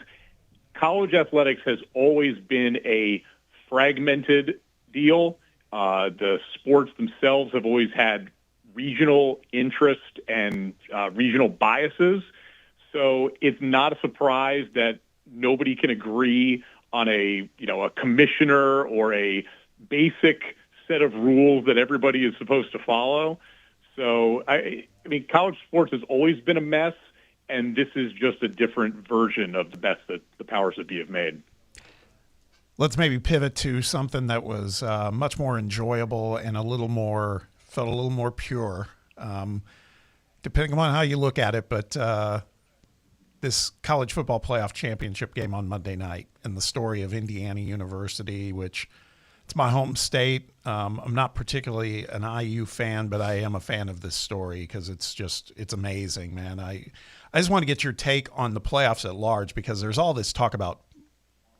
College athletics has always been a fragmented deal. The sports themselves have always had regional interest and regional biases. So it's not a surprise that nobody can agree on a commissioner or a basic set of rules that everybody is supposed to follow. So, I mean, college sports has always been a mess, and this is just a different version of the best that the powers that be have made. Let's maybe pivot to something that was much more enjoyable and felt a little more pure, depending on how you look at it. But this college football playoff championship game on Monday night and the story of Indiana University, which it's my home state. I'm not particularly an IU fan, but I am a fan of this story because it's amazing, man. I just want to get your take on the playoffs at large because there's all this talk about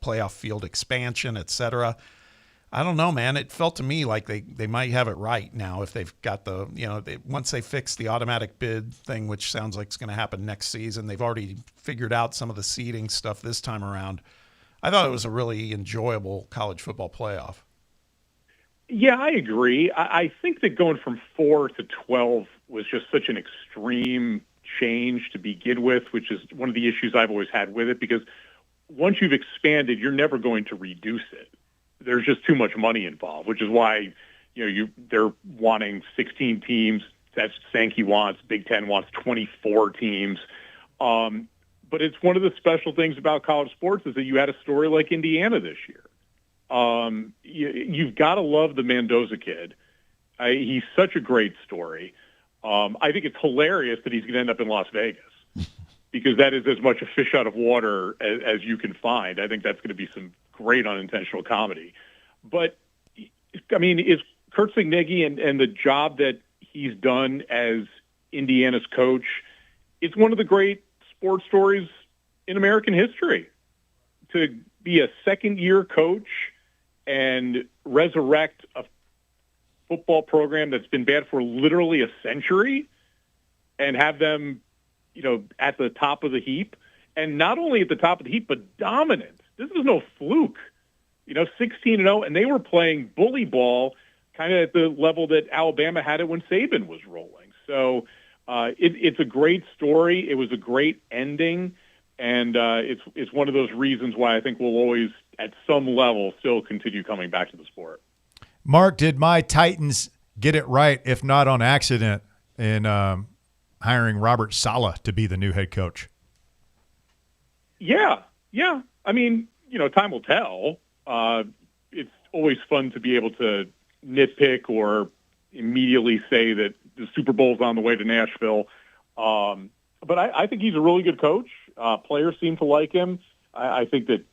playoff field expansion, et cetera. I don't know, man. It felt to me like they might have it right now if they've got once they fix the automatic bid thing, which sounds like it's going to happen next season. They've already figured out some of the seeding stuff this time around. I thought it was a really enjoyable college football playoff. Yeah, I agree. I think that going from 4 to 12 was just such an extreme change to begin with, which is one of the issues I've always had with it, because once you've expanded, you're never going to reduce it. There's just too much money involved, which is why they're wanting 16 teams. That's Sankey wants. Big Ten wants 24 teams. But it's one of the special things about college sports is that you had a story like Indiana this year. You've got to love the Mendoza kid. He's such a great story. I think it's hilarious that he's going to end up in Las Vegas because that is as much a fish out of water as you can find. I think that's going to be some great unintentional comedy. But, I mean, is Kurt Signicki and the job that he's done as Indiana's coach, it's one of the great sports stories in American history. To be a second-year coach and resurrect a football program that's been bad for literally a century and have them, at the top of the heap. And not only at the top of the heap, but dominant. This is no fluke. 16-0, and they were playing bully ball kind of at the level that Alabama had it when Saban was rolling. So it's a great story. It was a great ending. And it's one of those reasons why I think we'll always, at some level, still continue coming back to the sport. Mark, did my Titans get it right, if not on accident, in hiring Robert Saleh to be the new head coach? Yeah. I mean, time will tell. It's always fun to be able to nitpick or immediately say that the Super Bowl's on the way to Nashville. But I think he's a really good coach. Players seem to like him. I think that,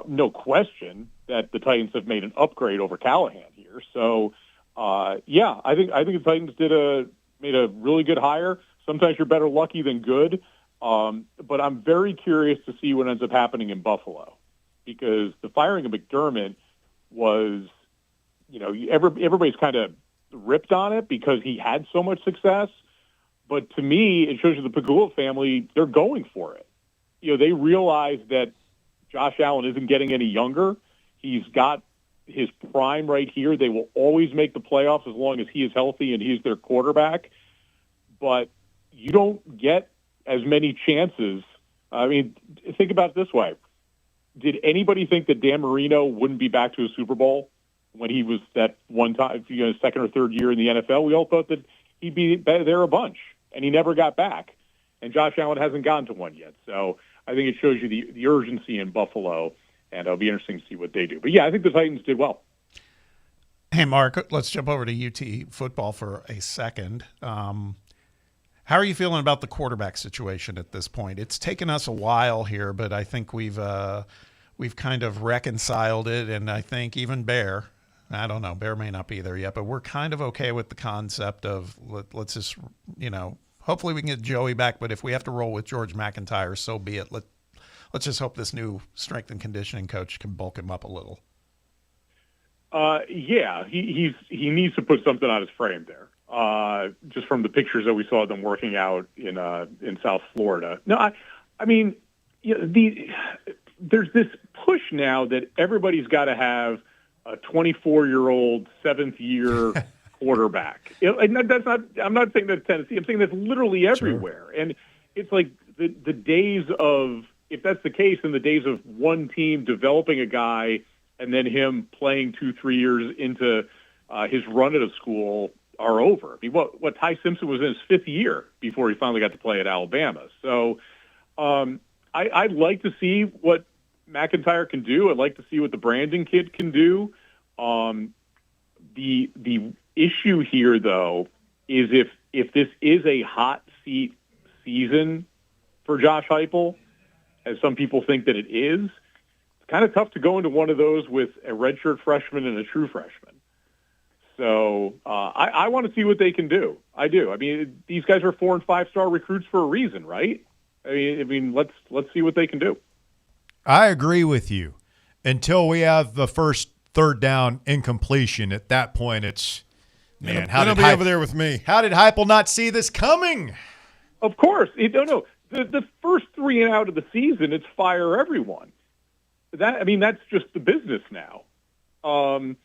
no question, that the Titans have made an upgrade over Callahan here. So, I think the Titans made a really good hire. Sometimes you're better lucky than good. But I'm very curious to see what ends up happening in Buffalo, because the firing of McDermott was, everybody's kind of ripped on it because he had so much success. But to me, it shows you the Pegula family, they're going for it. They realize that Josh Allen isn't getting any younger. He's got his prime right here. They will always make the playoffs as long as he is healthy and he's their quarterback. But you don't get as many chances. I mean, think about it this way. Did anybody think that Dan Marino wouldn't be back to a Super Bowl when he was that one time, second or third year in the NFL? We all thought that he'd be there a bunch, and he never got back. And Josh Allen hasn't gotten to one yet. So I think it shows you the urgency in Buffalo, and it'll be interesting to see what they do. But, yeah, I think the Titans did well. Hey, Mark, let's jump over to UT football for a second. How are you feeling about the quarterback situation at this point? It's taken us a while here, but I think we've kind of reconciled it, and I think even Bear, I don't know, Bear may not be there yet, but we're kind of okay with the concept of let's just, hopefully we can get Joey back, but if we have to roll with George McIntyre, so be it. Let's just hope this new strength and conditioning coach can bulk him up a little. He needs to put something on his frame there. Just from the pictures that we saw them working out in South Florida. No, I mean, there's this push now that everybody's got to have a 24-year-old, seventh-year quarterback. I'm not saying that's Tennessee. I'm saying that's literally everywhere. Sure. And it's like the days of if that's the case, then the days of one team developing a guy and then him playing 2-3 years into his run at a school are over. I mean, what Ty Simpson was in his 5th year before he finally got to play at Alabama. So I'd like to see what McIntyre can do. I'd like to see what the Brandon kid can do. The issue here, though, is if this is a hot seat season for Josh Heupel, as some people think that it is, it's kind of tough to go into one of those with a redshirt freshman and a true freshman. So I want to see what they can do. I do. I mean, these guys are 4- and 5-star recruits for a reason, right? I mean, let's see what they can do. I agree with you. Until we have the first third down incompletion, at that point, it's man. How did over there with me? How did Heupel not see this coming? Of course, no. The first 3 and out of the season, it's fire everyone. That's just the business now. I'm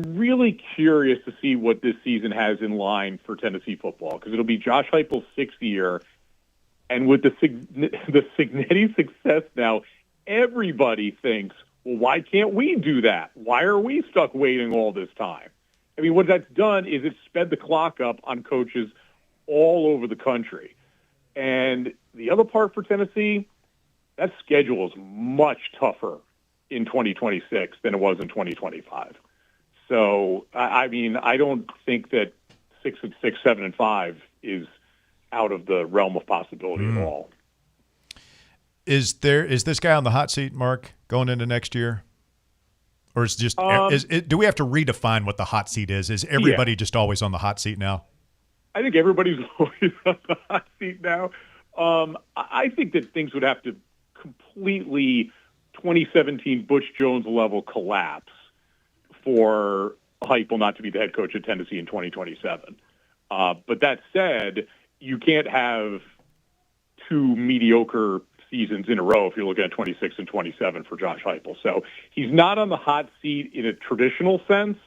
really curious to see what this season has in line for Tennessee football, because it'll be Josh Heupel's 6th year, and with the Cignetti success now, everybody thinks, well, why can't we do that? Why are we stuck waiting all this time? I mean, what that's done is it's sped the clock up on coaches all over the country. And the other part for Tennessee, that schedule is much tougher in 2026 than it was in 2025. So, I don't think that 6-6, 7-5 is out of the realm of possibility at all. Is this guy on the hot seat, Mark, going into next year? Or is just do we have to redefine what the hot seat is? Is everybody just always on the hot seat now? I think everybody's always on the hot seat now. I think that things would have to completely 2017 Butch Jones level collapse for Heupel not to be the head coach at Tennessee in 2027. But that said, you can't have 2 mediocre seasons in a row if you're looking at 26 and 27 for Josh Heupel. So he's not on the hot seat in a traditional sense,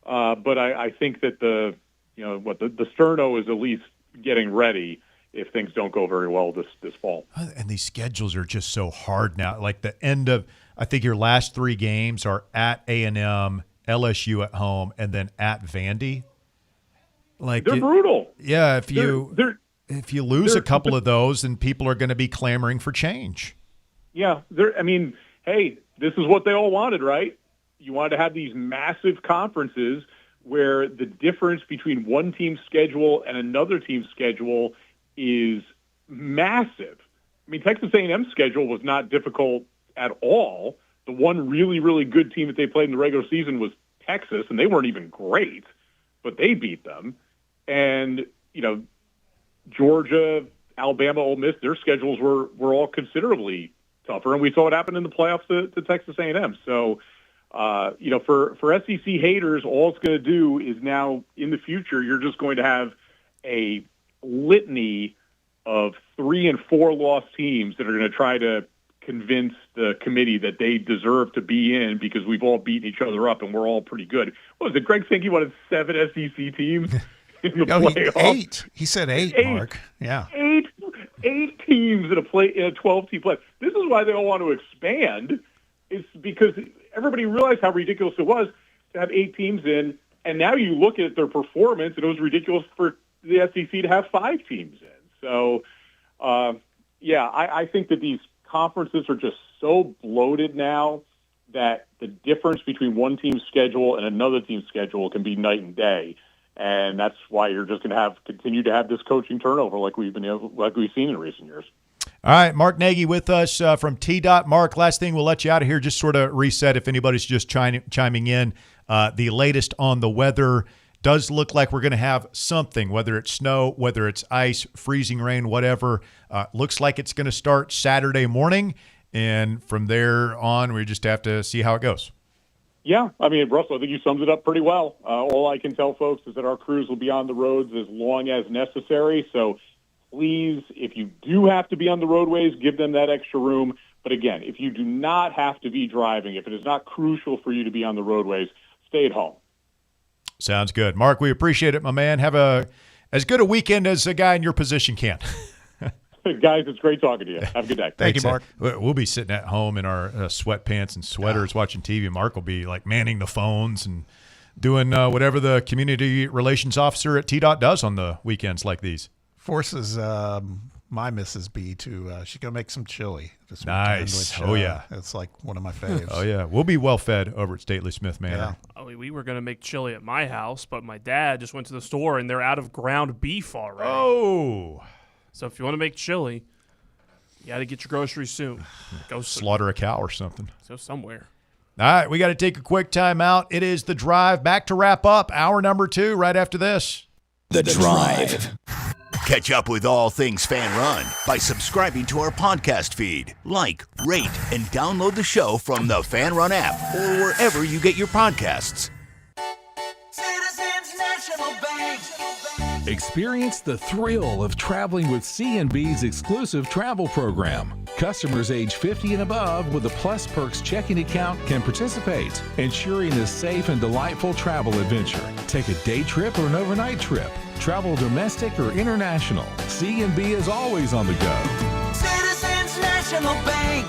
but I think that the sterno is at least getting ready if things don't go very well this fall. And these schedules are just so hard now. Like the end of, I think your last 3 games are at A&M, LSU at home, and then at Vandy. Like they're brutal. Yeah, if you lose a couple of those, then people are going to be clamoring for change. Yeah, hey, this is what they all wanted, right? You wanted to have these massive conferences where the difference between one team's schedule and another team's schedule is massive. I mean, Texas A&M's schedule was not difficult at all. The one really, really good team that they played in the regular season was Texas, and they weren't even great, but they beat them. And, Georgia, Alabama, Ole Miss, their schedules were all considerably tougher, and we saw what happened in the playoffs to Texas A&M. So, for SEC haters, all it's going to do is now in the future, you're just going to have a litany of 3- and 4-loss teams that are going to try to convince the committee that they deserve to be in because we've all beaten each other up and we're all pretty good. What was it? Greg Sankey wanted 7 SEC teams in the playoffs. 8. He said 8, Mark. Yeah. 8 teams in a 12-team play. This is why they all want to expand. It's because everybody realized how ridiculous it was to have 8 teams in, and now you look at their performance, and it was ridiculous for the SEC to have 5 teams in. So, I think that these conferences are just so bloated now that the difference between one team's schedule and another team's schedule can be night and day. And that's why you're just going to continue to have this coaching turnover like we've seen in recent years. All right, Mark Nagy with us from T-Dot. Mark, last thing, we'll let you out of here. Just sort of reset if anybody's just chiming in. The latest on the weather does look like we're going to have something, whether it's snow, whether it's ice, freezing rain, whatever. Looks like it's going to start Saturday morning, and from there on, we just have to see how it goes. Yeah, Russell, I think you summed it up pretty well. All I can tell folks is that our crews will be on the roads as long as necessary, so please, if you do have to be on the roadways, give them that extra room. But again, if you do not have to be driving, if it is not crucial for you to be on the roadways, stay at home. Sounds good. Mark, we appreciate it, my man. Have as good a weekend as a guy in your position can. Guys, it's great talking to you. Have a good day. Thank you, Mark. We'll be sitting at home in our sweatpants and sweaters watching TV. Mark will be like manning the phones and doing whatever the community relations officer at TDOT does on the weekends like these. Forces my Mrs. B to she's gonna make some chili this nice weekend, which, yeah, it's like one of my faves. Oh yeah, we'll be well fed over at Stately Smith Manor. Oh, we were gonna make chili at my house, but my dad just went to the store and they're out of ground beef already. Oh, so if you want to make chili, you got to get your groceries soon. Go slaughter a cow or something. Go somewhere. All right, we got to take a quick time out. It is The Drive. Back to wrap up hour number 2 right after this. The Drive. Catch up with all things Fan Run by subscribing to our podcast feed. Like, rate, and download the show from the Fan Run app or wherever you get your podcasts. Citizens National Bank. Experience the thrill of traveling with C&B's exclusive travel program. Customers age 50 and above with a Plus Perks checking account can participate, ensuring a safe and delightful travel adventure. Take a day trip or an overnight trip. Travel domestic or international. C&B is always on the go. Citizens National Bank.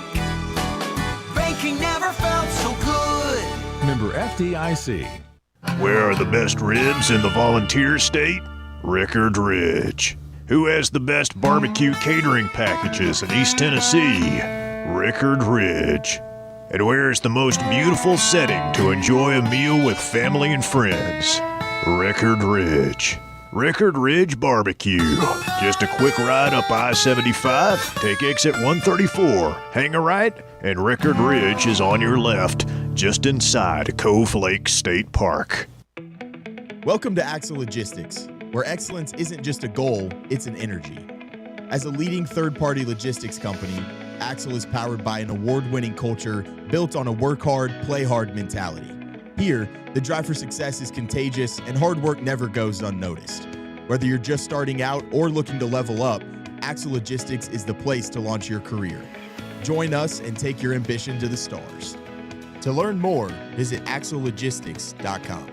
Banking never felt so good. Member FDIC. Where are the best ribs in the Volunteer State? Rickard Ridge. Who has the best barbecue catering packages in East Tennessee? Rickard Ridge. And where is the most beautiful setting to enjoy a meal with family and friends? Rickard Ridge. Rickard Ridge Barbecue. Just a quick ride up I-75, take exit 134, hang a right, and Rickard Ridge is on your left, just inside Cove Lake State Park. Welcome to Axle Logistics, where excellence isn't just a goal, it's an energy. As a leading third-party logistics company, Axle is powered by an award-winning culture built on a work hard, play hard mentality. Here, the drive for success is contagious and hard work never goes unnoticed. Whether you're just starting out or looking to level up, Axle Logistics is the place to launch your career. Join us and take your ambition to the stars. To learn more, visit axlelogistics.com.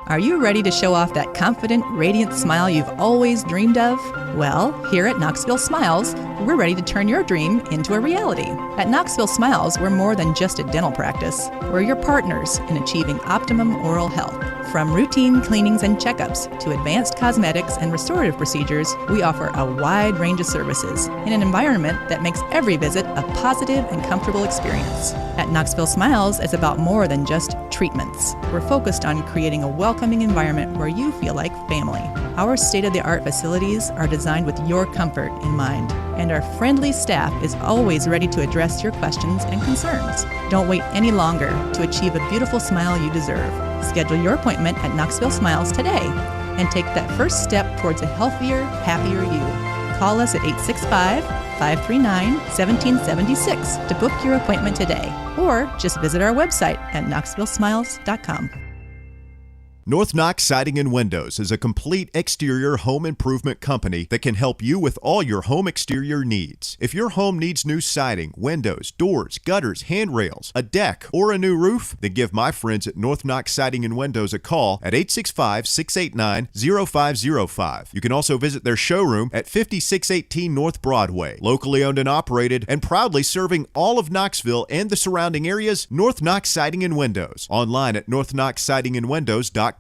Are you ready to show off that confident, radiant smile you've always dreamed of? Well, here at Knoxville Smiles, we're ready to turn your dream into a reality. At Knoxville Smiles, we're more than just a dental practice. We're your partners in achieving optimum oral health. From routine cleanings and checkups to advanced cosmetics and restorative procedures, we offer a wide range of services in an environment that makes every visit a positive and comfortable experience. At Knoxville Smiles, it's about more than just treatments. We're focused on creating a welcoming environment where you feel like family. Our state-of-the-art facilities are designed with your comfort in mind, and our friendly staff is always ready to address your questions and concerns. Don't wait any longer to achieve a beautiful smile you deserve. Schedule your appointment at Knoxville Smiles today and take that first step towards a healthier, happier you. Call us at 865-539-1776 to book your appointment today, or just visit our website at knoxvillesmiles.com. North Knox Siding and Windows is a complete exterior home improvement company that can help you with all your home exterior needs. If your home needs new siding, windows, doors, gutters, handrails, a deck, or a new roof, then give my friends at North Knox Siding and Windows a call at 865-689-0505. You can also visit their showroom at 5618 North Broadway. Locally owned and operated and proudly serving all of Knoxville and the surrounding areas, North Knox Siding and Windows. Online at northknoxsidingandwindows.com.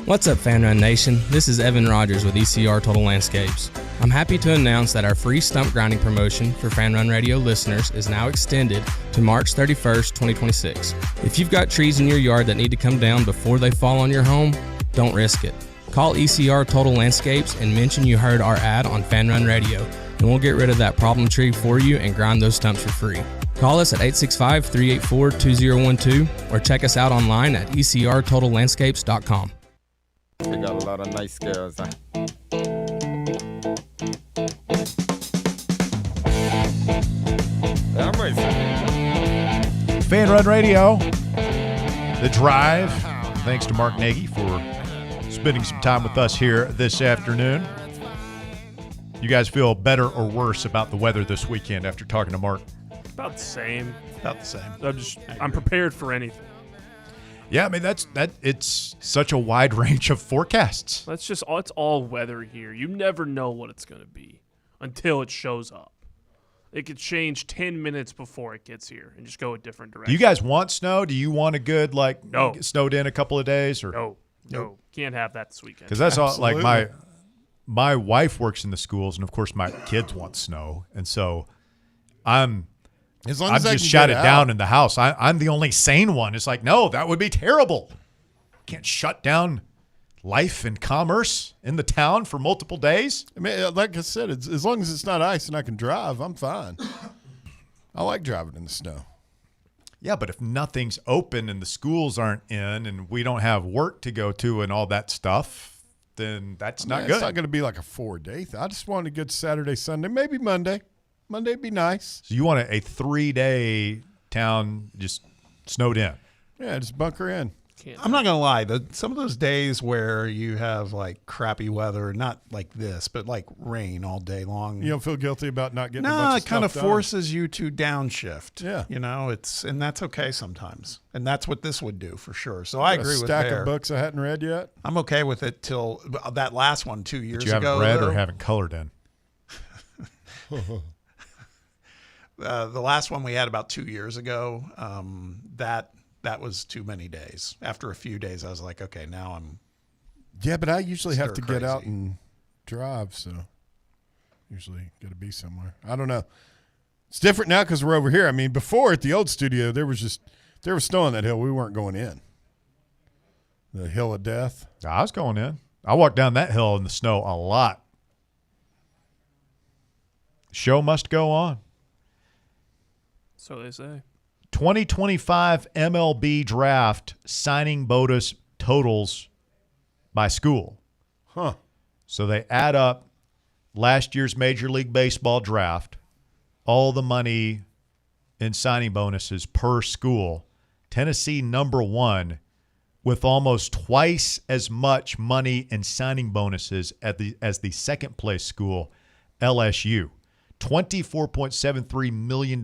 What's up, Fan Run Nation? This is Evan Rogers with ECR Total Landscapes. I'm happy to announce that our free stump grinding promotion for Fan Run Radio listeners is now extended to March 31st, 2026. If you've got trees in your yard that need to come down before they fall on your home, don't risk it. Call ECR Total Landscapes and mention you heard our ad on Fan Run Radio, and we'll get rid of that problem tree for you and grind those stumps for free. Call us at 865-384-2012 or check us out online at ecrtotallandscapes.com. We got a lot of nice girls, huh? Fan Run Radio, The Drive. Thanks to Mark Nagy for spending some time with us here this afternoon. You guys feel better or worse about the weather this weekend after talking to Mark? About the same. About the same. I'm prepared for anything. Yeah, I mean it's such a wide range of forecasts. It's all weather here. You never know what it's going to be. until it shows up. It could change 10 minutes before it gets here and just go a different direction. Do you guys want snow? Do you want a good, No. snowed in a couple of days? Or No. Can't have that this weekend. Because that's all, my wife works in the schools, and of course my kids want snow, and so I'm just shut it down in the house. I'm the only sane one. It's like, no, that would be terrible. Can't shut down life and commerce in the town for multiple days. I mean, like I said, as long as it's not ice and I can drive, I'm fine. I like driving in the snow. Yeah, but if nothing's open and the schools aren't in and we don't have work to go to and all that stuff, then that's not good. It's not going to be like a 4-day thing. I just want a good Saturday, Sunday, maybe Monday. Monday would be nice. So you want a 3-day town just snowed in? Yeah, just bunker in. I'm not going to lie. Some of those days where you have like crappy weather, not like this, but like rain all day long. You don't feel guilty about not getting a bunch No, of it kind of stuff done? forces you to downshift. Yeah. And that's okay sometimes. And that's what this would do for sure. So I agree with stack Bear. of books I hadn't read yet. I'm okay with it till that last one 2 years That you ago. haven't read or haven't colored in. The last one we had about 2 years ago, that was too many days. After a few days, I was like, okay, now I'm. Yeah, but I usually have to get out crazy. and drive, so usually got to be somewhere. I don't know. It's different now because we're over here. I mean, before at the old studio, there was snow on that hill. We weren't going in. The hill of death. I was going in. I walked down that hill in the snow a lot. Show must go on. So they say. 2025 MLB draft signing bonus totals by school. Huh. So they add up last year's Major League Baseball draft, all the money in signing bonuses per school. Tennessee number 1 with almost twice as much money in signing bonuses as the second place school, LSU. $24.73 million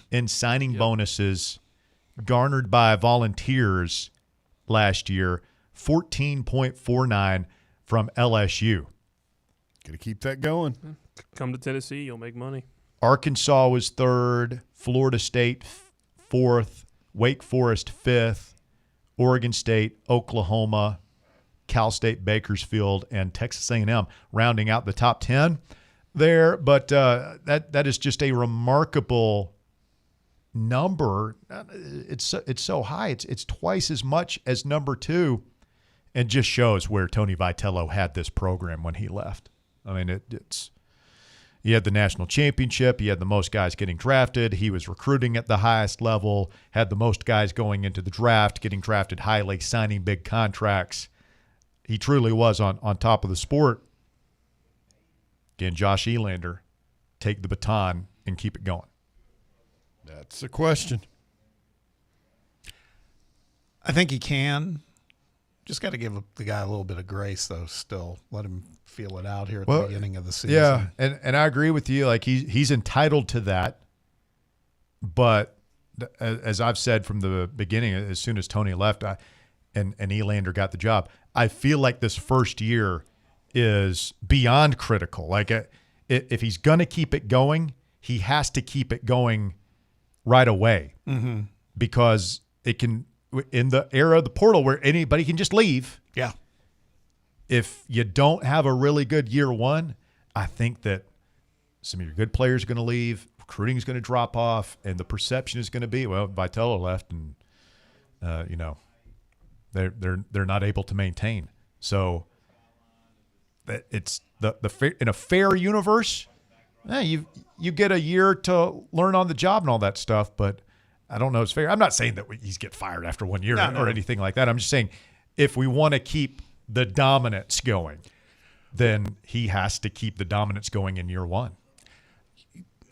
in signing bonuses garnered by volunteers last year, 14.49 from LSU. Got to keep that going. Come to Tennessee, you'll make money. Arkansas was 3rd, Florida State 4th, Wake Forest 5th, Oregon State, Oklahoma, Cal State Bakersfield, and Texas A&M rounding out the top 10 there. But that is just a remarkable number. It's so high. It's twice as much as number 2, and just shows where Tony Vitello had this program when he left. I mean, he had the national championship. He had the most guys getting drafted. He was recruiting at the highest level, had the most guys going into the draft, getting drafted highly, signing big contracts. He truly was on top of the sport. Again, Josh Elander, take the baton and keep it going. That's the question. I think he can. Just got to give the guy a little bit of grace, though, still. Let him feel it out here at the beginning of the season. Yeah, and I agree with you. Like, he's entitled to that. But as I've said from the beginning, as soon as Tony left and Elander got the job, I feel like this first year is beyond critical. Like, if he's going to keep it going, he has to keep it going right away. Mm-hmm. Because it can – in the era of the portal where anybody can just leave. Yeah. If you don't have a really good year one, I think that some of your good players are going to leave, recruiting is going to drop off, and the perception is going to be, well, Vitello left, and they're not able to maintain. So it's the in a fair universe, you get a year to learn on the job and all that stuff, but I don't know it's fair. I'm not saying that he's get fired after 1 year or anything like that. I'm just saying if we want to keep the dominance going, then he has to keep the dominance going in year one.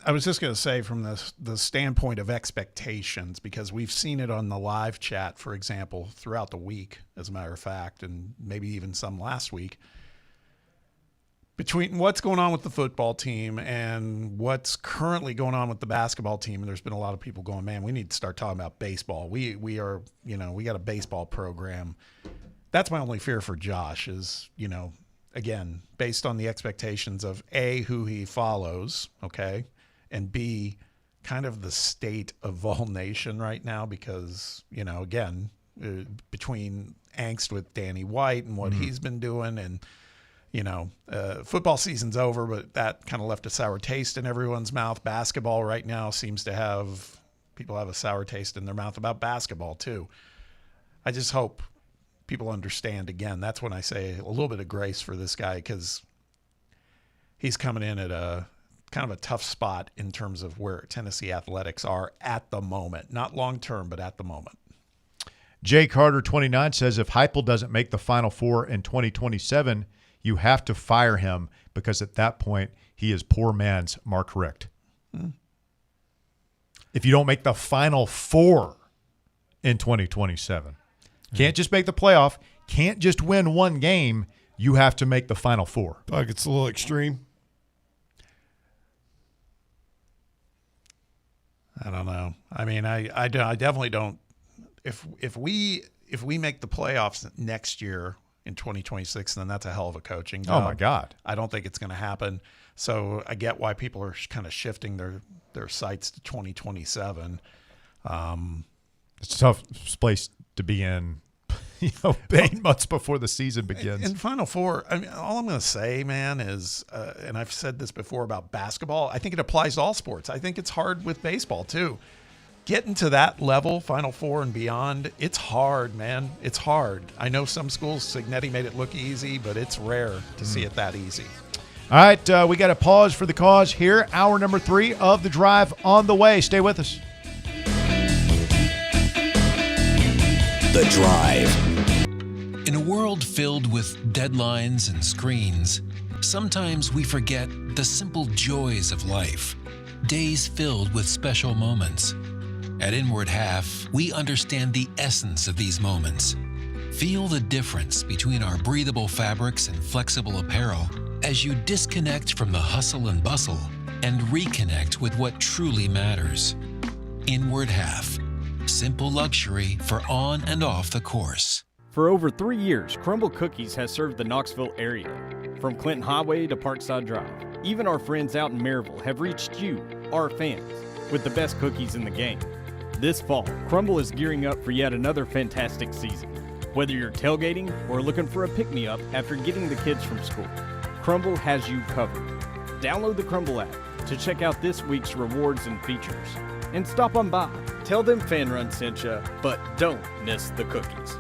I was just going to say from the standpoint of expectations, because we've seen it on the live chat, for example, throughout the week, as a matter of fact, and maybe even some last week, between what's going on with the football team and what's currently going on with the basketball team. And there's been a lot of people going, man, we need to start talking about baseball. We are, we got a baseball program. That's my only fear for Josh is, again, based on the expectations of A, who he follows, okay, and B, kind of the state of Vol Nation right now because, again, between angst with Danny White and what he's been doing and, football season's over, but that kind of left a sour taste in everyone's mouth. Basketball right now seems to have people have a sour taste in their mouth about basketball too. I just hope people understand, again, that's when I say a little bit of grace for this guy because he's coming in at a kind of a tough spot in terms of where Tennessee athletics are at the moment. Not long-term, but at the moment. Jay Carter, 29, says if Heupel doesn't make the Final Four in 2027, you have to fire him because at that point he is poor man's Mark Richt. If you don't make the Final Four in 2027, can't just make the playoff, can't just win one game, you have to make the Final Four. Like it's a little extreme. I don't know. I mean, I definitely don't. If we make the playoffs next year in 2026, then that's a hell of a coaching job. Oh my God! I don't think it's going to happen. So I get why people are kind of shifting their sights to 2027. It's a tough place to be in. 8 months before the season begins. In Final Four, I mean, all I'm going to say, man, is, and I've said this before about basketball, I think it applies to all sports. I think it's hard with baseball, too. Getting to that level, Final Four and beyond, it's hard, man. It's hard. I know some schools, Signetti made it look easy, but it's rare to see it that easy. All right, we got to pause for the cause here. Hour number 3 of The Drive on the way. Stay with us. The Drive. In a world filled with deadlines and screens, sometimes we forget the simple joys of life, days filled with special moments. At Inward Half, we understand the essence of these moments. Feel the difference between our breathable fabrics and flexible apparel as you disconnect from the hustle and bustle and reconnect with what truly matters. Inward Half. Simple luxury for on and off the course. For over 3 years, Crumble Cookies has served the Knoxville area. From Clinton Highway to Parkside Drive, even our friends out in Maryville have reached you, our fans, with the best cookies in the game. This fall, Crumble is gearing up for yet another fantastic season. Whether you're tailgating or looking for a pick-me-up after getting the kids from school, Crumble has you covered. Download the Crumble app to check out this week's rewards and features. And stop on by. Tell them Fan Run sent you, but don't miss the cookies.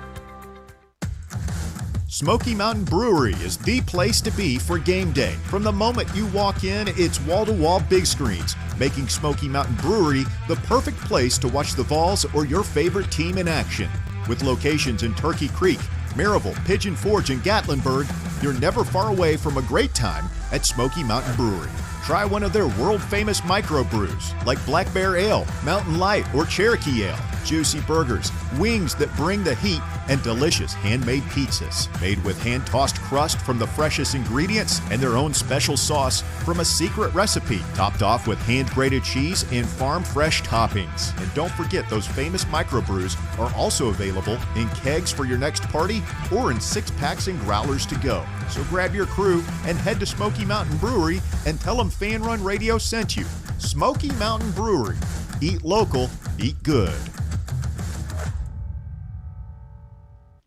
Smoky Mountain Brewery is the place to be for game day. From the moment you walk in, it's wall-to-wall big screens, making Smoky Mountain Brewery the perfect place to watch the Vols or your favorite team in action. With locations in Turkey Creek, Maryville, Pigeon Forge, and Gatlinburg, you're never far away from a great time at Smoky Mountain Brewery. Try one of their world-famous microbrews like Black Bear Ale, Mountain Light, or Cherokee Ale. Juicy burgers, wings that bring the heat, and delicious handmade pizzas made with hand-tossed crust from the freshest ingredients and their own special sauce from a secret recipe, topped off with hand-grated cheese and farm-fresh toppings. And don't forget, those famous microbrews are also available in kegs for your next party or in 6-packs and growlers to go. So grab your crew and head to Smoky Mountain Brewery and tell them Fan Run Radio sent you. Smoky Mountain Brewery. Eat local, eat good.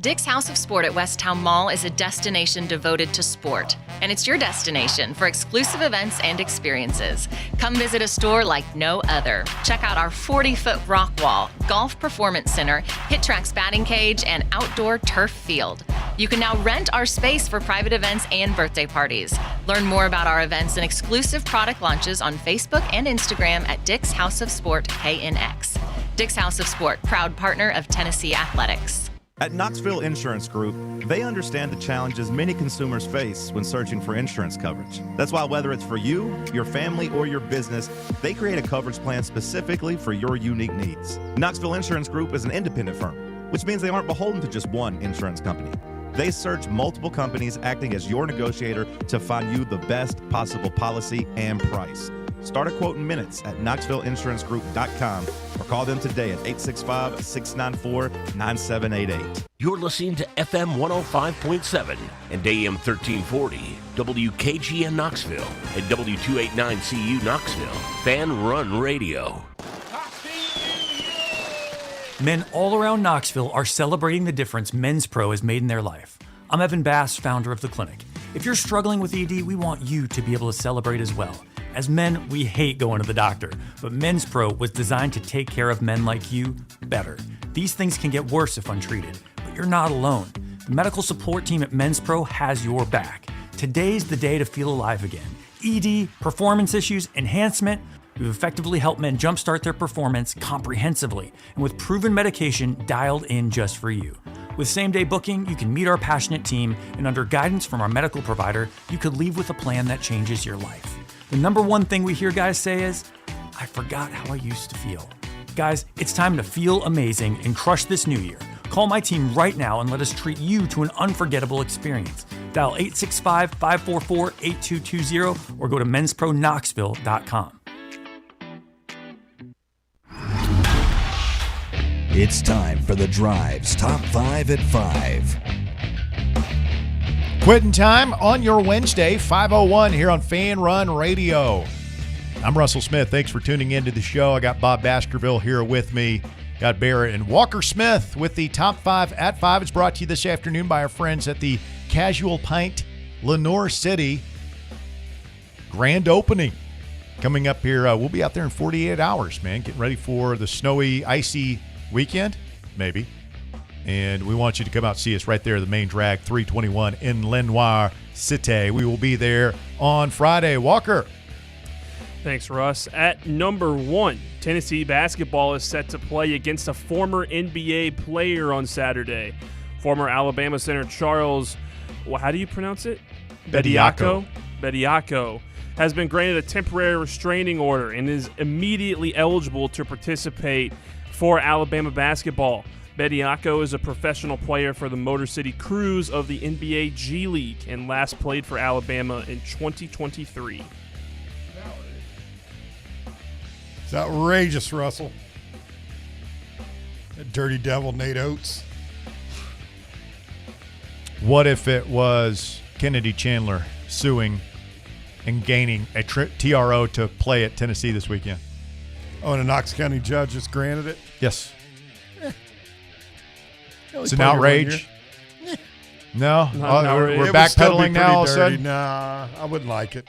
Dick's House of Sport at Westtown Mall is a destination devoted to sport, and it's your destination for exclusive events and experiences. Come visit a store like no other. Check out our 40-foot rock wall, golf performance center, Hit Tracks batting cage, and outdoor turf field. You can now rent our space for private events and birthday parties. Learn more about our events and exclusive product launches on Facebook and Instagram at Dick's House of Sport KNX. Dick's House of Sport, proud partner of Tennessee Athletics. At Knoxville Insurance Group, they understand the challenges many consumers face when searching for insurance coverage. That's why whether it's for you, your family, or your business, they create a coverage plan specifically for your unique needs. Knoxville Insurance Group is an independent firm, which means they aren't beholden to just one insurance company. They search multiple companies acting as your negotiator to find you the best possible policy and price. Start a quote in minutes at KnoxvilleInsuranceGroup.com or call them today at 865-694-9788. You're listening to FM 105.7 and AM 1340, WKGN Knoxville and W289CU Knoxville, Fan Run Radio. Men all around Knoxville are celebrating the difference Men's Pro has made in their life. I'm Evan Bass, founder of the clinic. If you're struggling with ED, we want you to be able to celebrate as well. As men, we hate going to the doctor, but Men's Pro was designed to take care of men like you better. These things can get worse if untreated, but you're not alone. The medical support team at Men's Pro has your back. Today's the day to feel alive again. ED, performance issues, enhancement. We've effectively helped men jumpstart their performance comprehensively and with proven medication dialed in just for you. With same-day booking, you can meet our passionate team, and under guidance from our medical provider, you could leave with a plan that changes your life. The number one thing we hear guys say is, I forgot how I used to feel. Guys, it's time to feel amazing and crush this new year. Call my team right now and let us treat you to an unforgettable experience. Dial 865-544-8220 or go to menspronknoxville.com. It's time for The Drive's Top 5 at 5. Quitting time on your Wednesday, 5:01 here on Fan Run Radio. I'm Russell Smith. Thanks for tuning into the show. I got Bob Baskerville here with me. Got Barrett and Walker Smith with the Top 5 at 5. It's brought to you this afternoon by our friends at the Casual Pint, Lenoir City. Grand opening coming up here. We'll be out there in 48 hours, man. Getting ready for the snowy, icy weekend, maybe. And we want you to come out and see us right there, the main drag, 321 in Lenoir City. We will be there on Friday. Walker. Thanks, Russ. At number 1, Tennessee basketball is set to play against a former NBA player on Saturday. Former Alabama center Charles, well, how do you pronounce it? Bediako. Bediako has been granted a temporary restraining order and is immediately eligible to participate for Alabama basketball. Bediako is a professional player for the Motor City Cruise of the NBA G League and last played for Alabama in 2023. It's outrageous, Russell. That dirty devil, Nate Oates. What if it was Kennedy Chandler suing and gaining a TRO to play at Tennessee this weekend? Oh, and a Knox County judge just granted it? Yes. It's an outrage. No? We're backpedaling now all of a sudden? Nah, I wouldn't like it.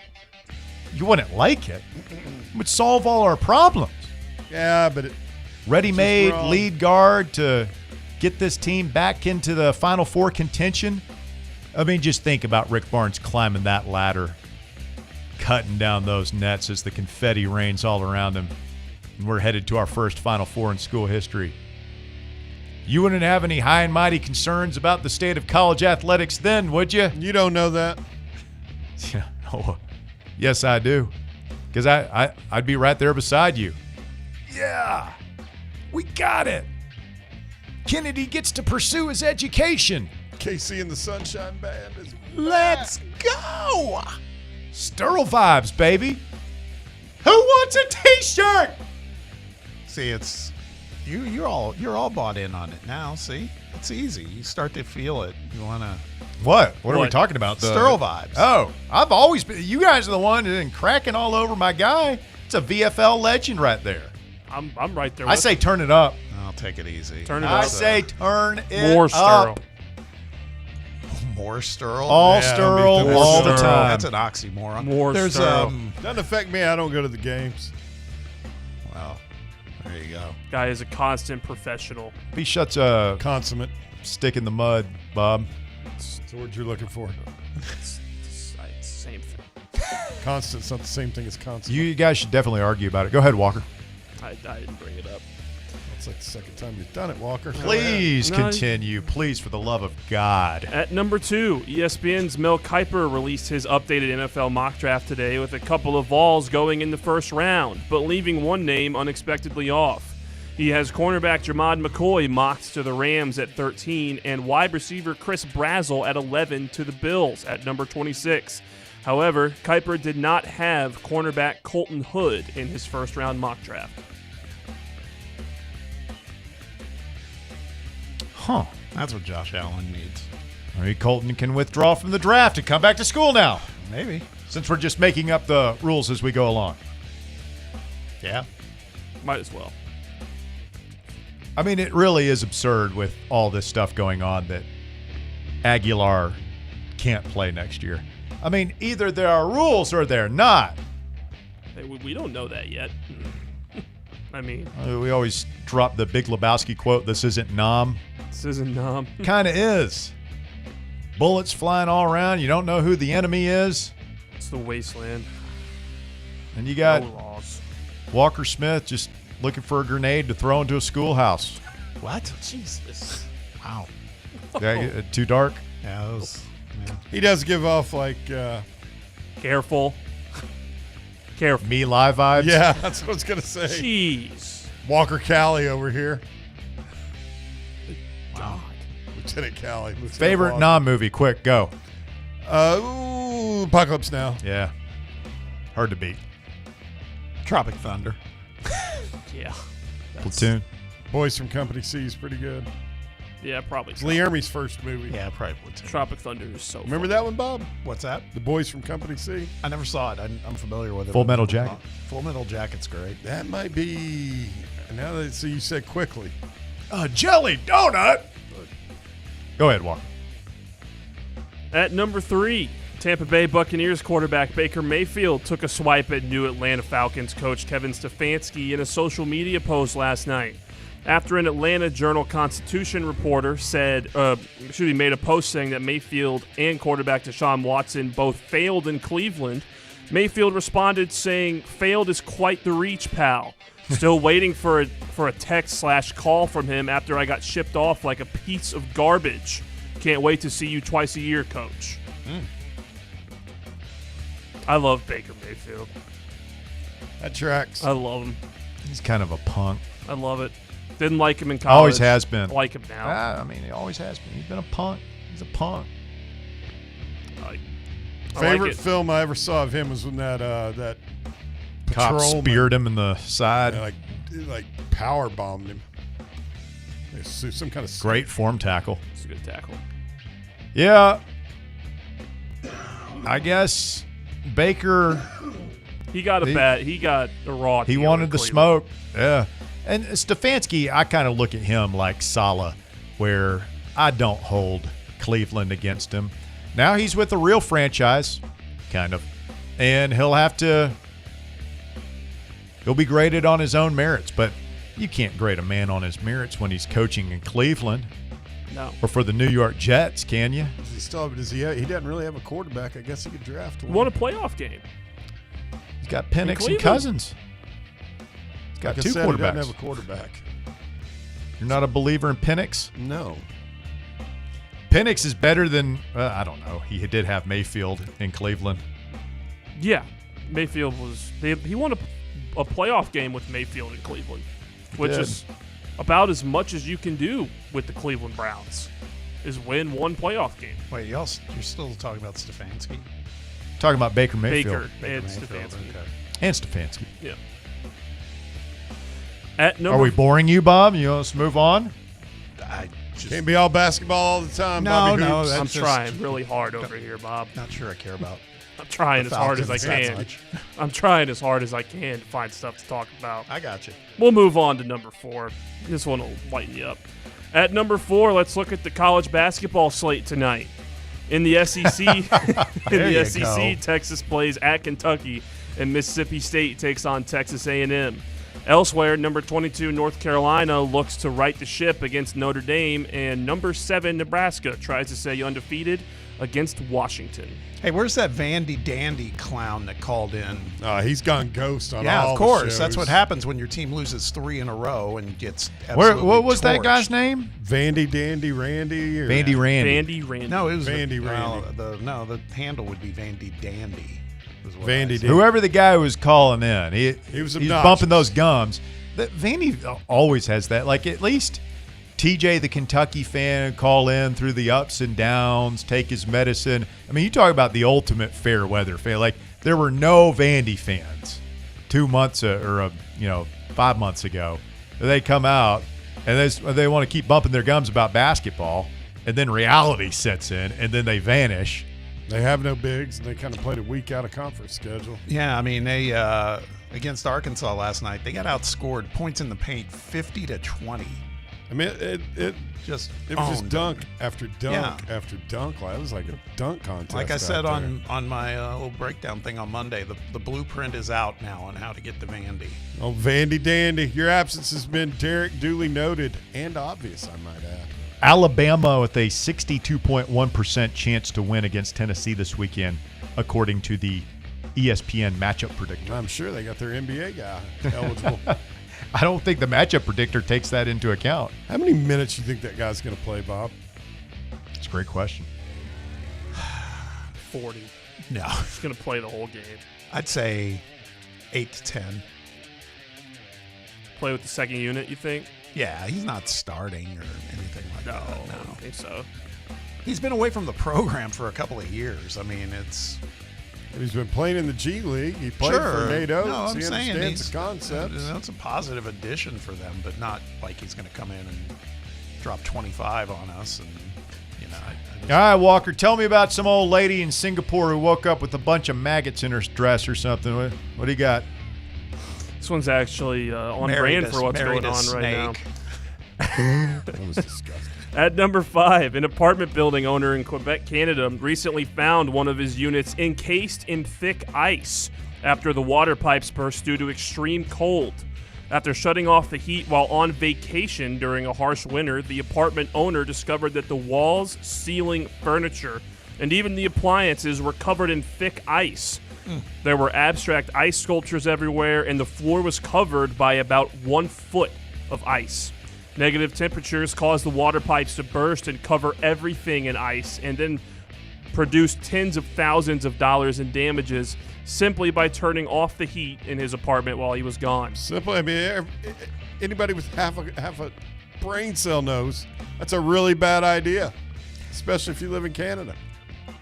You wouldn't like it? It would solve all our problems. Yeah, but ready-made lead guard to get this team back into the Final Four contention. I mean, just think about Rick Barnes climbing that ladder, cutting down those nets as the confetti rains all around him. And we're headed to our first Final Four in school history. You wouldn't have any high and mighty concerns about the state of college athletics then, would you? You don't know that. Yeah. Oh, yes, I do. Because I'd be right there beside you. Yeah. We got it. Kennedy gets to pursue his education. KC and the Sunshine Band is Let's go. Sterl vibes, baby. Who wants a T-shirt? See, it's you're all bought in on it now. See, it's easy. You start to feel it. You want to. What are we talking about? Sterl vibes. Oh, I've always been. You guys are the one that been cracking all over my guy. It's a VFL legend right there. I'm right there. I say turn it up. I'll take it easy. Turn it up. I say turn it More up. Sterl. More Sterl? All Sterl all the time. That's an oxymoron. More Sterl. Doesn't affect me. I don't go to the games. Well, there you go. Guy is a constant professional. He shuts a consummate stick in the mud, Bob. That's the word you're looking for. It's the same thing. Constant's not the same thing as consummate. You guys should definitely argue about it. Go ahead, Walker. I didn't bring it up. It's like the second time you've done it, Walker. Please continue. Please, for the love of God. At number 2, ESPN's Mel Kiper released his updated NFL mock draft today with a couple of Vols going in the first round, but leaving one name unexpectedly off. He has cornerback Jermod McCoy mocked to the Rams at 13 and wide receiver Chris Brazzell at 11 to the Bills at number 26. However, Kuiper did not have cornerback Colton Hood in his first-round mock draft. Huh. That's what Josh Allen needs. Maybe Colton can withdraw from the draft and come back to school now. Maybe. Since we're just making up the rules as we go along. Yeah. Might as well. I mean, it really is absurd with all this stuff going on that Aguilar can't play next year. I mean, either there are rules or they're not. Hey, we don't know that yet. I mean, We always drop the Big Lebowski quote, this isn't Nam. this isn't Kind of is. Bullets flying all around. You don't know who the enemy is. It's the wasteland. And you got No laws. Walker Smith just looking for a grenade to throw into a schoolhouse. What? Jesus. Wow. Yeah, too dark? Yeah, that was. Yeah. He does give off like Careful. Careful. Me Live vibes? Yeah, that's what I was gonna say. Jeez. Walker Cali over here. God. Lieutenant Cali. Favorite non-movie? Quick, go. Apocalypse Now. Yeah. Hard to beat. Tropic Thunder. Yeah. Platoon. Boys from Company C is pretty good. Yeah, probably. It's Lee Ermey's first movie. Yeah, probably Platoon. Tropic Thunder is so Remember fun. that one, Bob? What's that? The Boys from Company C? I never saw it. I'm familiar with it. Full Metal Jacket. Full Metal Jacket's great. That might be. Now that you said quickly. A jelly donut. Go ahead, Walker. At number 3, Tampa Bay Buccaneers quarterback Baker Mayfield took a swipe at new Atlanta Falcons coach Kevin Stefanski in a social media post last night. After an Atlanta Journal-Constitution reporter made a post saying that Mayfield and quarterback Deshaun Watson both failed in Cleveland, Mayfield responded saying, "Failed is quite the reach, pal. Still waiting for a text/call from him after I got shipped off like a piece of garbage. Can't wait to see you twice a year, coach." I love Baker Mayfield. That tracks. I love him. He's kind of a punk. I love it. Didn't like him in college. Always has been. Like him now. I mean, he always has been. He's been a punk. He's a punk. Favorite film I ever saw of him was when that Cop patrolman, speared him in the side. like power bombed him. Some kind of Great form tackle. It's a good tackle. Yeah. I guess Baker. He got a raw. He deal wanted in the Cleveland. smoke. Yeah. And Stefanski, I kind of look at him like Saleh, where I don't hold Cleveland against him. Now he's with a real franchise, kind of. And he'll be graded on his own merits, but you can't grade a man on his merits when he's coaching in Cleveland. No. Or for the New York Jets, can you? He doesn't really have a quarterback. I guess he could draft one. Won a playoff game. He's got Penix and Cleveland. Cousins. He's got Like I two said, he quarterbacks. doesn't have a quarterback. You're not a believer in Penix? No. Penix is better than, I don't know. He did have Mayfield in Cleveland. Yeah, Mayfield was. He won a playoff game with Mayfield in Cleveland, which did. is about as much as you can do with the Cleveland Browns, is win one playoff game. Wait, you're still talking about Stefanski? Talking about Baker Mayfield. Baker and Stefanski. Okay. And Stefanski. Yeah. At number Are we boring you, Bob? You want us to move on? Can't be all basketball all the time. No, Bobby no, Hoops. I'm that's just- trying really hard over here, Bob. Not sure I care about. I'm trying the as hard as I Falcons that can. much. I'm trying as hard as I can to find stuff to talk about. I got you. We'll move on to number 4. This one will lighten you up. At number 4, let's look at the college basketball slate tonight. In the SEC, Texas plays at Kentucky, and Mississippi State takes on Texas A&M. Elsewhere, number 22 North Carolina looks to right the ship against Notre Dame, and number 7 Nebraska tries to stay undefeated against Washington. Hey, where's that Vandy Dandy clown that called in? He's gone ghost on all Yeah, of the course. That's shows. what happens when your team loses 3 in a row and gets What absolutely was that torched. guy's name? Vandy Dandy Randy? Or Vandy Randy. Vandy Randy. No, it was Vandy the handle would be Vandy Dandy. is what I Vandy said. Dandy. Whoever the guy was calling in, he's obnoxious. bumping those gums. Vandy always has that. Like, at least TJ, the Kentucky fan, call in through the ups and downs, take his medicine. I mean, you talk about the ultimate fair weather fan. Like, there were no Vandy fans 2 months 5 months ago. They come out and they want to keep bumping their gums about basketball, and then reality sets in, and then they vanish. They have no bigs, and they kind of played a week out of conference schedule. Yeah, I mean, they against Arkansas last night, they got outscored points in the paint 50-20. I mean, it was just dunk after dunk after dunk. It was like a dunk contest. Like I said out on my little breakdown thing on Monday, the blueprint is out now on how to get to Vandy. Oh, Vandy Dandy. Your absence has been, Derek, duly noted and obvious, I might add. Alabama with a 62.1% chance to win against Tennessee this weekend, according to the ESPN matchup predictor. I'm sure they got their NBA guy eligible. I don't think the matchup predictor takes that into account. How many minutes do you think that guy's going to play, Bob? It's a great question. 40. No. He's going to play the whole game. I'd say 8 to 10. Play with the second unit, you think? Yeah, he's not starting or anything like that. No, I don't think so. He's been away from the program for a couple of years. I mean, he's been playing in the G League. He played for Nate Oates. No, I'm he saying understands the concepts. That's a positive addition for them, but not like he's going to come in and drop 25 on us. And all right, Walker, tell me about some old lady in Singapore who woke up with a bunch of maggots in her dress or something. What do you got? This one's actually on brand for what's going on right now. That was disgusting. At number 5, an apartment building owner in Quebec, Canada, recently found one of his units encased in thick ice after the water pipes burst due to extreme cold. After shutting off the heat while on vacation during a harsh winter, the apartment owner discovered that the walls, ceiling, furniture, and even the appliances were covered in thick ice. There were abstract ice sculptures everywhere, and the floor was covered by about 1 foot of ice. Negative temperatures caused the water pipes to burst and cover everything in ice, and then produce tens of thousands of dollars in damages simply by turning off the heat in his apartment while he was gone. Simply, I mean, anybody with half a brain cell that's a really bad idea, especially if you live in Canada.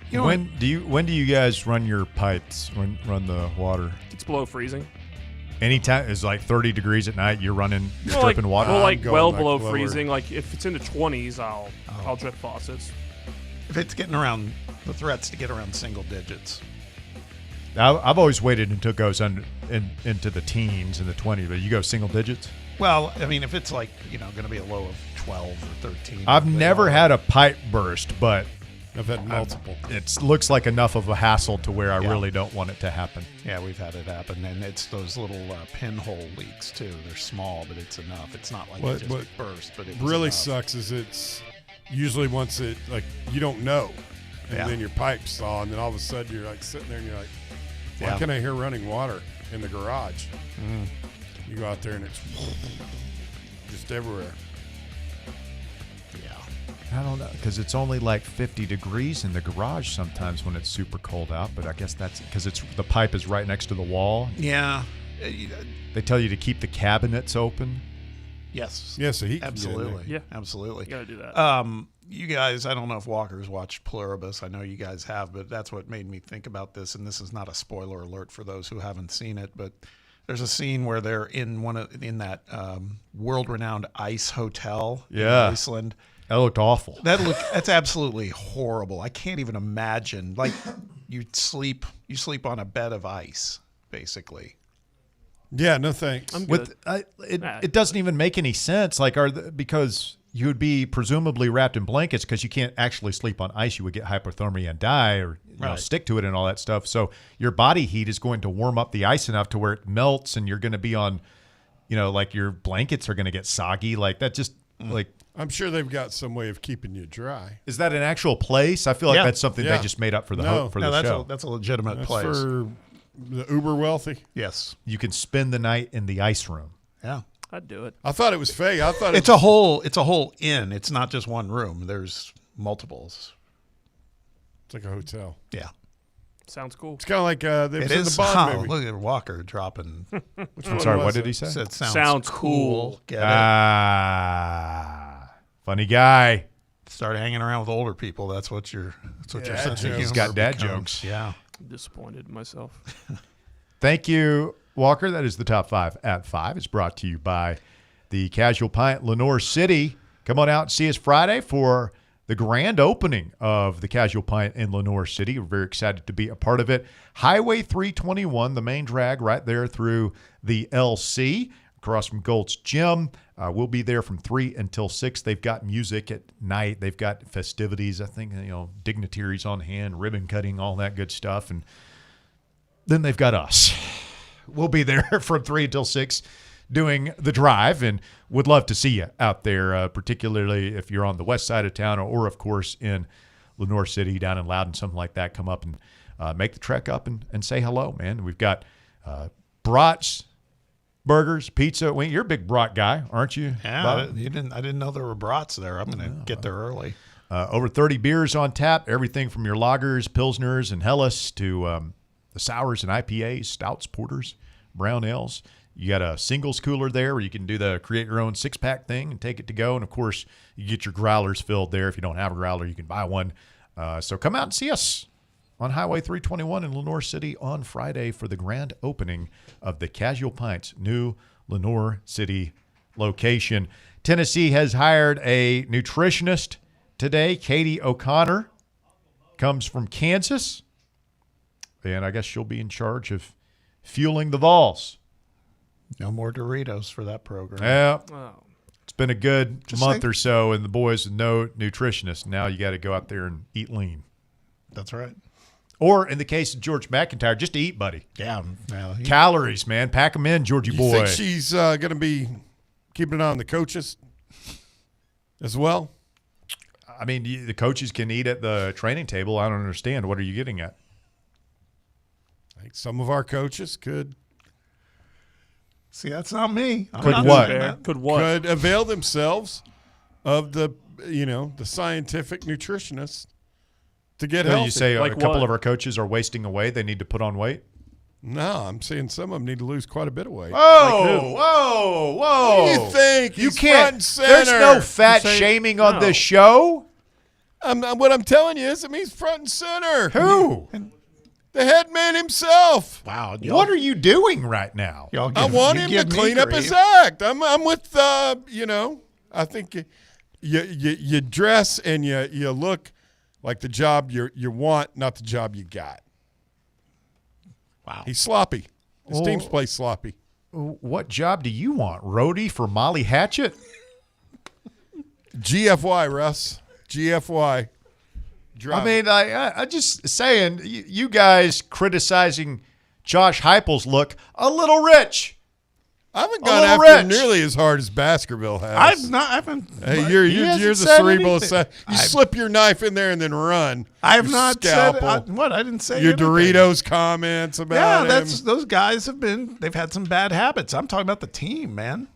You know, when do you guys run your pipes? Run the water? It's below freezing. Anytime it's like 30 degrees at night, you're dripping water. Well below freezing. Like if it's in the 20s, I'll drip faucets. If it's getting around, the threats to get around single digits. I've always waited until it goes into the teens and the 20s, but you go single digits? Well, I mean, if it's like, going to be a low of 12 or 13. I've never had a pipe burst, but I've had multiple. It looks like enough of a hassle to where I really don't want it to happen. Yeah, we've had it happen, and it's those little pinhole leaks too. They're small, but it's enough. It's not like it just burst, but it really enough. Sucks is it's usually once it you don't know, and then your pipe's thaw, and then all of a sudden you're like sitting there and you're like, why can I hear running water in the garage? You go out there and it's just everywhere. I don't know, because it's only like 50 degrees in the garage sometimes when it's super cold out, but I guess that's because the pipe is right next to the wall. Yeah. They tell you to keep the cabinets open. Yes. Yeah, so he absolutely. Yeah. Absolutely. You got to do that. You guys, I don't know if Walker's watched Pluribus. I know you guys have, but that's what made me think about this, and this is not a spoiler alert for those who haven't seen it, but there's a scene where they're in that world-renowned ice hotel in Iceland. That looked awful. That's absolutely horrible. I can't even imagine. Like you sleep on a bed of ice, basically. Yeah, no thanks. I'm good. It doesn't even make any sense. Like because you would be presumably wrapped in blankets because you can't actually sleep on ice. You would get hypothermia and die, or stick to it and all that stuff. So your body heat is going to warm up the ice enough to where it melts, and you're going to be on, like your blankets are going to get soggy. Like that just like. I'm sure they've got some way of keeping you dry. Is that an actual place? I feel like that's something they just made up for the show. That's a legitimate place for the uber wealthy. Yes, you can spend the night in the ice room. Yeah, I'd do it. I thought it was fake. I thought it's a whole inn. It's not just one room. There's multiples. It's like a hotel. Yeah. Sounds cool. It's kind of like it is the Bond movie. Look at Walker dropping. I'm sorry. What did he say? Said sounds cool. Get it? Funny guy. Start hanging around with older people. That's what your sense of He's humor got dad becomes. jokes. Yeah. I'm disappointed in myself. Thank you, Walker. That is the Top 5 at 5. It's brought to you by the Casual Pint, Lenore City. Come on out and see us Friday for the grand opening of the Casual Pint in Lenore City. We're very excited to be a part of it. Highway 321, the main drag right there through the LC, across from Gold's Gym. We'll be there from 3 until 6. They've got music at night. They've got festivities, I think, dignitaries on hand, ribbon cutting, all that good stuff. And then they've got us. We'll be there from 3 until 6 doing the drive, and would love to see you out there, particularly if you're on the west side of town or of course, in Lenore City, down in Loudon, something like that. Come up and make the trek up and say hello, man. We've got brats, burgers, pizza. Wayne, you're a big brat guy, aren't you? Yeah, I didn't know there were brats there. I'm going to get there early. Over 30 beers on tap, everything from your lagers, pilsners, and Helles to the sours and IPAs, stouts, porters, brown ales. You got a singles cooler there where you can do the create your own 6-pack thing and take it to go. And, of course, you get your growlers filled there. If you don't have a growler, you can buy one. So come out and see us on Highway 321 in Lenore City on Friday for the grand opening of the Casual Pints new Lenore City location. Tennessee has hired a nutritionist today. Katie O'Connor comes from Kansas, and I guess she'll be in charge of fueling the Vols. No more Doritos for that program. Yeah. Oh. It's been a good month or so, and the boys with no nutritionist. Now you got to go out there and eat lean. That's right. Or in the case of George McIntyre, just to eat, buddy. Yeah. Calories, man. Pack them in, Georgie You boy. think she's going to be keeping an eye on the coaches as well? I mean, the coaches can eat at the training table. I don't understand. What are you getting at? I think some of our coaches could. See, that's not me. I'm Could not what? saying that. Could avail themselves of the scientific nutritionists to get So healthy. you say Like a couple what? of our coaches are wasting away. They need to put on weight. No, I'm saying some of them need to lose quite a bit of weight. Whoa, whoa, whoa. What do you think? You He's can't. front and center. There's no fat shaming on this show. What I'm telling you is it means front and center. Who? The head man himself. Wow. What are you doing right now? I want him to clean up his act. I'm with, I think you dress and you look like the job you want, not the job you got. Wow. He's sloppy. His team's play sloppy. What job do you want? Roadie for Molly Hatchet? GFY, Russ. GFY. I mean, I just saying, you guys criticizing Josh Heupel's look a little rich. I haven't A gone little after him rich. nearly as hard as Baskerville has. I haven't. Hey, you're He hasn't the said cerebral. anything. You slip your knife in there and then run. I have You not scalpel. said what I didn't say. Your anything. Doritos comments about him. Those guys they've had some bad habits. I'm talking about the team, man.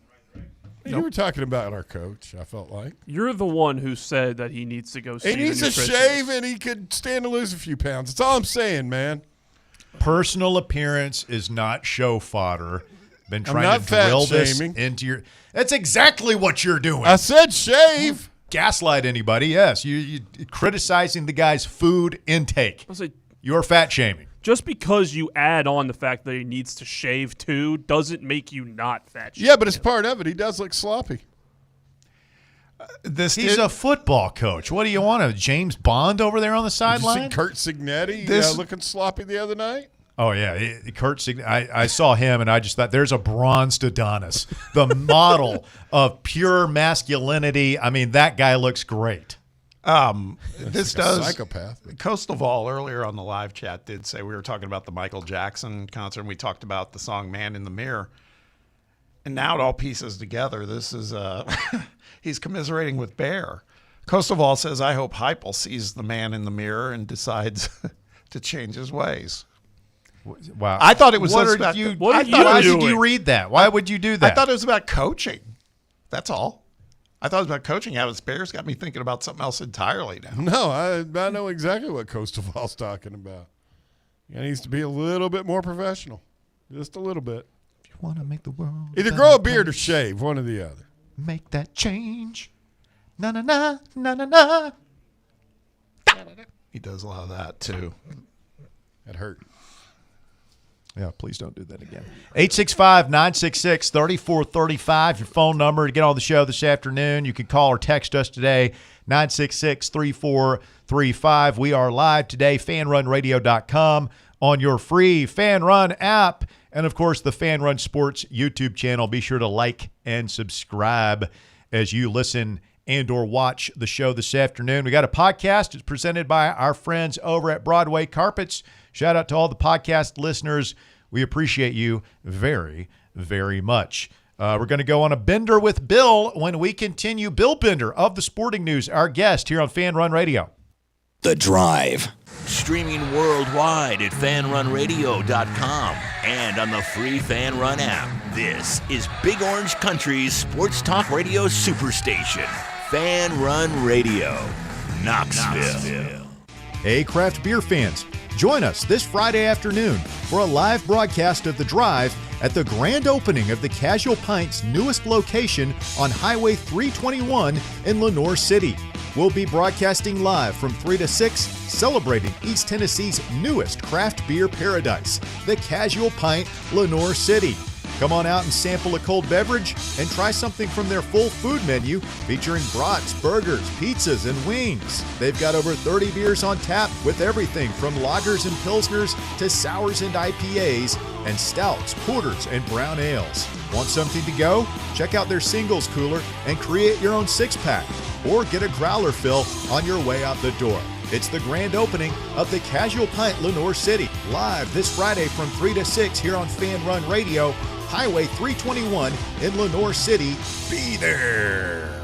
You were talking about our coach, I felt like. You're the one who said that he needs to go see He needs the to nutritionist. shave and he could stand to lose a few pounds. That's all I'm saying, man. Personal appearance is not show fodder. Been I'm trying not to drill fat this shaming. into your. That's exactly what you're doing. I said shave. Gaslight anybody? Yes, you criticizing the guy's food intake. You're fat shaming. Just because you add on the fact that he needs to shave too doesn't make you not fat shaming. Yeah, but it's part of it. He does look sloppy. He's a football coach. What do you want? A James Bond over there on the Did you see sideline? Kurt Signetti looking sloppy the other night? Oh, yeah. Kurt Signetti. I saw him, and I just thought, there's a bronzed Adonis, the model of pure masculinity. I mean, that guy looks great. This like a does psychopath. Coastal Vol earlier on the live chat did say we were talking about the Michael Jackson concert, and we talked about the song "Man in the Mirror," and now it all pieces together. This is he's commiserating with Bear. Coastal Vol says, "I hope Heupel sees the man in the mirror and decides to change his ways." Wow. I thought it was What about are you, I why thought- did you read that? Why would you do that? I thought it was about coaching. That's all. I thought it was about coaching. How his Bears got me thinking about something else entirely now. No, I know exactly what Coastal Vol's talking about. He needs to be a little bit more professional. Just a little bit. If you want to make the world Either grow a beard or shave, one or the other. Make that change. Na na na na na na. He does a lot of that too. That hurt. Yeah, please don't do that again. 865-966-3435, your phone number to get on the show this afternoon. You can call or text us today, 966-3435. We are live today, fanrunradio.com, on your free Fan Run app, and, of course, the Fan Run Sports YouTube channel. Be sure to like and subscribe as you listen and or watch the show this afternoon. We got a podcast. It's presented by our friends over at Broadway Carpets. Shout out to all the podcast listeners. We appreciate you very, very much. We're going to go on a bender with Bill when we continue. Bill Bender of the Sporting News, our guest here on Fan Run Radio. The Drive. Streaming worldwide at fanrunradio.com and on the free Fan Run app. This is Big Orange Country's sports talk radio superstation, Fan Run Radio, Knoxville. Hey, craft beer fans, join us this Friday afternoon for a live broadcast of The Drive at the grand opening of the Casual Pint's newest location on Highway 321 in Lenoir City. We'll be broadcasting live from 3 to 6, celebrating East Tennessee's newest craft beer paradise, the Casual Pint, Lenoir City. Come on out and sample a cold beverage and try something from their full food menu featuring brats, burgers, pizzas, and wings. They've got over 30 beers on tap with everything from lagers and pilsners to sours and IPAs and stouts, porters, and brown ales. Want something to go? Check out their singles cooler and create your own six-pack, or get a growler fill on your way out the door. It's the grand opening of the Casual Pint Lenoir City, live this Friday from 3 to 6 here on Fan Run Radio, Highway 321 in Lenoir City. Be there.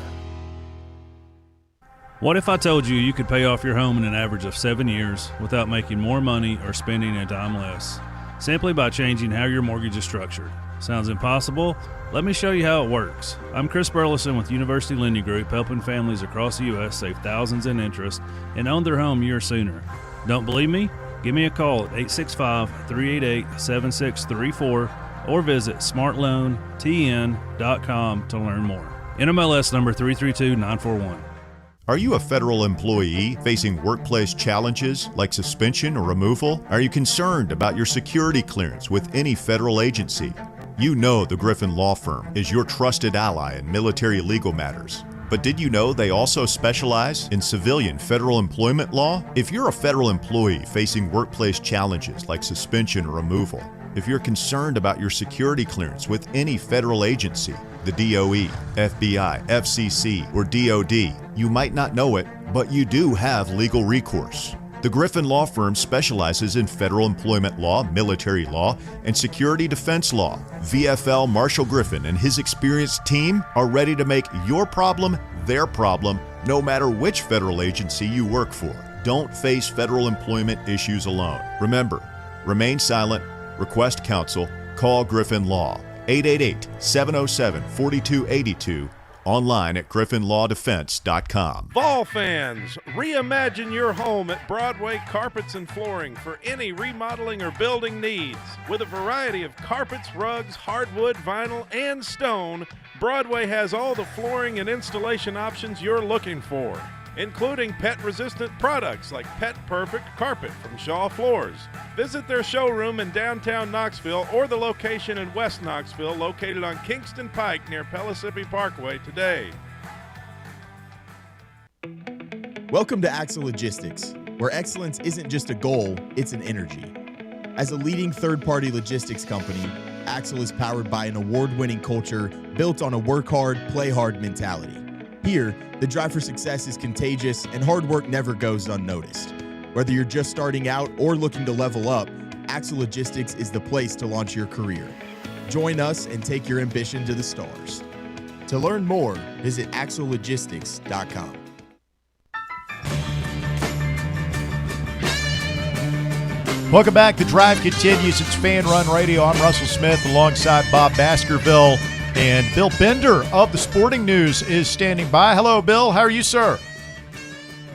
What if I told you you could pay off your home in an average of 7 years without making more money or spending a dime less, simply by changing how your mortgage is structured? Sounds impossible? Let me show you how it works. I'm Chris Burleson with University Lending Group, helping families across the U.S. save thousands in interest and own their home years sooner. Don't believe me? Give me a call at 865-388-7634 or visit smartloantn.com to learn more. NMLS number 332941. Are you a federal employee facing workplace challenges like suspension or removal? Are you concerned about your security clearance with any federal agency? You know the Griffin Law Firm is your trusted ally in military legal matters. But did you know they also specialize in civilian federal employment law? If you're a federal employee facing workplace challenges like suspension or removal, if you're concerned about your security clearance with any federal agency, the DOE, FBI, FCC, or DOD, you might not know it, but you do have legal recourse. The Griffin Law Firm specializes in federal employment law, military law, and security defense law. VFL Marshall Griffin and his experienced team are ready to make your problem their problem, no matter which federal agency you work for. Don't face federal employment issues alone. Remember, remain silent, request counsel, call Griffin Law, 888-707-4282, online at griffinlawdefense.com. Vol fans, reimagine your home at Broadway Carpets and Flooring for any remodeling or building needs. With a variety of carpets, rugs, hardwood, vinyl, and stone, Broadway has all the flooring and installation options you're looking for, including pet-resistant products like Pet Perfect Carpet from Shaw Floors. Visit their showroom in downtown Knoxville or the location in West Knoxville located on Kingston Pike near Pellissippi Parkway today. Welcome to Axle Logistics, where excellence isn't just a goal, it's an energy. As a leading third-party logistics company, Axle is powered by an award-winning culture built on a work hard, play hard mentality. Here, the drive for success is contagious and hard work never goes unnoticed. Whether you're just starting out or looking to level up, Axle Logistics is the place to launch your career. Join us and take your ambition to the stars. To learn more, visit axlelogistics.com. Welcome back. The Drive continues. It's Fan Run Radio. I'm Russell Smith alongside Bob Baskerville. And Bill Bender of the Sporting News is standing by. Hello, Bill. How are you, sir?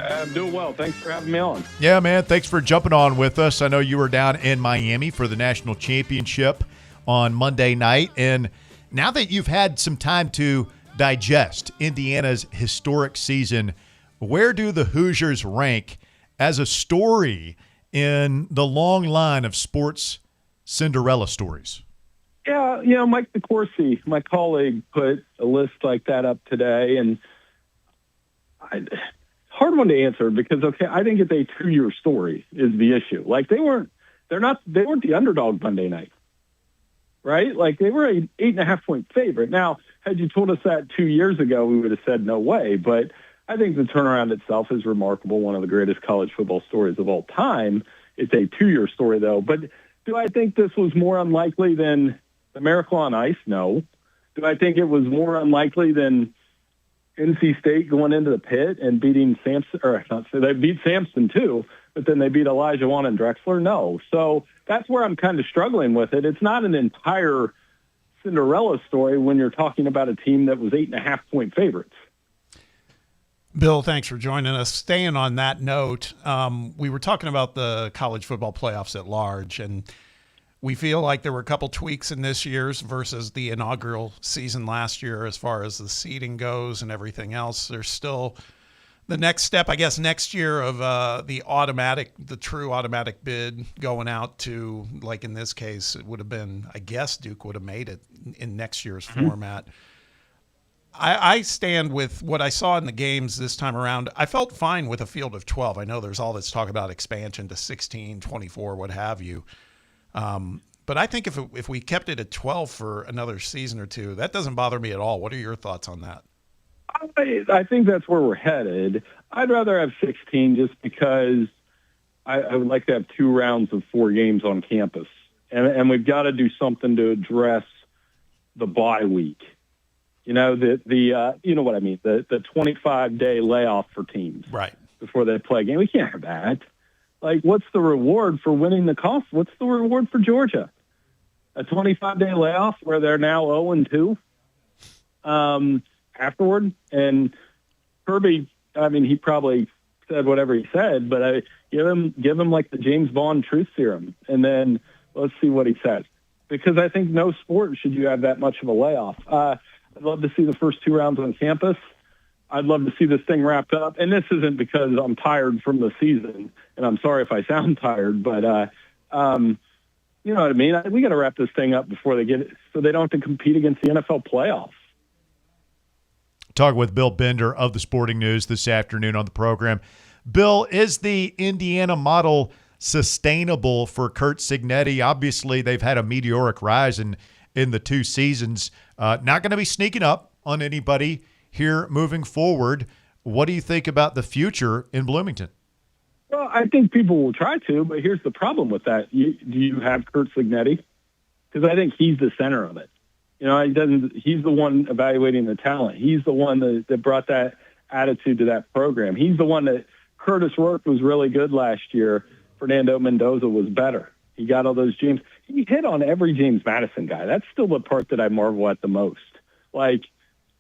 I'm doing well. Thanks for having me on. Yeah, man. Thanks for jumping on with us. I know you were down in Miami for the national championship on Monday night. And now that you've had some time to digest Indiana's historic season, where do the Hoosiers rank as a story in the long line of sports Cinderella stories? Yeah, Mike DeCourcy, my colleague, put a list like that up today, and hard one to answer because, I think it's a 2-year story is the issue. Like they weren't the underdog Monday night, right? Like they were an 8.5-point favorite. Now, had you told us that 2 years ago, we would have said no way. But I think the turnaround itself is remarkable. One of the greatest college football stories of all time. It's a 2-year story though. But do I think this was more unlikely than the Miracle on Ice? No. Do I think it was more unlikely than NC State going into the pit and beating Samson, or not, so they beat Samson too, but then they beat Elijah Wan and Drexler? No. So that's where I'm kind of struggling with it. It's not an entire Cinderella story when you're talking about a team that was 8.5-point favorites. Bill, thanks for joining us. Staying on that note, we were talking about the college football playoffs at large, and we feel like there were a couple tweaks in this year's versus the inaugural season last year as far as the seeding goes and everything else. There's still the next step, I guess, next year of the true automatic bid going out to, like in this case, it would have been, I guess Duke would have made it in next year's format. I stand with what I saw in the games this time around. I felt fine with a field of 12. I know there's all this talk about expansion to 16, 24, what have you. But I think if we kept it at 12 for another season or two, that doesn't bother me at all. What are your thoughts on that? I think that's where we're headed. I'd rather have 16 just because I would like to have 2 rounds of 4 games on campus. And we've got to do something to address the bye week. You know, you know what I mean, the 25-day layoff for teams right before they play a game. We can't have that. Like, what's the reward for winning the cost? What's the reward for Georgia? A 25-day layoff where they're now 0-2 afterward? And Kirby, I mean, he probably said whatever he said, but I give him like the James Bond truth serum, and then let's see what he says. Because I think no sport should you have that much of a layoff. I'd love to see the first 2 rounds on campus. I'd love to see this thing wrapped up. And this isn't because I'm tired from the season, and I'm sorry if I sound tired, but you know what I mean? We got to wrap this thing up before they get it, so they don't have to compete against the NFL playoffs. Talking with Bill Bender of the Sporting News this afternoon on the program. Bill, is the Indiana model sustainable for Curt Cignetti? Obviously, they've had a meteoric rise in the 2 seasons. Not going to be sneaking up on anybody here moving forward. What do you think about the future in Bloomington? Well, I think people will try to, but here's the problem with that. Do you have Curt Cignetti? Because I think he's the center of it. You know, he's the one evaluating the talent. He's the one that brought that attitude to that program. He's the one that Curtis Rourke was really good last year. Fernando Mendoza was better. He got all those James. He hit on every James Madison guy. That's still the part that I marvel at the most. Like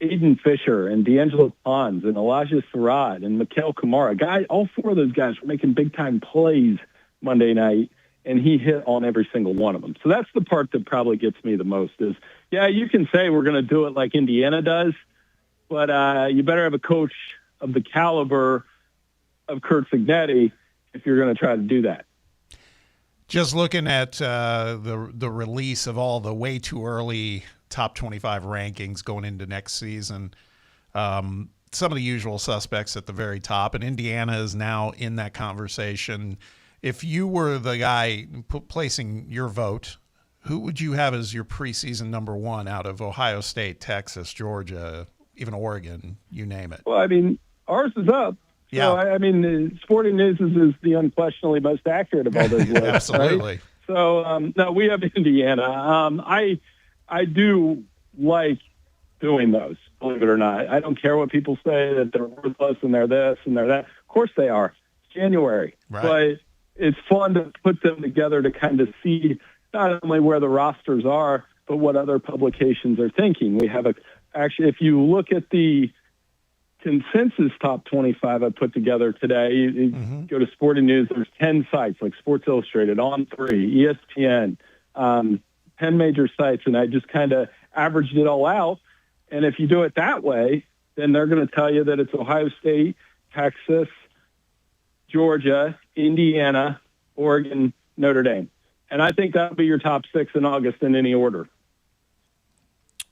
Aiden Fisher and D'Angelo Pons and Elijah Sarad and Mikael Kamara. All 4 of those guys were making big-time plays Monday night, and he hit on every single one of them. So that's the part that probably gets me the most is, yeah, you can say we're going to do it like Indiana does, but you better have a coach of the caliber of Curt Cignetti if you're going to try to do that. Just looking at the release of all the way too early top 25 rankings going into next season, some of the usual suspects at the very top, and Indiana is now in that conversation. If you were the guy placing your vote, who would you have as your preseason number 1 out of Ohio State, Texas, Georgia, even Oregon, you name it? Well, I mean, ours is up. Yeah. So, I mean, the Sporting News is the unquestionably most accurate of all those lists. Absolutely. Right? So, no, we have Indiana. I do like doing those, believe it or not. I don't care what people say, that they're worthless and they're this and they're that. Of course they are. It's January. Right. But it's fun to put them together to kind of see not only where the rosters are, but what other publications are thinking. We have actually, if you look at the consensus top 25 I put together today, you go to Sporting News, there's 10 sites like Sports Illustrated, On3, ESPN, 10 major sites, and I just kind of averaged it all out. And if you do it that way, then they're going to tell you that it's Ohio State, Texas, Georgia, Indiana, Oregon, Notre Dame. And I think that'll be your top 6 in August in any order.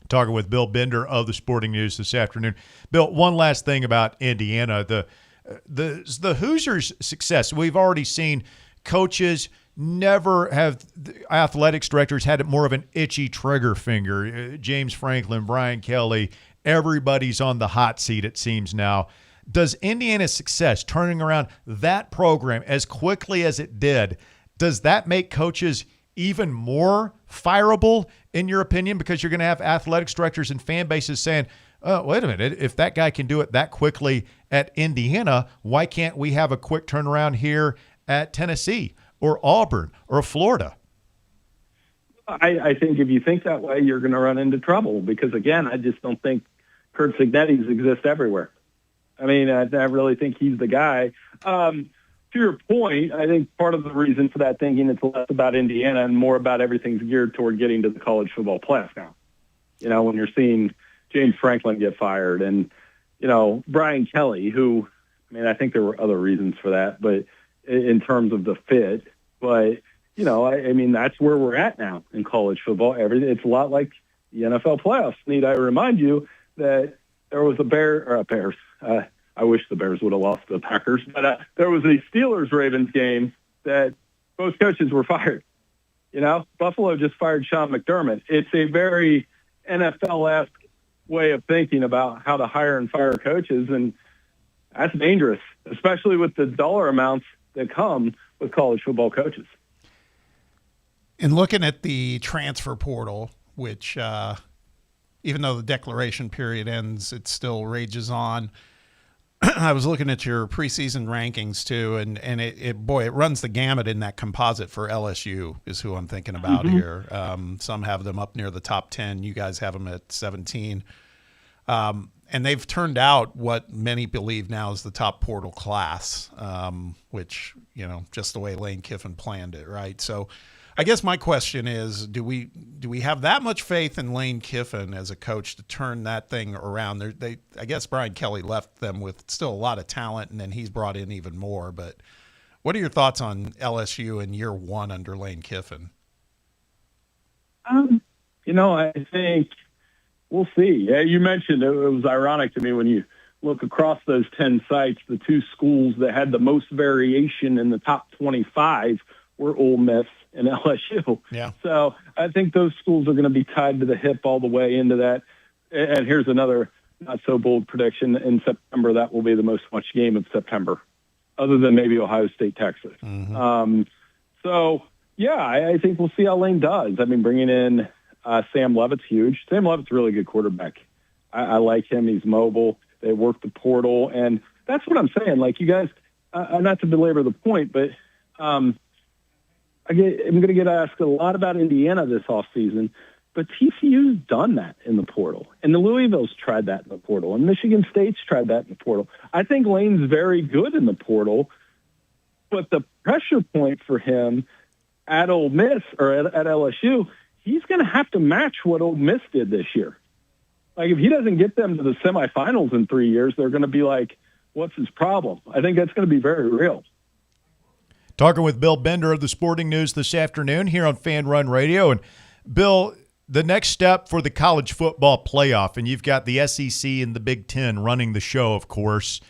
Talking with Bill Bender of the Sporting News this afternoon. Bill, one last thing about Indiana. The Hoosiers' success, we've already seen coaches never have – athletics directors had more of an itchy trigger finger. James Franklin, Brian Kelly, everybody's on the hot seat, it seems now. Does Indiana's success turning around that program as quickly as it did, does that make coaches even more fireable, in your opinion? Because you're going to have athletics directors and fan bases saying, oh, wait a minute, if that guy can do it that quickly at Indiana, why can't we have a quick turnaround here at Tennessee or Auburn or Florida? I think if you think that way, you're going to run into trouble because, again, I just don't think Curt Cignetti's exist everywhere. I mean, I really think he's the guy. To your point, I think part of the reason for that thinking it's less about Indiana and more about everything's geared toward getting to the college football playoff now. You know, when you're seeing James Franklin get fired and, you know, Brian Kelly, who, I mean, I think there were other reasons for that, but in terms of the fit, but, you know, I mean, that's where we're at now in college football. It's a lot like the NFL playoffs. Need I remind you that there was a Bears. I wish the Bears would have lost to the Packers, but there was a Steelers-Ravens game that both coaches were fired. You know, Buffalo just fired Sean McDermott. It's a very NFL-esque way of thinking about how to hire and fire coaches, and that's dangerous, especially with the dollar amounts that come with college football coaches. In looking at the transfer portal, which even though the declaration period ends, it still rages on. I was looking at your preseason rankings too, and it runs the gamut in that composite for LSU is who I'm thinking about here. Some have them up near the top 10. You guys have them at 17. And they've turned out what many believe now is the top portal class, which, you know, just the way Lane Kiffin planned it, right? So I guess my question is, do we have that much faith in Lane Kiffin as a coach to turn that thing around? I guess Brian Kelly left them with still a lot of talent, and then he's brought in even more. But what are your thoughts on LSU in year one under Lane Kiffin? You know, I think we'll see. Yeah, you mentioned it was ironic to me when you look across those 10 sites, the 2 schools that had the most variation in the top 25 were Ole Miss and LSU. Yeah. So I think those schools are going to be tied to the hip all the way into that. And here's another not so bold prediction. In September, that will be the most watched game of September, other than maybe Ohio State, Texas. So, yeah, I think we'll see how Lane does. I mean, bringing in Sam Leavitt's huge. Sam Leavitt's a really good quarterback. I like him. He's mobile. They work the portal. And that's what I'm saying. Like, you guys, not to belabor the point, but I'm going to get asked a lot about Indiana this offseason, but TCU's done that in the portal, and the Louisville's tried that in the portal, and Michigan State's tried that in the portal. I think Lane's very good in the portal, but the pressure point for him at Ole Miss or at LSU, he's going to have to match what Ole Miss did this year. Like, if he doesn't get them to the semifinals in 3 years, they're going to be like, what's his problem? I think that's going to be very real. Talking with Bill Bender of the Sporting News this afternoon here on Fan Run Radio. And, Bill, the next step for the college football playoff, and you've got the SEC and the Big Ten running the show, of course.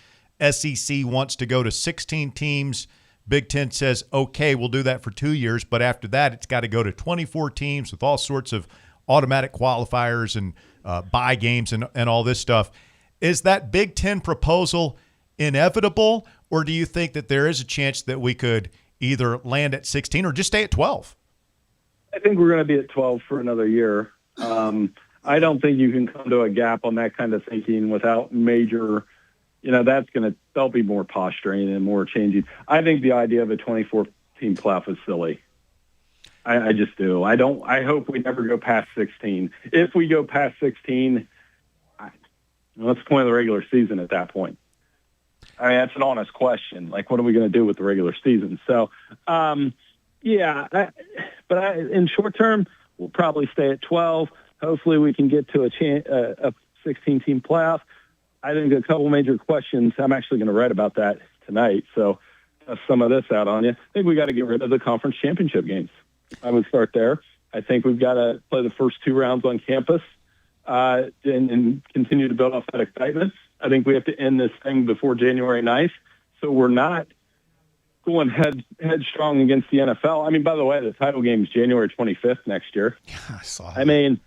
SEC wants to go to 16 teams. Big Ten says, okay, we'll do that for 2 years, but after that it's got to go to 24 teams with all sorts of automatic qualifiers and bye games and all this stuff. Is that Big Ten proposal inevitable, or do you think that there is a chance that we could either land at 16 or just stay at 12? I think we're going to be at 12 for another year. I don't think you can come to a gap on that kind of thinking without major, there'll be more posturing and more changing. I think the idea of a 24-team playoff is silly. I just do. I hope we never go past 16. If we go past 16, what's the point of the regular season at that point? I mean, that's an honest question. Like, what are we going to do with the regular season? So, in short term, we'll probably stay at 12. Hopefully we can get to a 16-team playoff. I think a couple major questions. I'm actually going to write about that tonight, so some of this out on you. I think we got to get rid of the conference championship games. I would start there. I think we've got to play the first 2 rounds on campus and continue to build off that excitement. I think we have to end this thing before January 9th, so we're not going headstrong against the NFL. I mean, by the way, the title game is January 25th next year. Yeah, I saw that. I mean,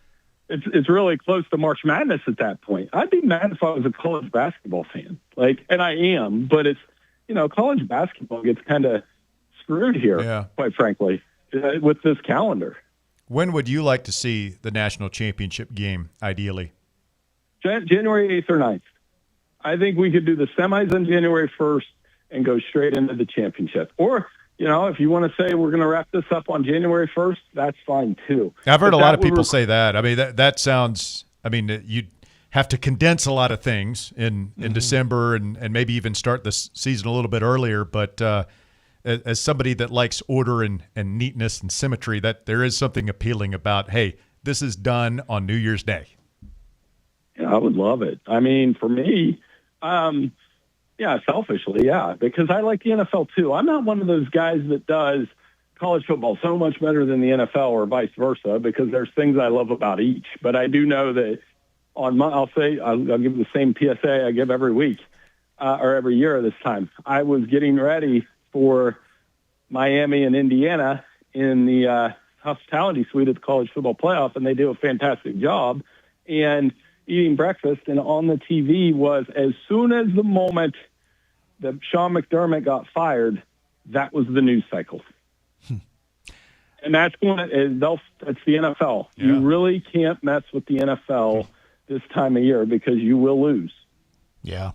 it's really close to March Madness at that point. I'd be mad if I was a college basketball fan. And I am, but it's, college basketball gets kind of screwed here, quite frankly, with this calendar. When would you like to see the national championship game, ideally? January 8th or 9th. I think we could do the semis on January 1st and go straight into the championship. Or, if you want to say we're going to wrap this up on January 1st, that's fine too. I've heard a lot of people say that. I mean, that sounds – you'd have to condense a lot of things in December and maybe even start the season a little bit earlier. But as somebody that likes order and neatness and symmetry, that there is something appealing about, hey, this is done on New Year's Day. Yeah, I would love it. I mean, for me, selfishly, because I like the NFL too. I'm not one of those guys that does college football so much better than the NFL or vice versa, because there's things I love about each. But I do know that I'll give the same PSA I give every week or every year this time. I was getting ready for Miami and Indiana in the hospitality suite at the college football playoff, and they do a fantastic job. And eating breakfast, and on the TV was, as soon as the moment that Sean McDermott got fired, that was the news cycle. And that's that's the NFL. Yeah. You really can't mess with the NFL this time of year because you will lose. Yeah.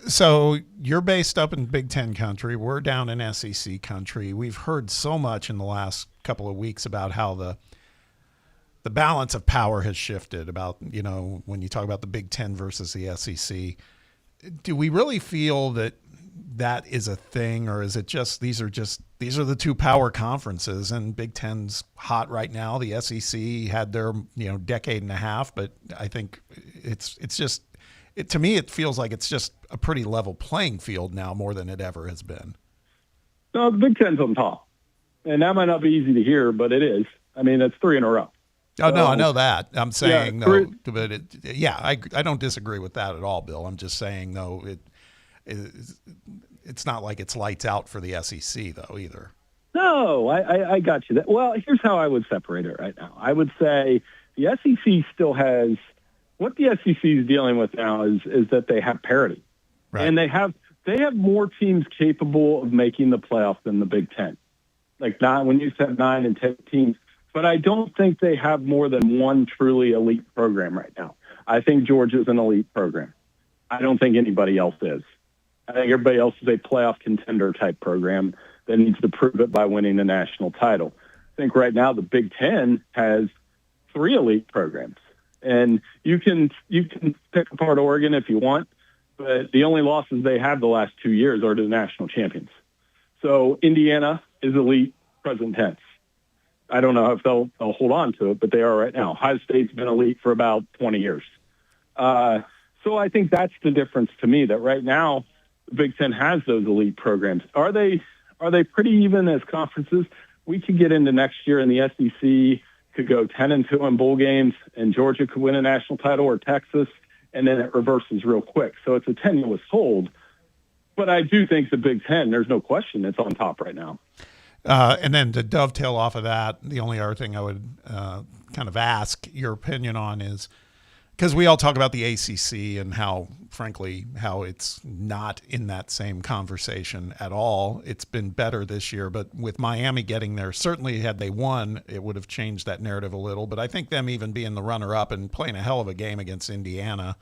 So you're based up in Big Ten country. We're down in SEC country. We've heard so much in the last couple of weeks about how the balance of power has shifted, about, when you talk about the Big Ten versus the SEC. Do we really feel that is a thing, or is it just these are the 2 power conferences, and Big Ten's hot right now? The SEC had their decade and a half, but I think to me it feels like it's just a pretty level playing field now, more than it ever has been. No, the Big Ten's on top, and that might not be easy to hear, but it is. I mean, it's 3 in a row. Oh, no, I know that. I'm saying, but I don't disagree with that at all, Bill. I'm just saying, though, it's not like it's lights out for the SEC, though, either. No, I got you. Well, here's how I would separate it right now. I would say the SEC still has – what the SEC is dealing with now is that they have parity. Right. And they have more teams capable of making the playoffs than the Big Ten. When you said 9 and 10 teams. But I don't think they have more than one truly elite program right now. I think Georgia's an elite program. I don't think anybody else is. I think everybody else is a playoff contender type program that needs to prove it by winning the national title. I think right now the Big Ten has 3 elite programs. And you can pick apart Oregon if you want, but the only losses they have the last 2 years are to the national champions. So Indiana is elite present tense. I don't know if they'll hold on to it, but they are right now. Ohio State's been elite for about 20 years. So I think that's the difference to me, that right now the Big Ten has those elite programs. Are they pretty even as conferences? We could get into next year, and the SEC could go 10-2 in bowl games, and Georgia could win a national title, or Texas, and then it reverses real quick. So it's a tenuous hold. But I do think the Big Ten, there's no question, it's on top right now. And then to dovetail off of that, the only other thing I would kind of ask your opinion on is, because we all talk about the ACC and how it's not in that same conversation at all. It's been better this year, but with Miami getting there, certainly had they won, it would have changed that narrative a little. But I think them even being the runner-up and playing a hell of a game against Indiana,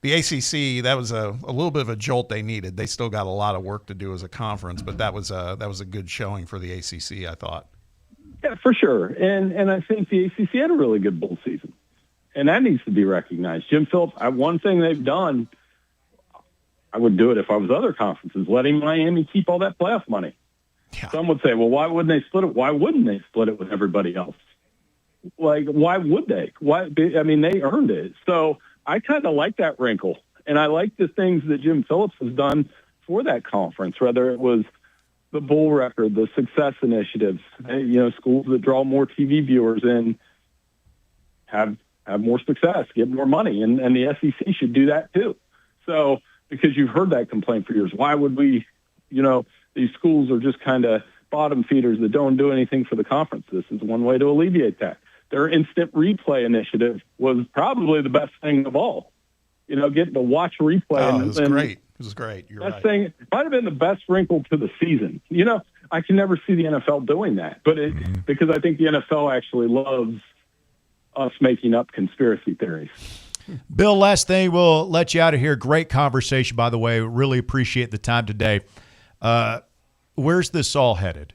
the ACC, that was a little bit of a jolt they needed. They still got a lot of work to do as a conference, but that was a good showing for the ACC, I thought. Yeah, for sure. And I think the ACC had a really good bowl season, and that needs to be recognized. Jim Phillips, one thing they've done, I would do it if I was other conferences, letting Miami keep all that playoff money. Yeah. Some would say, well, why wouldn't they split it? Why wouldn't they split it with everybody else? Like, why would they? Why? I mean, they earned it. So I kind of like that wrinkle. And I like the things that Jim Phillips has done for that conference, whether it was the Bowl record, the success initiatives, schools that draw more TV viewers in have more success, get more money. And the SEC should do that too. So, because you've heard that complaint for years, why would we, these schools are just kind of bottom feeders that don't do anything for the conference. This is one way to alleviate that. Their instant replay initiative was probably the best thing of all. Getting to watch replay. Oh, it was great. It was great. You're right. Thing might have been the best wrinkle to the season. I can never see the NFL doing that, but because I think the NFL actually loves us making up conspiracy theories. Bill, last thing, we'll let you out of here. Great conversation, by the way. Really appreciate the time today. Where's this all headed?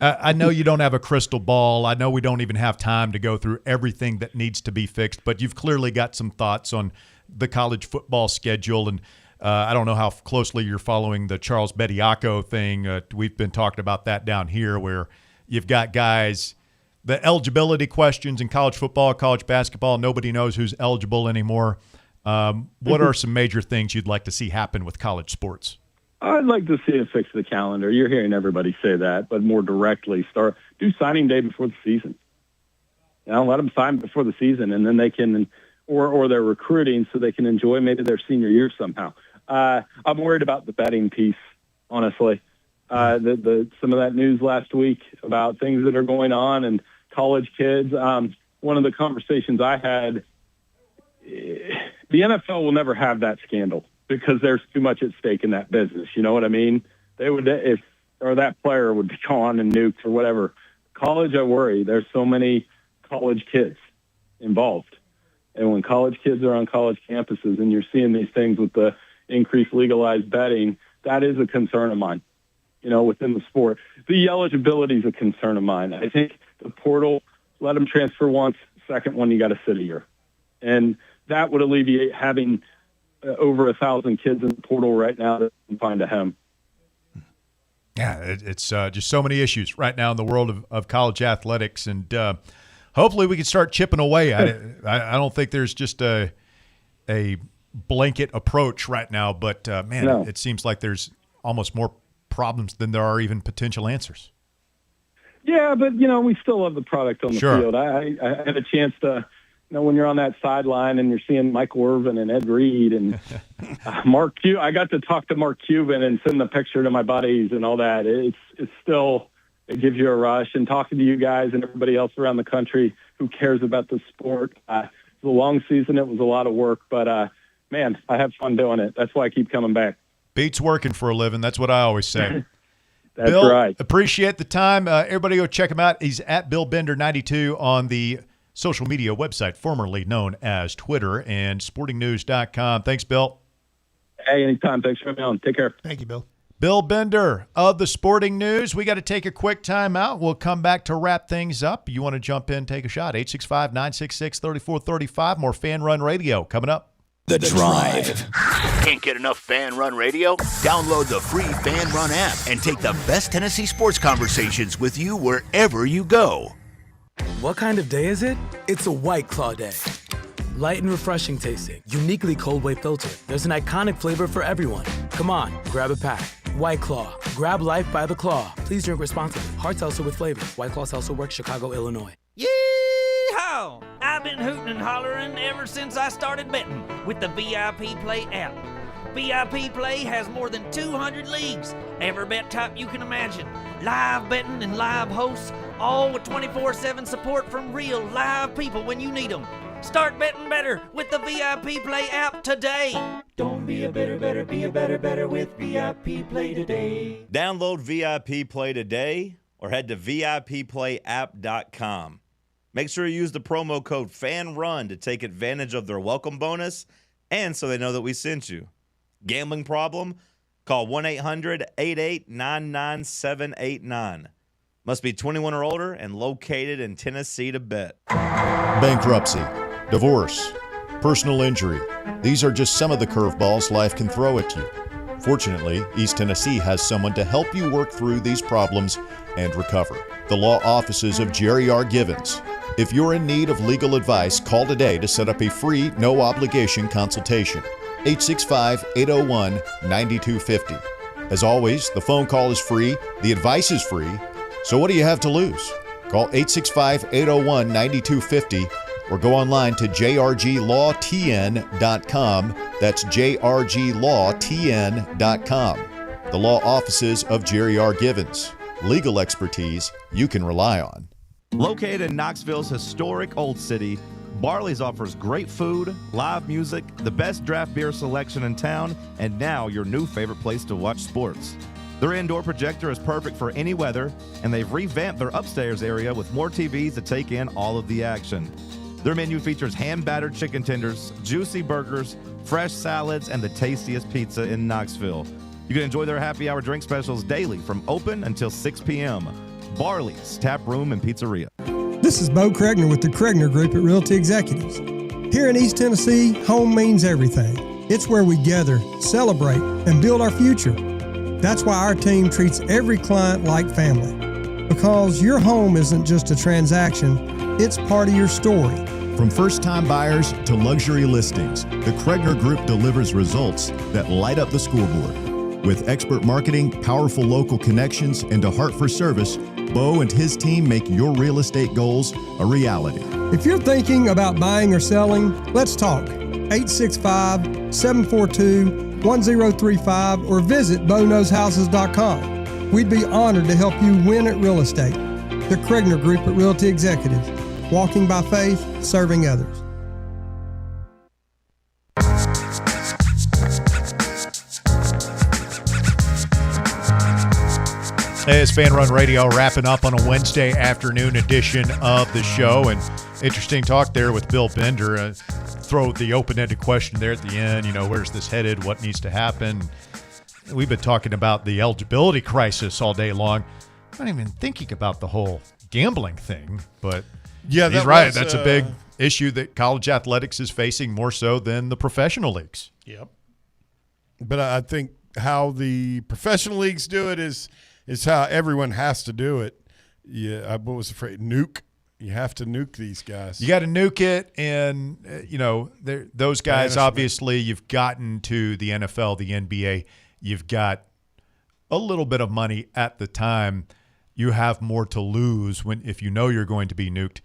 I know you don't have a crystal ball. I know we don't even have time to go through everything that needs to be fixed, but you've clearly got some thoughts on the college football schedule. And I don't know how closely you're following the Charles Bediako thing. We've been talking about that down here where you've got guys, the eligibility questions in college football, college basketball, nobody knows who's eligible anymore. What are some major things you'd like to see happen with college sports? I'd like to see it fix the calendar. You're hearing everybody say that, but more directly, do signing day before the season. Let them sign before the season, and then they can, or they're recruiting so they can enjoy maybe their senior year somehow. I'm worried about the betting piece, honestly. Some of that news last week about things that are going on and college kids. One of the conversations I had, the NFL will never have that scandal, because there's too much at stake in that business. You know what I mean? They would, or that player would be gone and nuked or whatever. College, I worry. There's so many college kids involved. And when college kids are on college campuses and you're seeing these things with the increased legalized betting, that is a concern of mine, within the sport. The eligibility is a concern of mine. I think the portal, let them transfer once. Second one, you got to sit a year. And that would alleviate having over 1,000 kids in the portal right now that can find a home. Yeah, it's just so many issues right now in the world of college athletics, and hopefully we can start chipping away at it. I don't think there's just a blanket approach right now, but it seems like there's almost more problems than there are even potential answers. Yeah, but we still have the product on the field. I had a chance to. When you're on that sideline and you're seeing Michael Irvin and Ed Reed and Mark Cuban, I got to talk to Mark Cuban and send the picture to my buddies and all that. It's still, it gives you a rush. And talking to you guys and everybody else around the country who cares about the sport. It was a long season. It was a lot of work, but I have fun doing it. That's why I keep coming back. Beats working for a living. That's what I always say. That's Bill, right. Appreciate the time. Everybody go check him out. He's at Bill Bender 92 on the social media website formerly known as Twitter, and sportingnews.com. Thanks, Bill. Hey, anytime. Thanks for having me on. Take care. Thank you, Bill. Bill Bender of the Sporting News. We got to take a quick time out. We'll come back to wrap things up. You want to jump in, take a shot. 865-966-3435. More Fan Run Radio coming up. The Drive. Can't get enough Fan Run Radio? Download the free Fan Run app and take the best Tennessee sports conversations with you wherever you go. What kind of day is it? It's a White Claw day. Light and refreshing tasting, uniquely cold way filtered. There's an iconic flavor for everyone. Come on, grab a pack. White Claw. Grab life by the claw. Please drink responsibly. Hard seltzer with flavor. White Claw Seltzer Works, Chicago, Illinois. Yeehaw! I've been hooting and hollering ever since I started betting with the VIP Play app. VIP Play has more than 200 leagues, every bet type you can imagine, live betting and live hosts, all with 24/7 support from real live people when you need them. Start betting better with the VIP Play app today. Don't be a better, be a better with VIP Play today. Download VIP Play today or head to VIPPlayApp.com. Make sure you use the promo code FANRUN to take advantage of their welcome bonus and so they know that we sent you. Gambling problem? Call 1-800-8899-789. Must be 21 or older and located in Tennessee to bet. Bankruptcy, divorce, personal injury. These are just some of the curveballs life can throw at you. Fortunately, East Tennessee has someone to help you work through these problems and recover. The law offices of Jerry R. Givens. If you're in need of legal advice, call today to set up a free, no-obligation consultation. 865-801-9250. As always, the phone call is free, the advice is free, so what do you have to lose? Call 865-801-9250 or go online to jrglawtn.com. That's jrglawtn.com. The law offices of Jerry R. Givens. Legal expertise you can rely on. Located in Knoxville's historic Old City, Barley's offers great food, live music, the best draft beer selection in town, and now your new favorite place to watch sports. Their indoor projector is perfect for any weather, and they've revamped their upstairs area with more TVs to take in all of the action. Their menu features hand-battered chicken tenders, juicy burgers, fresh salads, and the tastiest pizza in Knoxville. You can enjoy their happy hour drink specials daily from open until 6 p.m. Barley's Tap Room and Pizzeria. This is Bo Kregner with the Kregner Group at Realty Executives. Here in East Tennessee, home means everything. It's where we gather, celebrate, and build our future. That's why our team treats every client like family. Because your home isn't just a transaction, it's part of your story. From first-time buyers to luxury listings, the Kregner Group delivers results that light up the scoreboard. With expert marketing, powerful local connections, and a heart for service, Bo and his team make your real estate goals a reality. If you're thinking about buying or selling, let's talk. 865-742-1035 or visit BoKnowsHouses.com. We'd be honored to help you win at real estate. The Kregner Group at Realty Executives. Walking by faith, serving others. Hey, it's Fan Run Radio wrapping up on a Wednesday afternoon edition of the show. And interesting talk there with Bill Bender. Throw the open-ended question there at the end. Where's this headed? What needs to happen? We've been talking about the eligibility crisis all day long. I'm not even thinking about the whole gambling thing, but yeah, he's right. That's a big issue that college athletics is facing more so than the professional leagues. Yep. But I think how the professional leagues do it is how everyone has to do it. Yeah, I was afraid nuke. You have to nuke these guys. You got to nuke it, and those guys. Obviously, you've gotten to the NFL, the NBA. You've got a little bit of money at the time. You have more to lose if you know you're going to be nuked.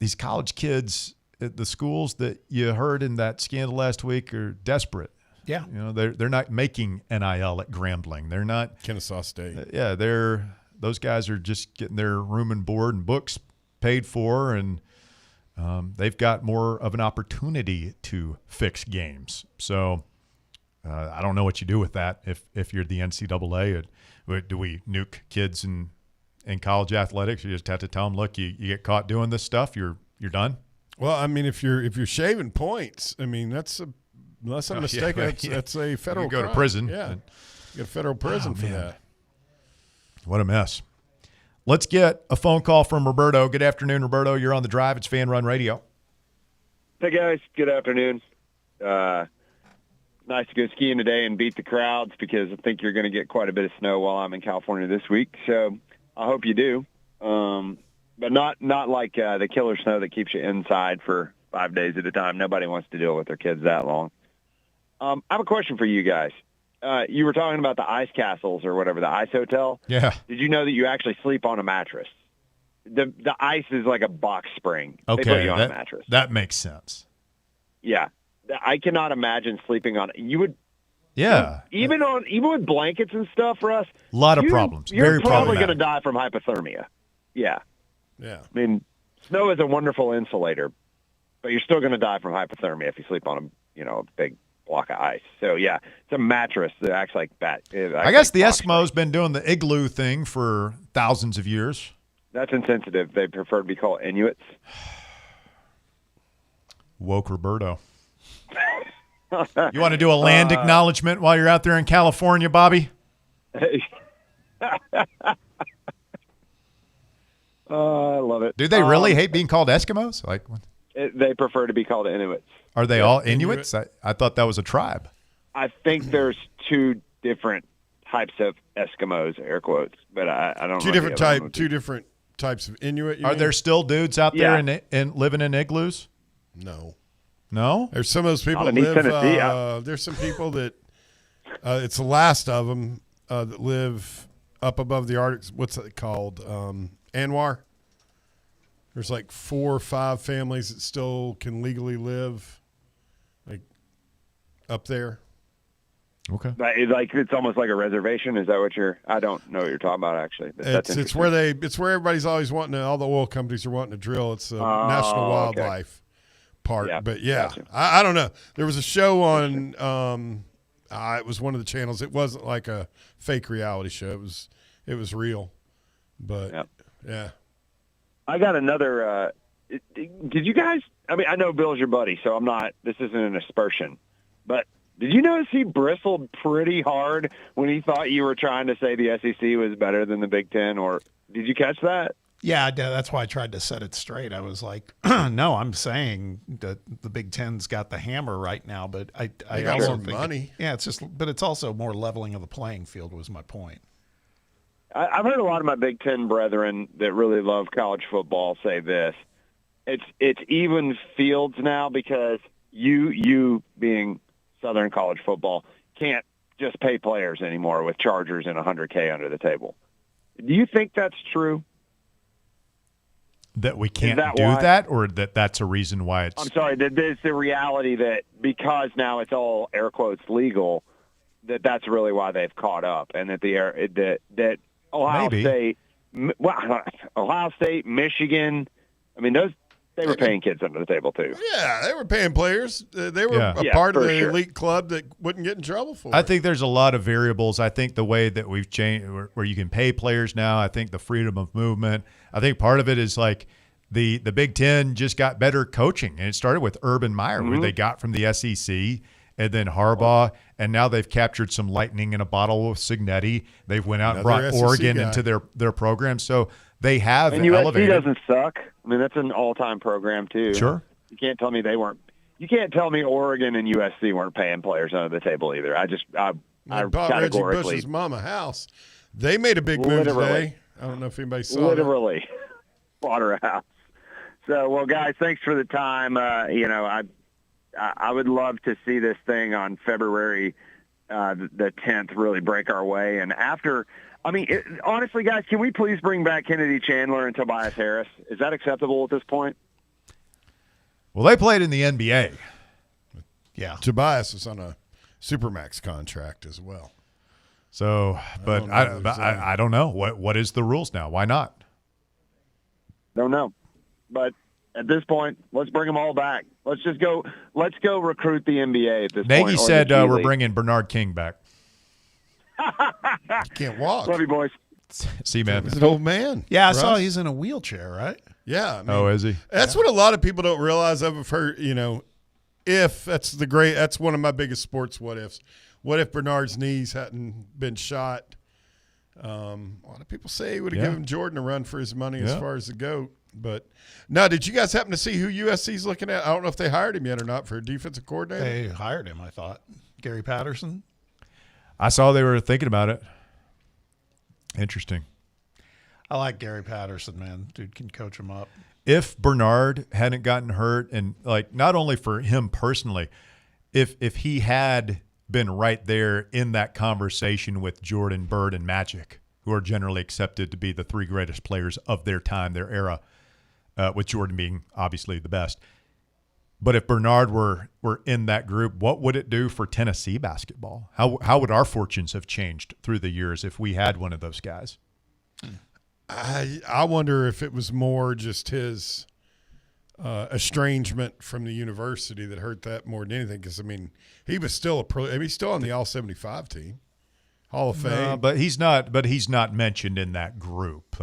These college kids at the schools that you heard in that scandal last week are desperate. Yeah. They're not making NIL at Grambling. They're not Kennesaw State. Those guys are just getting their room and board and books paid for, and they've got more of an opportunity to fix games. So I don't know what you do with that if you're the NCAA. Do we nuke kids in college athletics? You just have to tell them, look, you get caught doing this stuff, you're done. Well, I mean, if you're shaving points, I mean unless I'm mistaken, that's a federal you go crime. to prison. Yeah, you go to federal prison for that. What a mess. Let's get a phone call from Roberto. Good afternoon, Roberto. You're on the drive. It's Fan Run Radio. Hey, guys. Good afternoon. Nice to go skiing today and beat the crowds because I think you're going to get quite a bit of snow while I'm in California this week. So I hope you do. But not like the killer snow that keeps you inside for 5 days at a time. Nobody wants to deal with their kids that long. I have a question for you guys. You were talking about the ice castles or whatever, the ice hotel. Yeah. Did you know that you actually sleep on a mattress? The ice is like a box spring. Okay, They put you on a mattress. That makes sense. Yeah. I cannot imagine sleeping on it. You would. Yeah. Even with blankets and stuff for us. A lot of problems. You're Very probably problematic. going to die from hypothermia. Yeah. Yeah. I mean, snow is a wonderful insulator, but you're still going to die from hypothermia if you sleep on a big block of ice. So yeah, it's a mattress that acts like that. I guess the Eskimos been doing the igloo thing for thousands of years. That's insensitive. They prefer to be called Inuits. Woke Roberto. You want to do a land acknowledgement while you're out there in California, Bobby? I love it. Do they really hate being called Eskimos? They prefer to be called Inuits. Are they all Inuits? I thought that was a tribe. I think there's two different types of Eskimos, air quotes, but I don't know. Two different types of Inuit. Are there still dudes out there in living in igloos? No. No? There's some of those people Not that in East Tennessee. live. There's some people that it's the last of them that live up above the Arctic. What's it called? Anwar. There's like 4 or 5 families that still can legally live like up there. Okay. Like it's almost like a reservation. Is that what I don't know what you're talking about actually. It's where everybody's always wanting to, all the oil companies are wanting to drill. It's the National Wildlife Park. Yeah, but yeah, gotcha. I don't know. There was a show on it was one of the channels. It wasn't like a fake reality show. It was real. But yeah. I got another did you guys I know Bill's your buddy, so this isn't an aspersion. But did you notice he bristled pretty hard when he thought you were trying to say the SEC was better than the Big Ten? Or did you catch that? Yeah, that's why I tried to set it straight. I was like, no, I'm saying that the Big Ten's got the hammer right now, but I got also more think money. but it's also more leveling of the playing field was my point. I've heard a lot of my Big Ten brethren that really love college football say this. It's even fields now because you being Southern college football can't just pay players anymore with Chargers and $100K under the table. Do you think that's true? That we can't do why? that, or that's a reason why it's... I'm sorry, that it's the reality that because now it's all air quotes legal, that's really why they've caught up, and that that Ohio State, Michigan, they were paying kids under the table too. Yeah, they were paying players. They were a part of the elite club that wouldn't get in trouble for it. I think there's a lot of variables. I think the way that we've changed, where you can pay players now, I think the freedom of movement. I think part of it is like the Big Ten just got better coaching, and it started with Urban Meyer, where they got from the SEC, and then Harbaugh, and now they've captured some lightning in a bottle with Signetti. They've went out and brought SEC Oregon guy. into their program, so they have And USC elevated. doesn't suck. That's an all-time program too. Sure. You can't tell me they weren't. You can't tell me Oregon and USC weren't paying players under the table either. I bought Reggie categorically. Bush's mama house. They made a big move today. I don't know if anybody saw Literally bought her a house. So, well, guys, thanks for the time. I would love to see this thing on February the 10th really break our way. And after, honestly, guys, can we please bring back Kennedy Chandler and Tobias Harris? Is that acceptable at this point? Well, they played in the NBA. Yeah. Tobias is on a Supermax contract as well. So, but I don't know. What is the rules now? Why not? Don't know. But at this point, let's bring them all back. Let's go recruit the NBA at this point. Nagy said we're bringing Bernard King back. You can't walk. Love you, boys. See you, man. He's an old man. Yeah, I saw he's in a wheelchair, right? Yeah. Is he? That's what a lot of people don't realize. I've heard, that's one of my biggest sports what ifs. What if Bernard's knees hadn't been shot? A lot of people say he would have given Jordan a run for his money as far as the GOAT. But now, did you guys happen to see who USC's looking at? I don't know if they hired him yet or not for a defensive coordinator. They hired him, I thought. Gary Patterson. I saw they were thinking about it. Interesting. I like Gary Patterson, man. Dude can coach him up. If Bernard hadn't gotten hurt, and not only for him personally, if he had been right there in that conversation with Jordan, Bird, and Magic, who are generally accepted to be the 3 greatest players of their time, their era, with Jordan being obviously the best. But if Bernard were in that group, what would it do for Tennessee basketball? How would our fortunes have changed through the years if we had one of those guys? I wonder if it was more just his estrangement from the university that hurt that more than anything. Because he was still he's still on the All-75 team, Hall of Fame. But he's not. But he's not mentioned in that group.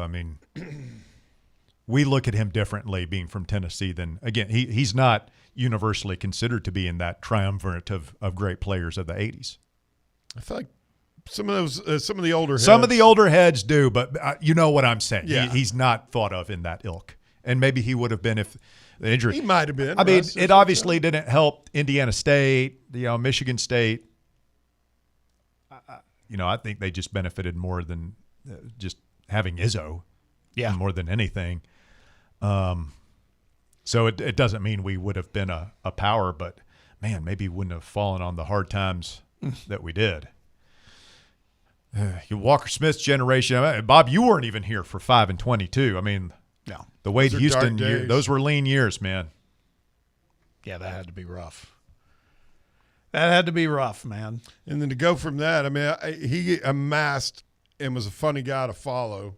We look at him differently being from Tennessee than, again, he's not universally considered to be in that triumvirate of great players of the 80s. I feel like some of the older heads. Some of the older heads do, but you know what I'm saying. Yeah. He's not thought of in that ilk. And maybe he would have been if the injury. He might have been. It obviously didn't help Indiana State, Michigan State. I think they just benefited more than just having Izzo. more than anything. So it doesn't mean we would have been a power, but, man, maybe we wouldn't have fallen on the hard times that we did. Walker Smith's generation. Bob, you weren't even here for 5 and 22. I mean, no. The Wade Those are Houston dark days. those were lean years, man. Yeah, that had to be rough. That had to be rough, man. And then to go from that, I mean, he amassed and was a funny guy to follow.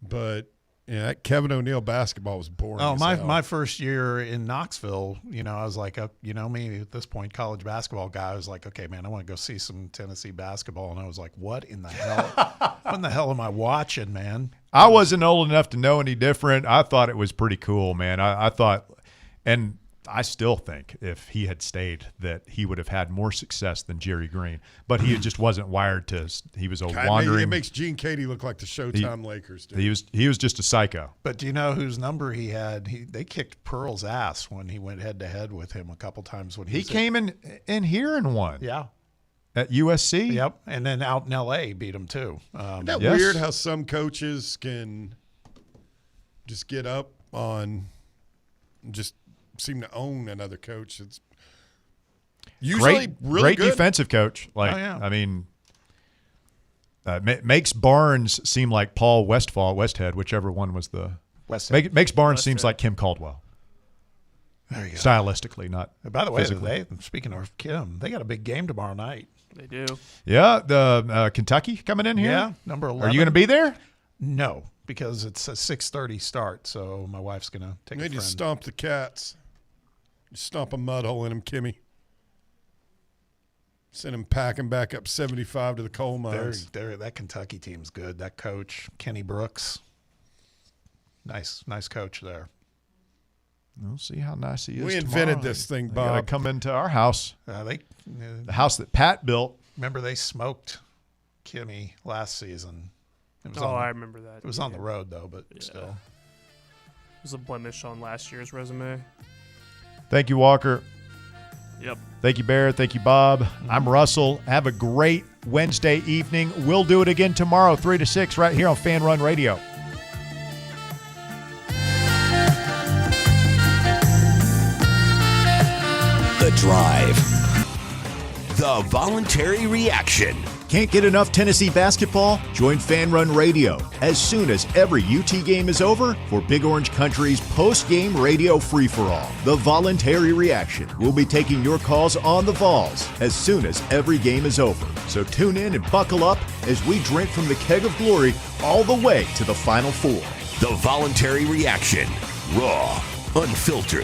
But, yeah, that Kevin O'Neal basketball was boring. Oh, as hell. my first year in Knoxville, I was like, me at this point, college basketball guy, I was like, okay, man, I want to go see some Tennessee basketball. And I was like, what in the hell? What in the hell am I watching, man? I wasn't old enough to know any different. I thought it was pretty cool, man. I thought, and I still think if he had stayed that he would have had more success than Jerry Green. But he just wasn't wired to – he was a wandering – It makes Gene Katie look like the Showtime Lakers, dude. He was just a psycho. But do you know whose number he had? They kicked Pearl's ass when he went head-to-head with him a couple times. When He came in here and won. Yeah. At USC? Yep. And then out in L.A. beat him too. Isn't that weird how some coaches can just get up on just seem to own another coach? It's usually really great good. defensive coach. I mean, makes Barnes seem like Paul Westhead, whichever one was the Westhead. Makes Barnes seems like Kim Caldwell. There you go. Stylistically, not By the way, physically. speaking of Kim, they got a big game tomorrow night. They do. Yeah, the Kentucky coming in here. Yeah, number 11. Are you going to be there? No, because it's a 6:30 start. So my wife's going to take a They friend. just stomp the cats. You stomp a mud hole in them, Kimmy. Send him packing back up 75 to the coal mines. That Kentucky team's good. That coach, Kenny Brooks, nice coach there. We'll see how nice he is. We invented tomorrow. this thing, They gotta Bob. come into our house. The house that Pat built. Remember they smoked Kimmy last season. It was I remember that. It was on the road though, but still. It was a blemish on last year's resume. Thank you, Walker. Yep. Thank you, Bear. Thank you, Bob. I'm Russell. Have a great Wednesday evening. We'll do it again tomorrow, 3 to 6, right here on Fan Run Radio. The Drive. The voluntary reaction. Can't get enough Tennessee basketball? Join Fan Run Radio as soon as every UT game is over for Big Orange Country's post-game radio free-for-all. The Voluntary Reaction will be taking your calls on the Vols as soon as every game is over. So tune in and buckle up as we drink from the keg of glory all the way to the Final Four. The voluntary reaction. Raw, unfiltered,